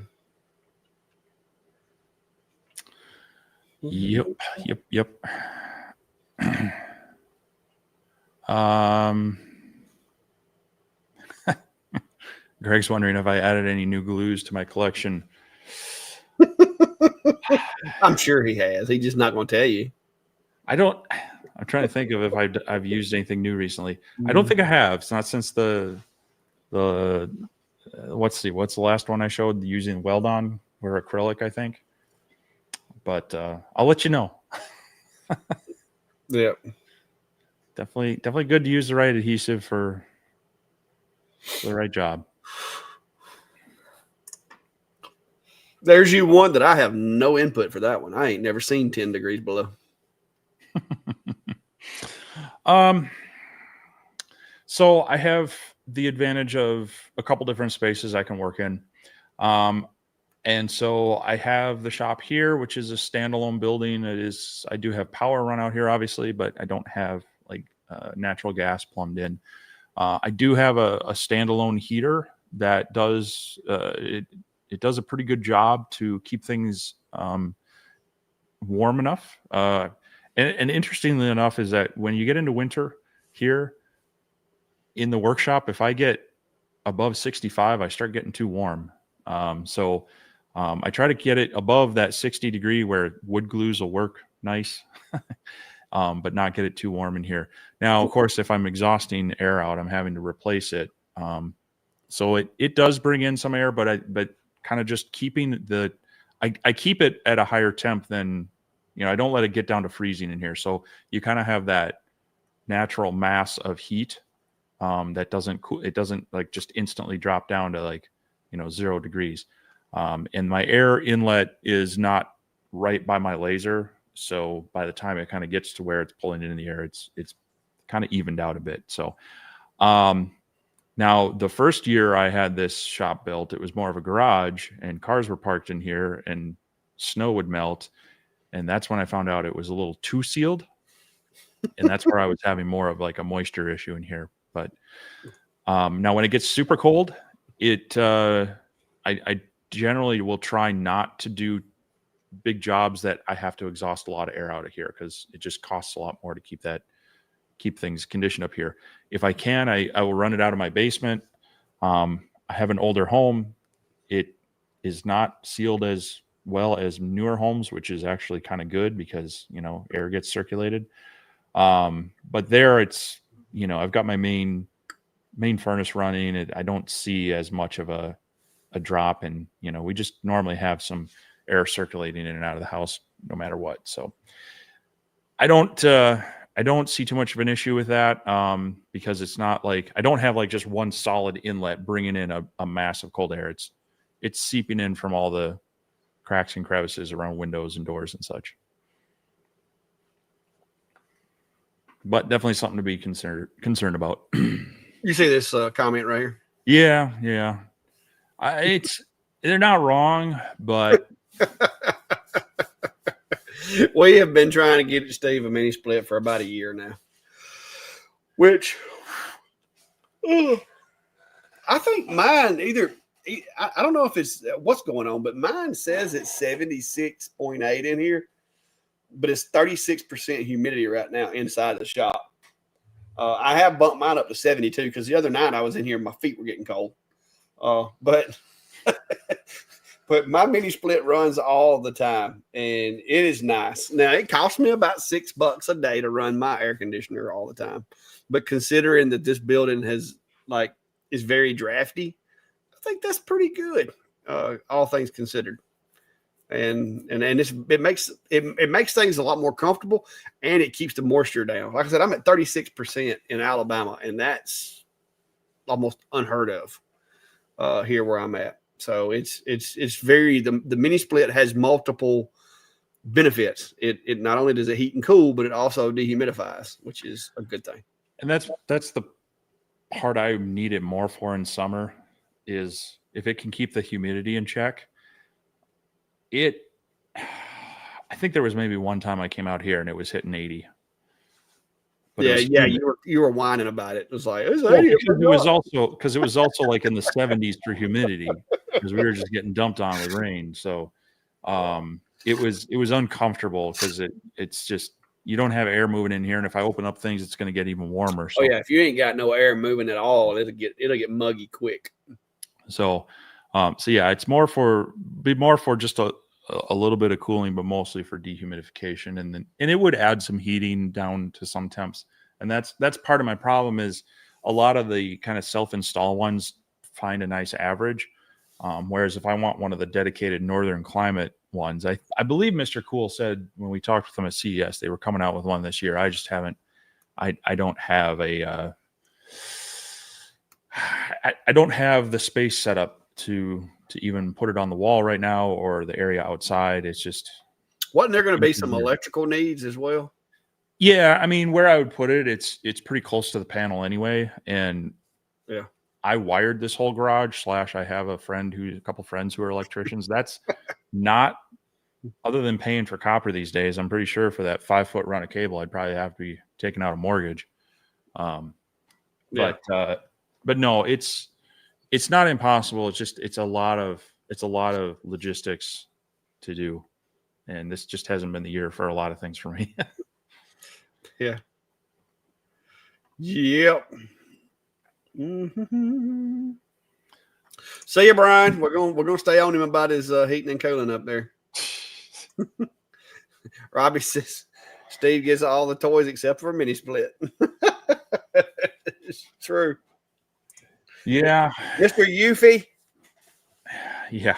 Yep. Greg's wondering if I added any new glues to my collection. I'm sure he has. He's just not going to tell you. I'm trying to think of if I've used anything new recently. I don't think I have. It's not since the what's the last one I showed using Weldon or acrylic, I think. But I'll let you know. Yeah. Definitely good to use the right adhesive for the right job. There's you one that I have no input for that one. I ain't never seen 10 degrees below. So I have the advantage of a couple different spaces I can work in. And so I have the shop here, which is a standalone building. I do have power run out here, obviously, but I don't have like natural gas plumbed in. I do have a standalone heater that does it does a pretty good job to keep things warm enough. And interestingly enough is that when you get into winter here in the workshop, if I get above 65, I start getting too warm. So I try to get it above that 60 degree where wood glues will work nice, but not get it too warm in here. Now, of course, if I'm exhausting air out, I'm having to replace it. So it does bring in some air, but kind of just keeping I keep it at a higher temp than, I don't let it get down to freezing in here. So you kind of have that natural mass of heat that doesn't cool. It doesn't like just instantly drop down to like, 0 degrees. And my air inlet is not right by my laser. So by the time it kind of gets to where it's pulling it in the air, it's kind of evened out a bit. So now the first year I had this shop built, it was more of a garage and cars were parked in here and snow would melt. And that's when I found out it was a little too sealed. And that's where I was having more of like a moisture issue in here. But now when it gets super cold, I generally will try not to do big jobs that I have to exhaust a lot of air out of here, because it just costs a lot more to keep things conditioned up here. If I can, I will run it out of my basement. I have an older home. It is not sealed as well as newer homes, which is actually kind of good because, air gets circulated. But there it's, I've got my main furnace running. I don't see as much of a drop, and, we just normally have some air circulating in and out of the house no matter what. So I don't see too much of an issue with that, because it's not like I don't have like just one solid inlet bringing in a mass of cold air. It's seeping in from all the cracks and crevices around windows and doors and such. But definitely something to be concerned about. You see this comment right here? Yeah. They're not wrong, but we have been trying to get Steve a mini split for about a year now, which I think mine either I don't know if it's what's going on, but mine says it's 76.8 in here, but it's 36% humidity right now inside the shop. I have bumped mine up to 72 because the other night I was in here and my feet were getting cold. But but my mini split runs all the time and it is nice. Now it costs me about $6 a day to run my air conditioner all the time. But considering that this building is very drafty, I think that's pretty good, all things considered. And it makes things a lot more comfortable and it keeps the moisture down. Like I said, I'm at 36% in Alabama, and that's almost unheard of here where I'm at. So it's very the mini split has multiple benefits. It not only does it heat and cool, but it also dehumidifies, which is a good thing. And that's the part I need it more for in summer, is if it can keep the humidity in check. I think there was maybe one time I came out here and it was hitting 80. But yeah, you were whining about it. It was like it was also like in the 70s for humidity because we were just getting dumped on with rain. So it was uncomfortable because it's just, you don't have air moving in here, and if I open up things, it's going to get even warmer. So, oh yeah, if you ain't got no air moving at all, it'll get muggy quick. So yeah, it's more for just a little bit of cooling, but mostly for dehumidification, and it would add some heating down to some temps. And that's part of my problem is a lot of the kind of self-install ones find a nice average. Whereas if I want one of the dedicated northern climate ones, I believe Mr. Cool said when we talked with them at CES, they were coming out with one this year. I just haven't, I don't have I don't have the space set up to even put it on the wall right now or the area outside. It's just, wasn't there going to be some electrical needs as well? Yeah, I mean, where I would put it, it's pretty close to the panel anyway, and yeah, I wired this whole garage. I have a couple friends who are electricians. That's not, other than paying for copper these days, I'm pretty sure for that 5-foot run of cable, I'd probably have to be taking out a mortgage. But no, it's not impossible. It's just, it's a lot of logistics to do. And this just hasn't been the year for a lot of things for me. Yeah. Yep. Mm-hmm. See you, Brian. We're gonna stay on him about his heating and cooling up there. Robbie says Steve gets all the toys except for a mini split. It's true. Yeah. Mr. Yuffie. Yeah.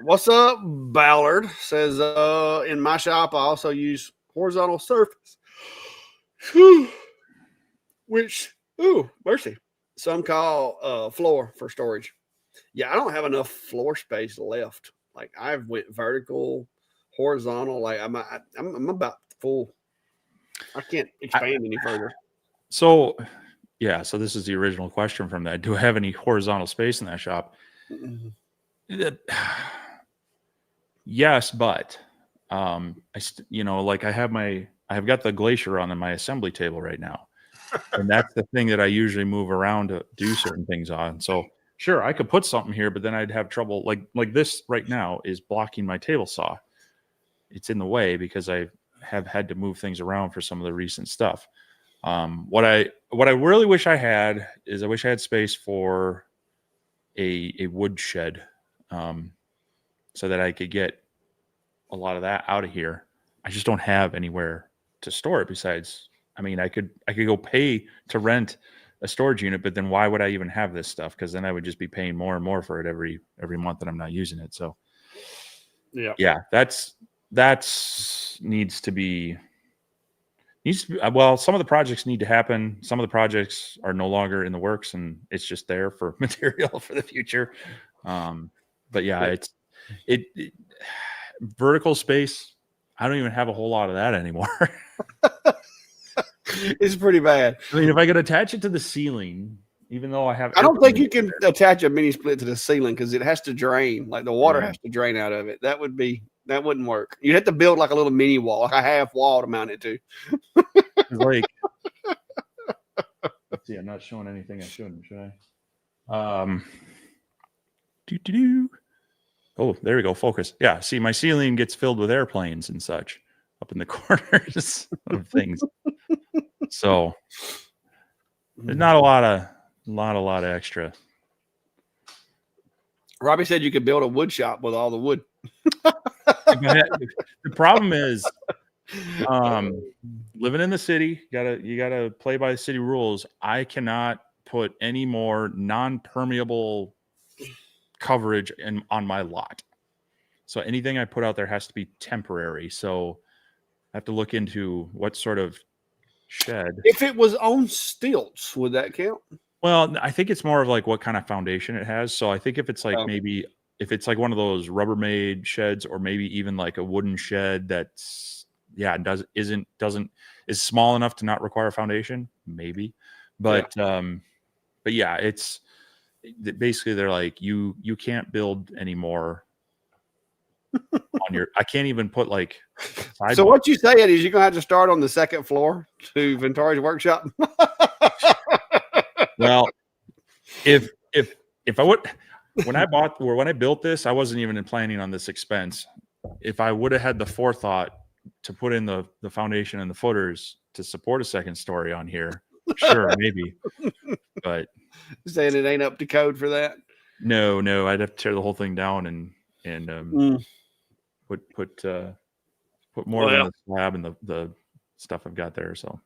What's up? Ballard says, in my shop, I also use horizontal surface, which, mercy, some call floor for storage. Yeah, I don't have enough floor space left. Like I've went vertical, horizontal. Like I'm about full. I can't expand any further. So, yeah. So this is the original question from that. Do I have any horizontal space in that shop? Mm-hmm. Yes, but I have got the Glacier on my assembly table right now, and that's the thing that I usually move around to do certain things on. So sure, I could put something here, but then I'd have trouble. Like this right now is blocking my table saw. It's in the way because I have had to move things around for some of the recent stuff. What I really wish I had is I wish I had space for a wood shed, so that I could get a lot of that out of here. I just don't have anywhere to store it besides, I mean, I could go pay to rent a storage unit, but then why would I even have this stuff? Because then I would just be paying more and more for it every month that I'm not using it. So yeah, that's needs to be well, some of the projects need to happen. Some of the projects are no longer in the works and it's just there for material for the future. But yeah, it vertical space, I don't even have a whole lot of that anymore. It's pretty bad. I mean, if I could attach it to the ceiling, even though I don't think you can attach a mini split to the ceiling because it has to drain. Like the water has to drain out of it. That wouldn't work. You'd have to build like a little mini wall, like a half wall to mount it to. Like, let's see, I'm not showing anything I shouldn't, should I? Oh, there we go. Focus. Yeah. See, my ceiling gets filled with airplanes and such up in the corners of things. So there's not a lot of extra. Robbie said you could build a wood shop with all the wood. The problem is, living in the city, you gotta play by the city rules. I cannot put any more non-permeable coverage on my lot. So anything I put out there has to be temporary. So I have to look into what sort of shed. If it was on stilts, would that count? Well, I think it's more of like what kind of foundation it has. So I think if it's like maybe if it's like one of those Rubbermaid sheds, or maybe even like a wooden shed that's is small enough to not require foundation, maybe. But yeah, it's basically they're like you can't build anymore on your. I can't even put like. So what you saying is you're gonna have to start on the second floor to Ventari's workshop. Well, if I would, when I built this, I wasn't even planning on this expense. If I would have had the forethought to put in the foundation and the footers to support a second story on here, sure, maybe. But saying it ain't up to code for that. No, I'd have to tear the whole thing down and put more than the slab and the stuff I've got there. So.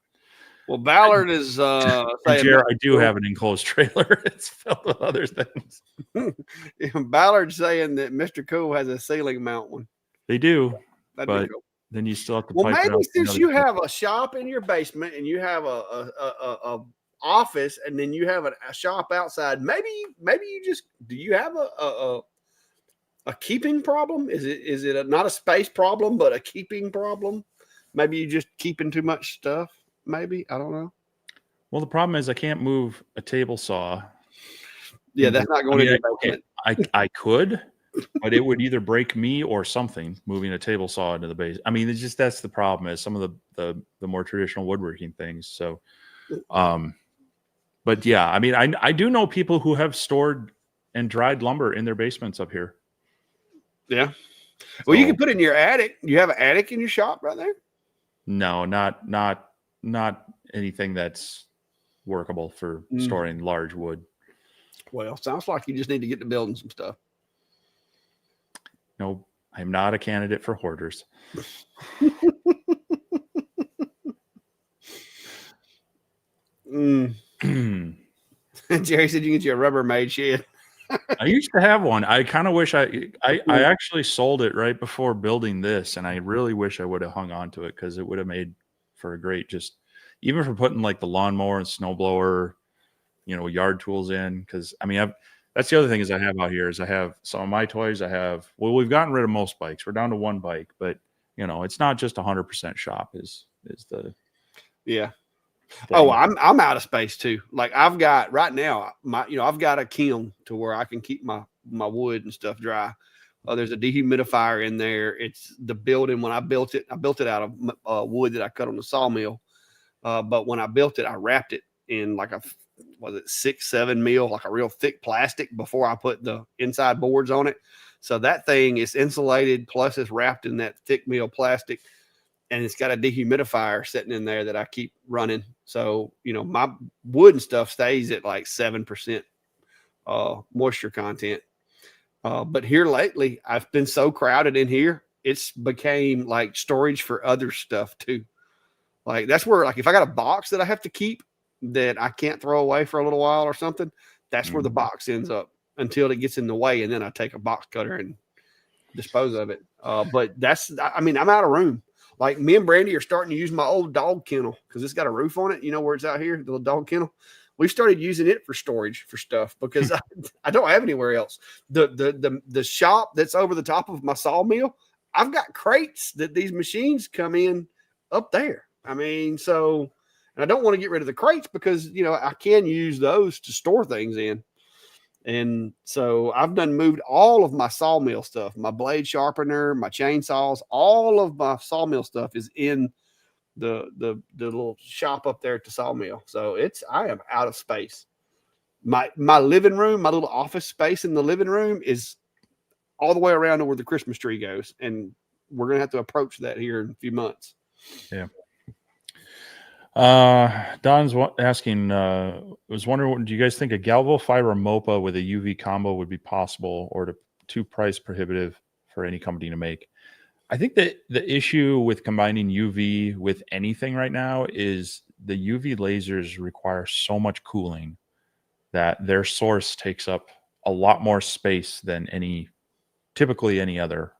Well, Ballard is saying Jared, I do have an enclosed trailer. It's filled with other things. Ballard's saying that Mr. Cool has a ceiling mount one. They do, That'd but be cool. Then you still have to. Well, maybe since you have a shop in your basement and you have a office and then you have a shop outside, maybe you just do you have a keeping problem? Is it not a space problem but a keeping problem? Maybe you just keeping too much stuff. Maybe. I don't know. Well, the problem is I can't move a table saw. Yeah, that's not going to I could, but it would either break me or something moving a table saw into the base. I mean, that's the problem is some of the more traditional woodworking things. So, but yeah, I mean, I do know people who have stored and dried lumber in their basements up here. Yeah. Well, you can put it in your attic. You have an attic in your shop right there? No, not anything that's workable for storing large wood. Well, sounds like you just need to get to building some stuff. No, I'm not a candidate for hoarders. Jerry said you can get you a Rubbermaid shed. I used to have one. I kind of wish I actually sold it right before building this, and I really wish I would have hung on to it because it would have made for a great even for putting like the lawnmower and snowblower, yard tools in. Because I mean, that's the other thing is I have out here is I have some of my toys. We've gotten rid of most bikes. We're down to one bike, but it's not just 100% shop is the yeah. thing. Oh, I'm out of space too. Like I've got right now, I've got a kiln to where I can keep my wood and stuff dry. There's a dehumidifier in there. It's the building when I built it out of wood that I cut on the sawmill. But when I built it, I wrapped it in like 6-7 mil, like a real thick plastic before I put the inside boards on it. So that thing is insulated, plus it's wrapped in that thick mil plastic. And it's got a dehumidifier sitting in there that I keep running. So, my wood and stuff stays at like 7% moisture content. But here lately, I've been so crowded in here, it's became like storage for other stuff too. Like that's where, like if I got a box that I have to keep that I can't throw away for a little while or something, that's where the box ends up until it gets in the way. And then I take a box cutter and dispose of it. But I'm out of room. Like me and Brandy are starting to use my old dog kennel because it's got a roof on it. Where it's out here, the little dog kennel. We started using it for storage for stuff because I don't have anywhere else. The shop that's over the top of my sawmill, I've got crates that these machines come in up there. I mean, and I don't want to get rid of the crates because I can use those to store things in. And so I've moved all of my sawmill stuff, my blade sharpener, my chainsaws, all of my sawmill stuff is in the little shop up there at the sawmill. So I am out of space. My living room, my little office space in the living room is all the way around to where the Christmas tree goes, and we're gonna have to approach that here in a few months. Yeah. Don's asking, was wondering, do you guys think a Galvo fiber MOPA with a UV combo would be possible, or too price prohibitive for any company to make? I think that the issue with combining UV with anything right now is the UV lasers require so much cooling that their source takes up a lot more space than typically any other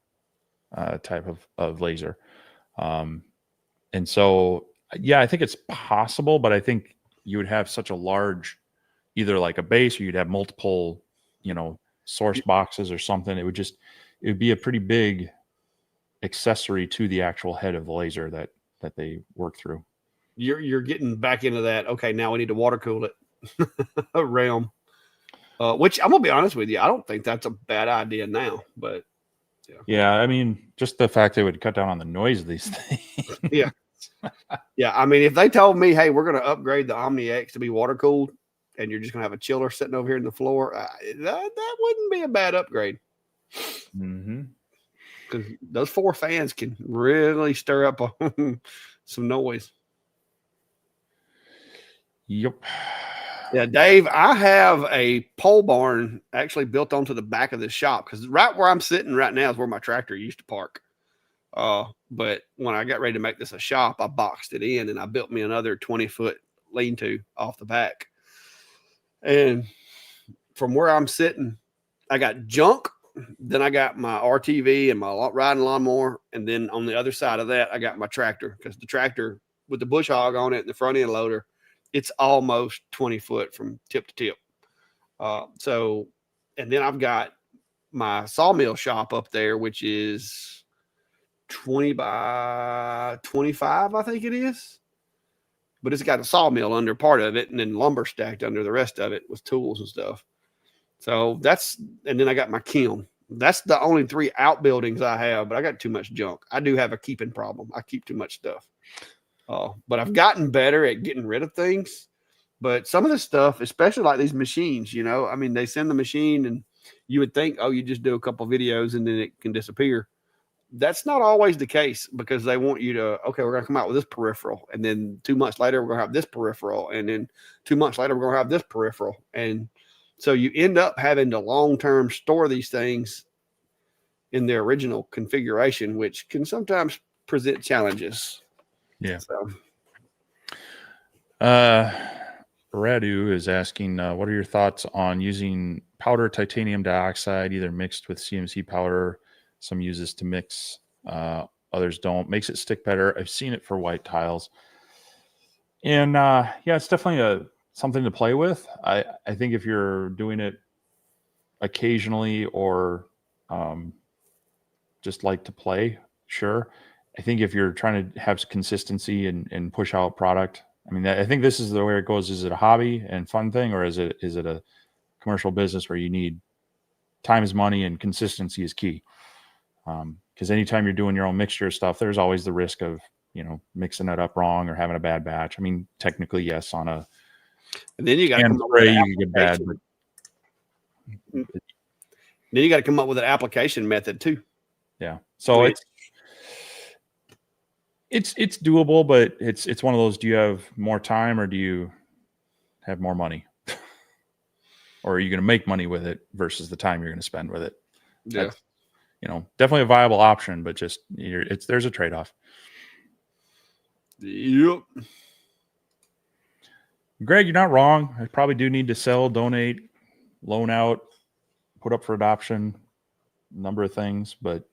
type of laser. And so, yeah, I think it's possible, but I think you would have such a large, either like a base, or you'd have multiple, source boxes or something. It would be a pretty big accessory to the actual head of the laser that they work through. You're getting back into that. Okay, now we need to water cool it realm. Which I'm gonna be honest with you, I don't think that's a bad idea now. But yeah, I mean, just the fact they would cut down on the noise of these things. Yeah. Yeah, I mean, if they told me, hey, we're going to upgrade the Omni X to be water cooled, and you're just going to have a chiller sitting over here in the floor, that wouldn't be a bad upgrade. Because those 4 fans can really stir up some noise. Yep. Yeah, Dave, I have a pole barn actually built onto the back of this shop, because right where I'm sitting right now is where my tractor used to park. But when I got ready to make this a shop, I boxed it in and I built me another 20-foot lean-to off the back. And from where I'm sitting, I got junk. Then I got my RTV and my riding lawnmower. And then on the other side of that, I got my tractor, because the tractor with the bush hog on it and the front end loader, it's almost 20 foot from tip to tip. And then I've got my sawmill shop up there, which is 20 by 25, I think it is. But it's got a sawmill under part of it, and then lumber stacked under the rest of it with tools and stuff. So and then I got my kiln. That's the only 3 outbuildings I have, but I got too much junk. I do have a keeping problem. I keep too much stuff. But I've gotten better at getting rid of things. But some of the stuff, especially like these machines, I mean, they send the machine and you would think, oh, you just do a couple videos and then it can disappear. That's not always the case, because they want you to, okay, we're going to come out with this peripheral. And then 2 months later, we're going to have this peripheral. And then 2 months later, we're going to have this peripheral. And so you end up having to long-term store these things in their original configuration, which can sometimes present challenges. Yeah. So. Radu is asking, what are your thoughts on using powder titanium dioxide, either mixed with CMC powder? Some use this to mix, others don't. Makes it stick better. I've seen it for white tiles. And yeah, it's definitely something to play with. I think if you're doing it occasionally or just like to play, sure. I think if you're trying to have consistency and push out product, I mean, I think this is the way it goes. Is it a hobby and fun thing, or is it a commercial business where you need time is money and consistency is key? Because anytime you're doing your own mixture stuff, there's always the risk of, mixing it up wrong or having a bad batch. I mean, technically, yes, on a and then you got to come up spray, with you get bad. But then you got to come up with an application method too. Yeah. So it's doable, but it's one of those, do you have more time or do you have more money? Or are you going to make money with it versus the time you're going to spend with it? Yeah. That's, definitely a viable option, but just there's a trade-off. Yep. Greg, you're not wrong. I probably do need to sell, donate, loan out, put up for adoption, a number of things, but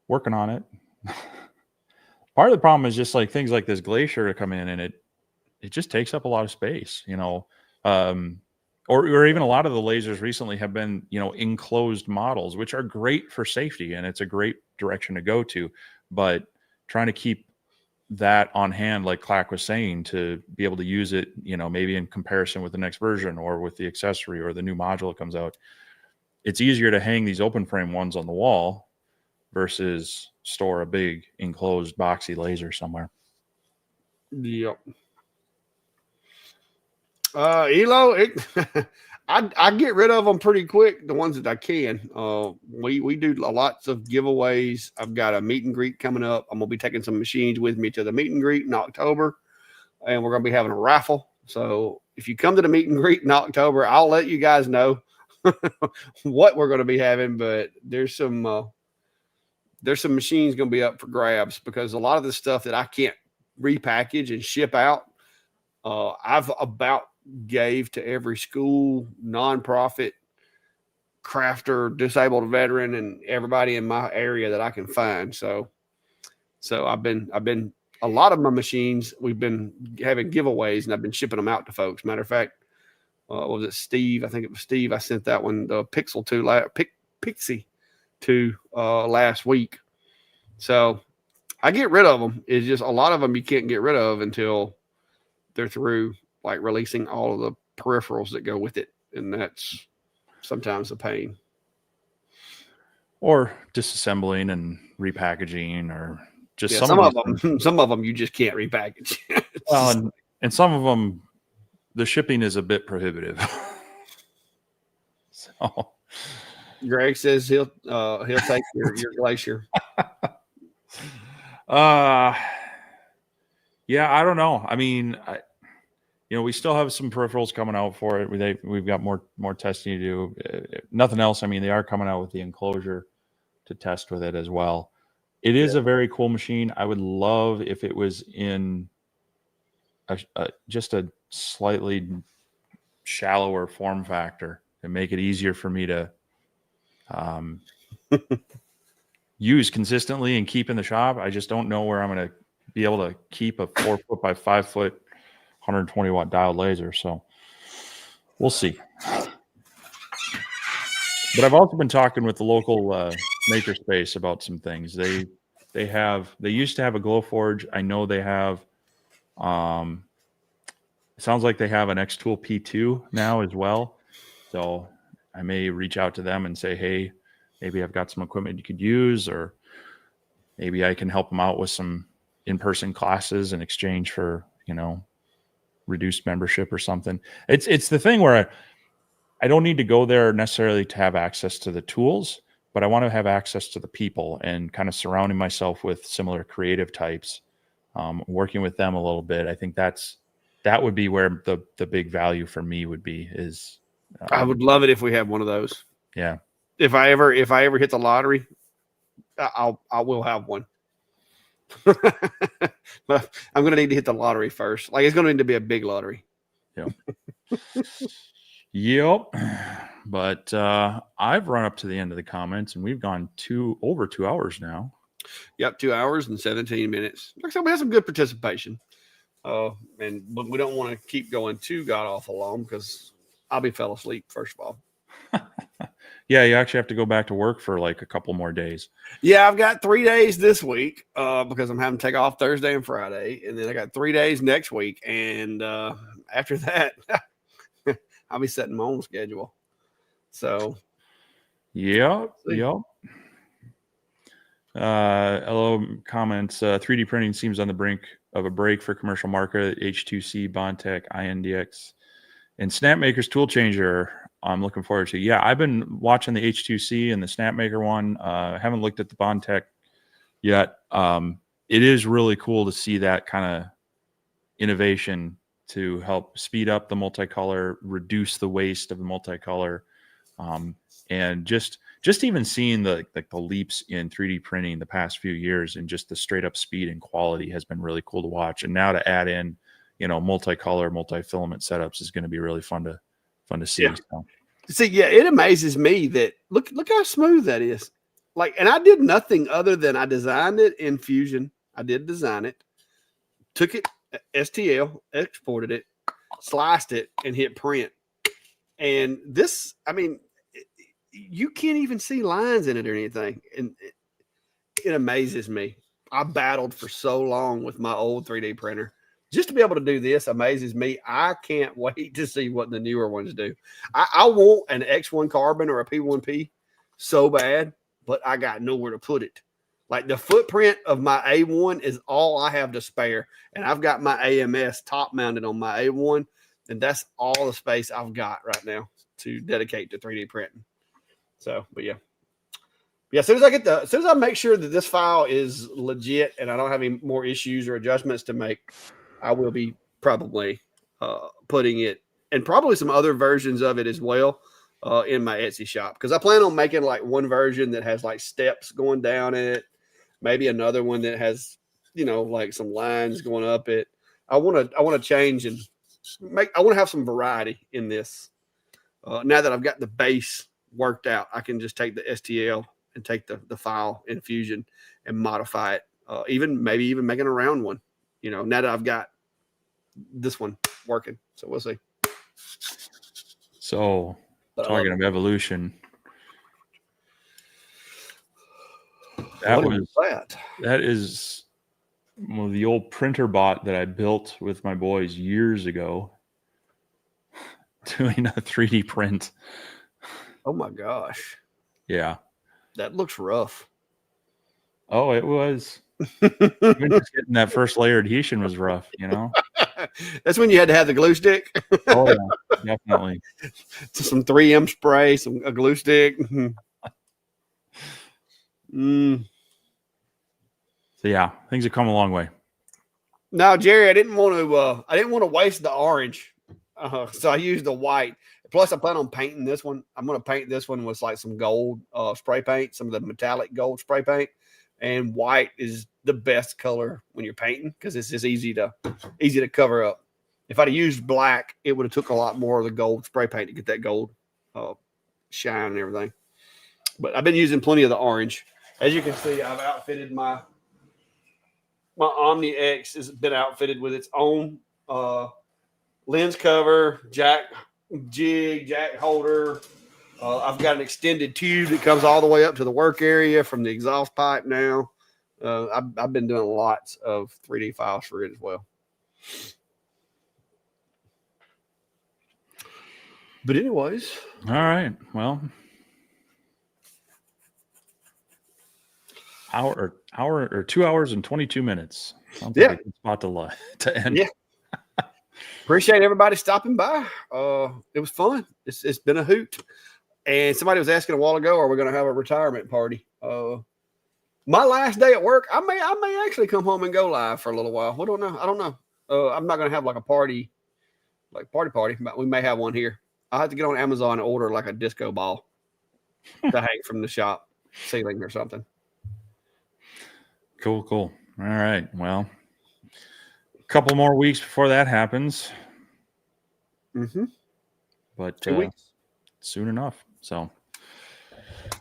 working on it. Part of the problem is just like things like this glacier to come in, and it just takes up a lot of space, or even a lot of the lasers recently have been, enclosed models, which are great for safety, and it's a great direction to go to. But trying to keep that on hand, like Clack was saying, to be able to use it, maybe in comparison with the next version or with the accessory or the new module that comes out, it's easier to hang these open frame ones on the wall versus store a big enclosed boxy laser somewhere. Yep. Elo, I get rid of them pretty quick. The ones that I can. We do lots of giveaways. I've got a meet and greet coming up. I'm gonna be taking some machines with me to the meet and greet in October, and we're gonna be having a raffle. So if you come to the meet and greet in October, I'll let you guys know what we're gonna be having. But there's some machines gonna be up for grabs because a lot of the stuff that I can't repackage and ship out, I've about gave to every school, nonprofit, crafter, disabled veteran, and everybody in my area that I can find. So I've been a lot of my machines. We've been having giveaways, and I've been shipping them out to folks. Matter of fact, what was it, Steve? I think it was Steve. I sent that one, the Pixel to Pixie to last week. So I get rid of them. It's just a lot of them you can't get rid of until they're through like releasing all of the peripherals that go with it, and that's sometimes a pain. Or disassembling and repackaging, or just Yeah, some some of of these them, some of them you just can't repackage. well, and some of them, the shipping is a bit prohibitive. So Greg says he'll take your glacier. Yeah, I don't know. I mean, we still have some peripherals coming out for it. We've got more testing to do. Nothing else. I mean, they are coming out with the enclosure to test with it as well. It is a very cool machine. I would love if it was in just a slightly shallower form factor and make it easier for me to use consistently and keep in the shop. I just don't know where I'm going to be able to keep a 4 foot by 5 foot 120 watt diode laser. So we'll see. But I've also been talking with the local makerspace about some things. They used to have a Glowforge. I know they have it sounds like they have an X-Tool P2 now as well. So I may reach out to them and say, hey, maybe I've got some equipment you could use, or maybe I can help them out with some in-person classes in exchange for, reduced membership or something. It's the thing where I don't need to go there necessarily to have access to the tools, but I want to have access to the people and kind of surrounding myself with similar creative types, working with them a little bit. I think that would be where the big value for me would be is. I would love it if we had one of those. Yeah. If I ever hit the lottery, I will have one. But I'm going to need to hit the lottery first. Like, it's going to need to be a big lottery. Yeah. Yep. But I've run up to the end of the comments, and we've gone over 2 hours now. Yep, 2 hours and 17 minutes. Like I said, we had some good participation. But we don't want to keep going too god awful long because I'll be fell asleep first of all. Yeah, you actually have to go back to work for like a couple more days. Yeah, I've got 3 days this week because I'm having to take off Thursday and Friday, and then I got 3 days next week, and after that, I'll be setting my own schedule. So, yep. Hello, comments. 3D printing seems on the brink of a break for commercial market. H2C, Bondtech, INDX, and Snapmaker's Tool Changer. I'm looking forward to. Yeah, I've been watching the H2C and the Snapmaker one. I haven't looked at the Bondtech yet. It is really cool to see that kind of innovation to help speed up the multicolor, reduce the waste of the multicolor, and just even seeing the leaps in 3D printing the past few years and just the straight up speed and quality has been really cool to watch. And now to add in, multicolor, multi-filament setups is going to be really fun to see. Yeah. See, yeah, it amazes me that look how smooth that is. Like, and I did nothing other than I designed it in Fusion. I did design it, took it STL, exported it, sliced it, and hit print. And this, I mean, you can't even see lines in it or anything. And it amazes me. I battled for so long with my old 3D printer. Just to be able to do this amazes me. I can't wait to see what the newer ones do. I want an X1 carbon or a P1P so bad, but I got nowhere to put it. Like, the footprint of my A1 is all I have to spare. And I've got my AMS top mounted on my A1. And that's all the space I've got right now to dedicate to 3D printing. So, but yeah. As soon as I make sure that this file is legit and I don't have any more issues or adjustments to make, I will be probably putting it, and probably some other versions of it as well, in my Etsy shop, because I plan on making like one version that has like steps going down it, maybe another one that has, like some lines going up it. I want to change and I want to have some variety in this. Now that I've got the base worked out, I can just take the STL and take the file in Fusion and modify it. Maybe even making a round one, now that I've got this one working. So we'll see. So talking of evolution, that is the old printer bot that I built with my boys years ago, doing a 3D print. Oh my gosh. Yeah. That looks rough. Oh, it was. Even just getting that first layer adhesion was rough, That's when you had to have the glue stick. Oh, yeah, definitely. Some 3M spray, a glue stick. So yeah, things have come a long way. No, Jerry, I didn't want to waste the orange. So I used the white. Plus, I plan on painting this one. I'm going to paint this one with like some gold spray paint, some of the metallic gold spray paint. And white is the best color when you're painting because it's just easy to cover up. If I'd have used black, it would have took a lot more of the gold spray paint to get that gold shine and everything. But I've been using plenty of the orange. As you can see, I've outfitted my Omni X has been outfitted with its own lens cover, jack holder. I've got an extended tube that comes all the way up to the work area from the exhaust pipe now. I've been doing lots of 3D files for it as well. But anyways. All right. Well, hour or 2 hours and 22 minutes. Sounds like a good spot to end. Yeah. Appreciate everybody stopping by. It was fun. It's been a hoot. And somebody was asking a while ago, are we going to have a retirement party? My last day at work, I may actually come home and go live for a little while. I don't know. I'm not going to have like a party, but we may have one here. I'll have to get on Amazon and order like a disco ball to hang from the shop ceiling or something. Cool. All right. Well, a couple more weeks before that happens. Mm-hmm. But 2 weeks. Soon enough. So,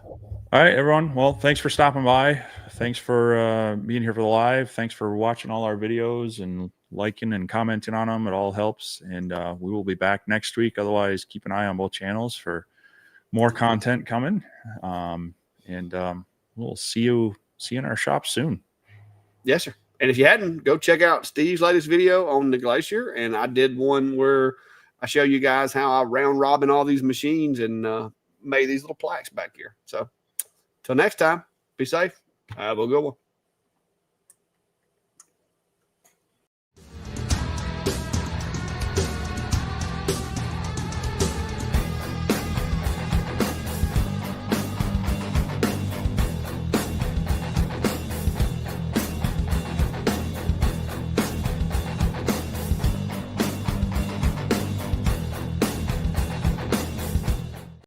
all right, everyone. Well, thanks for stopping by. Thanks for being here for the live. Thanks for watching all our videos and liking and commenting on them. It all helps. And we will be back next week. Otherwise, keep an eye on both channels for more content coming. We'll see you in our shop soon. Yes, sir. And if you hadn't, go check out Steve's latest video on the Glacier. And I did one where I show you guys how I round robin all these machines and made these little plaques back here. So till next time, be safe. Have a good one.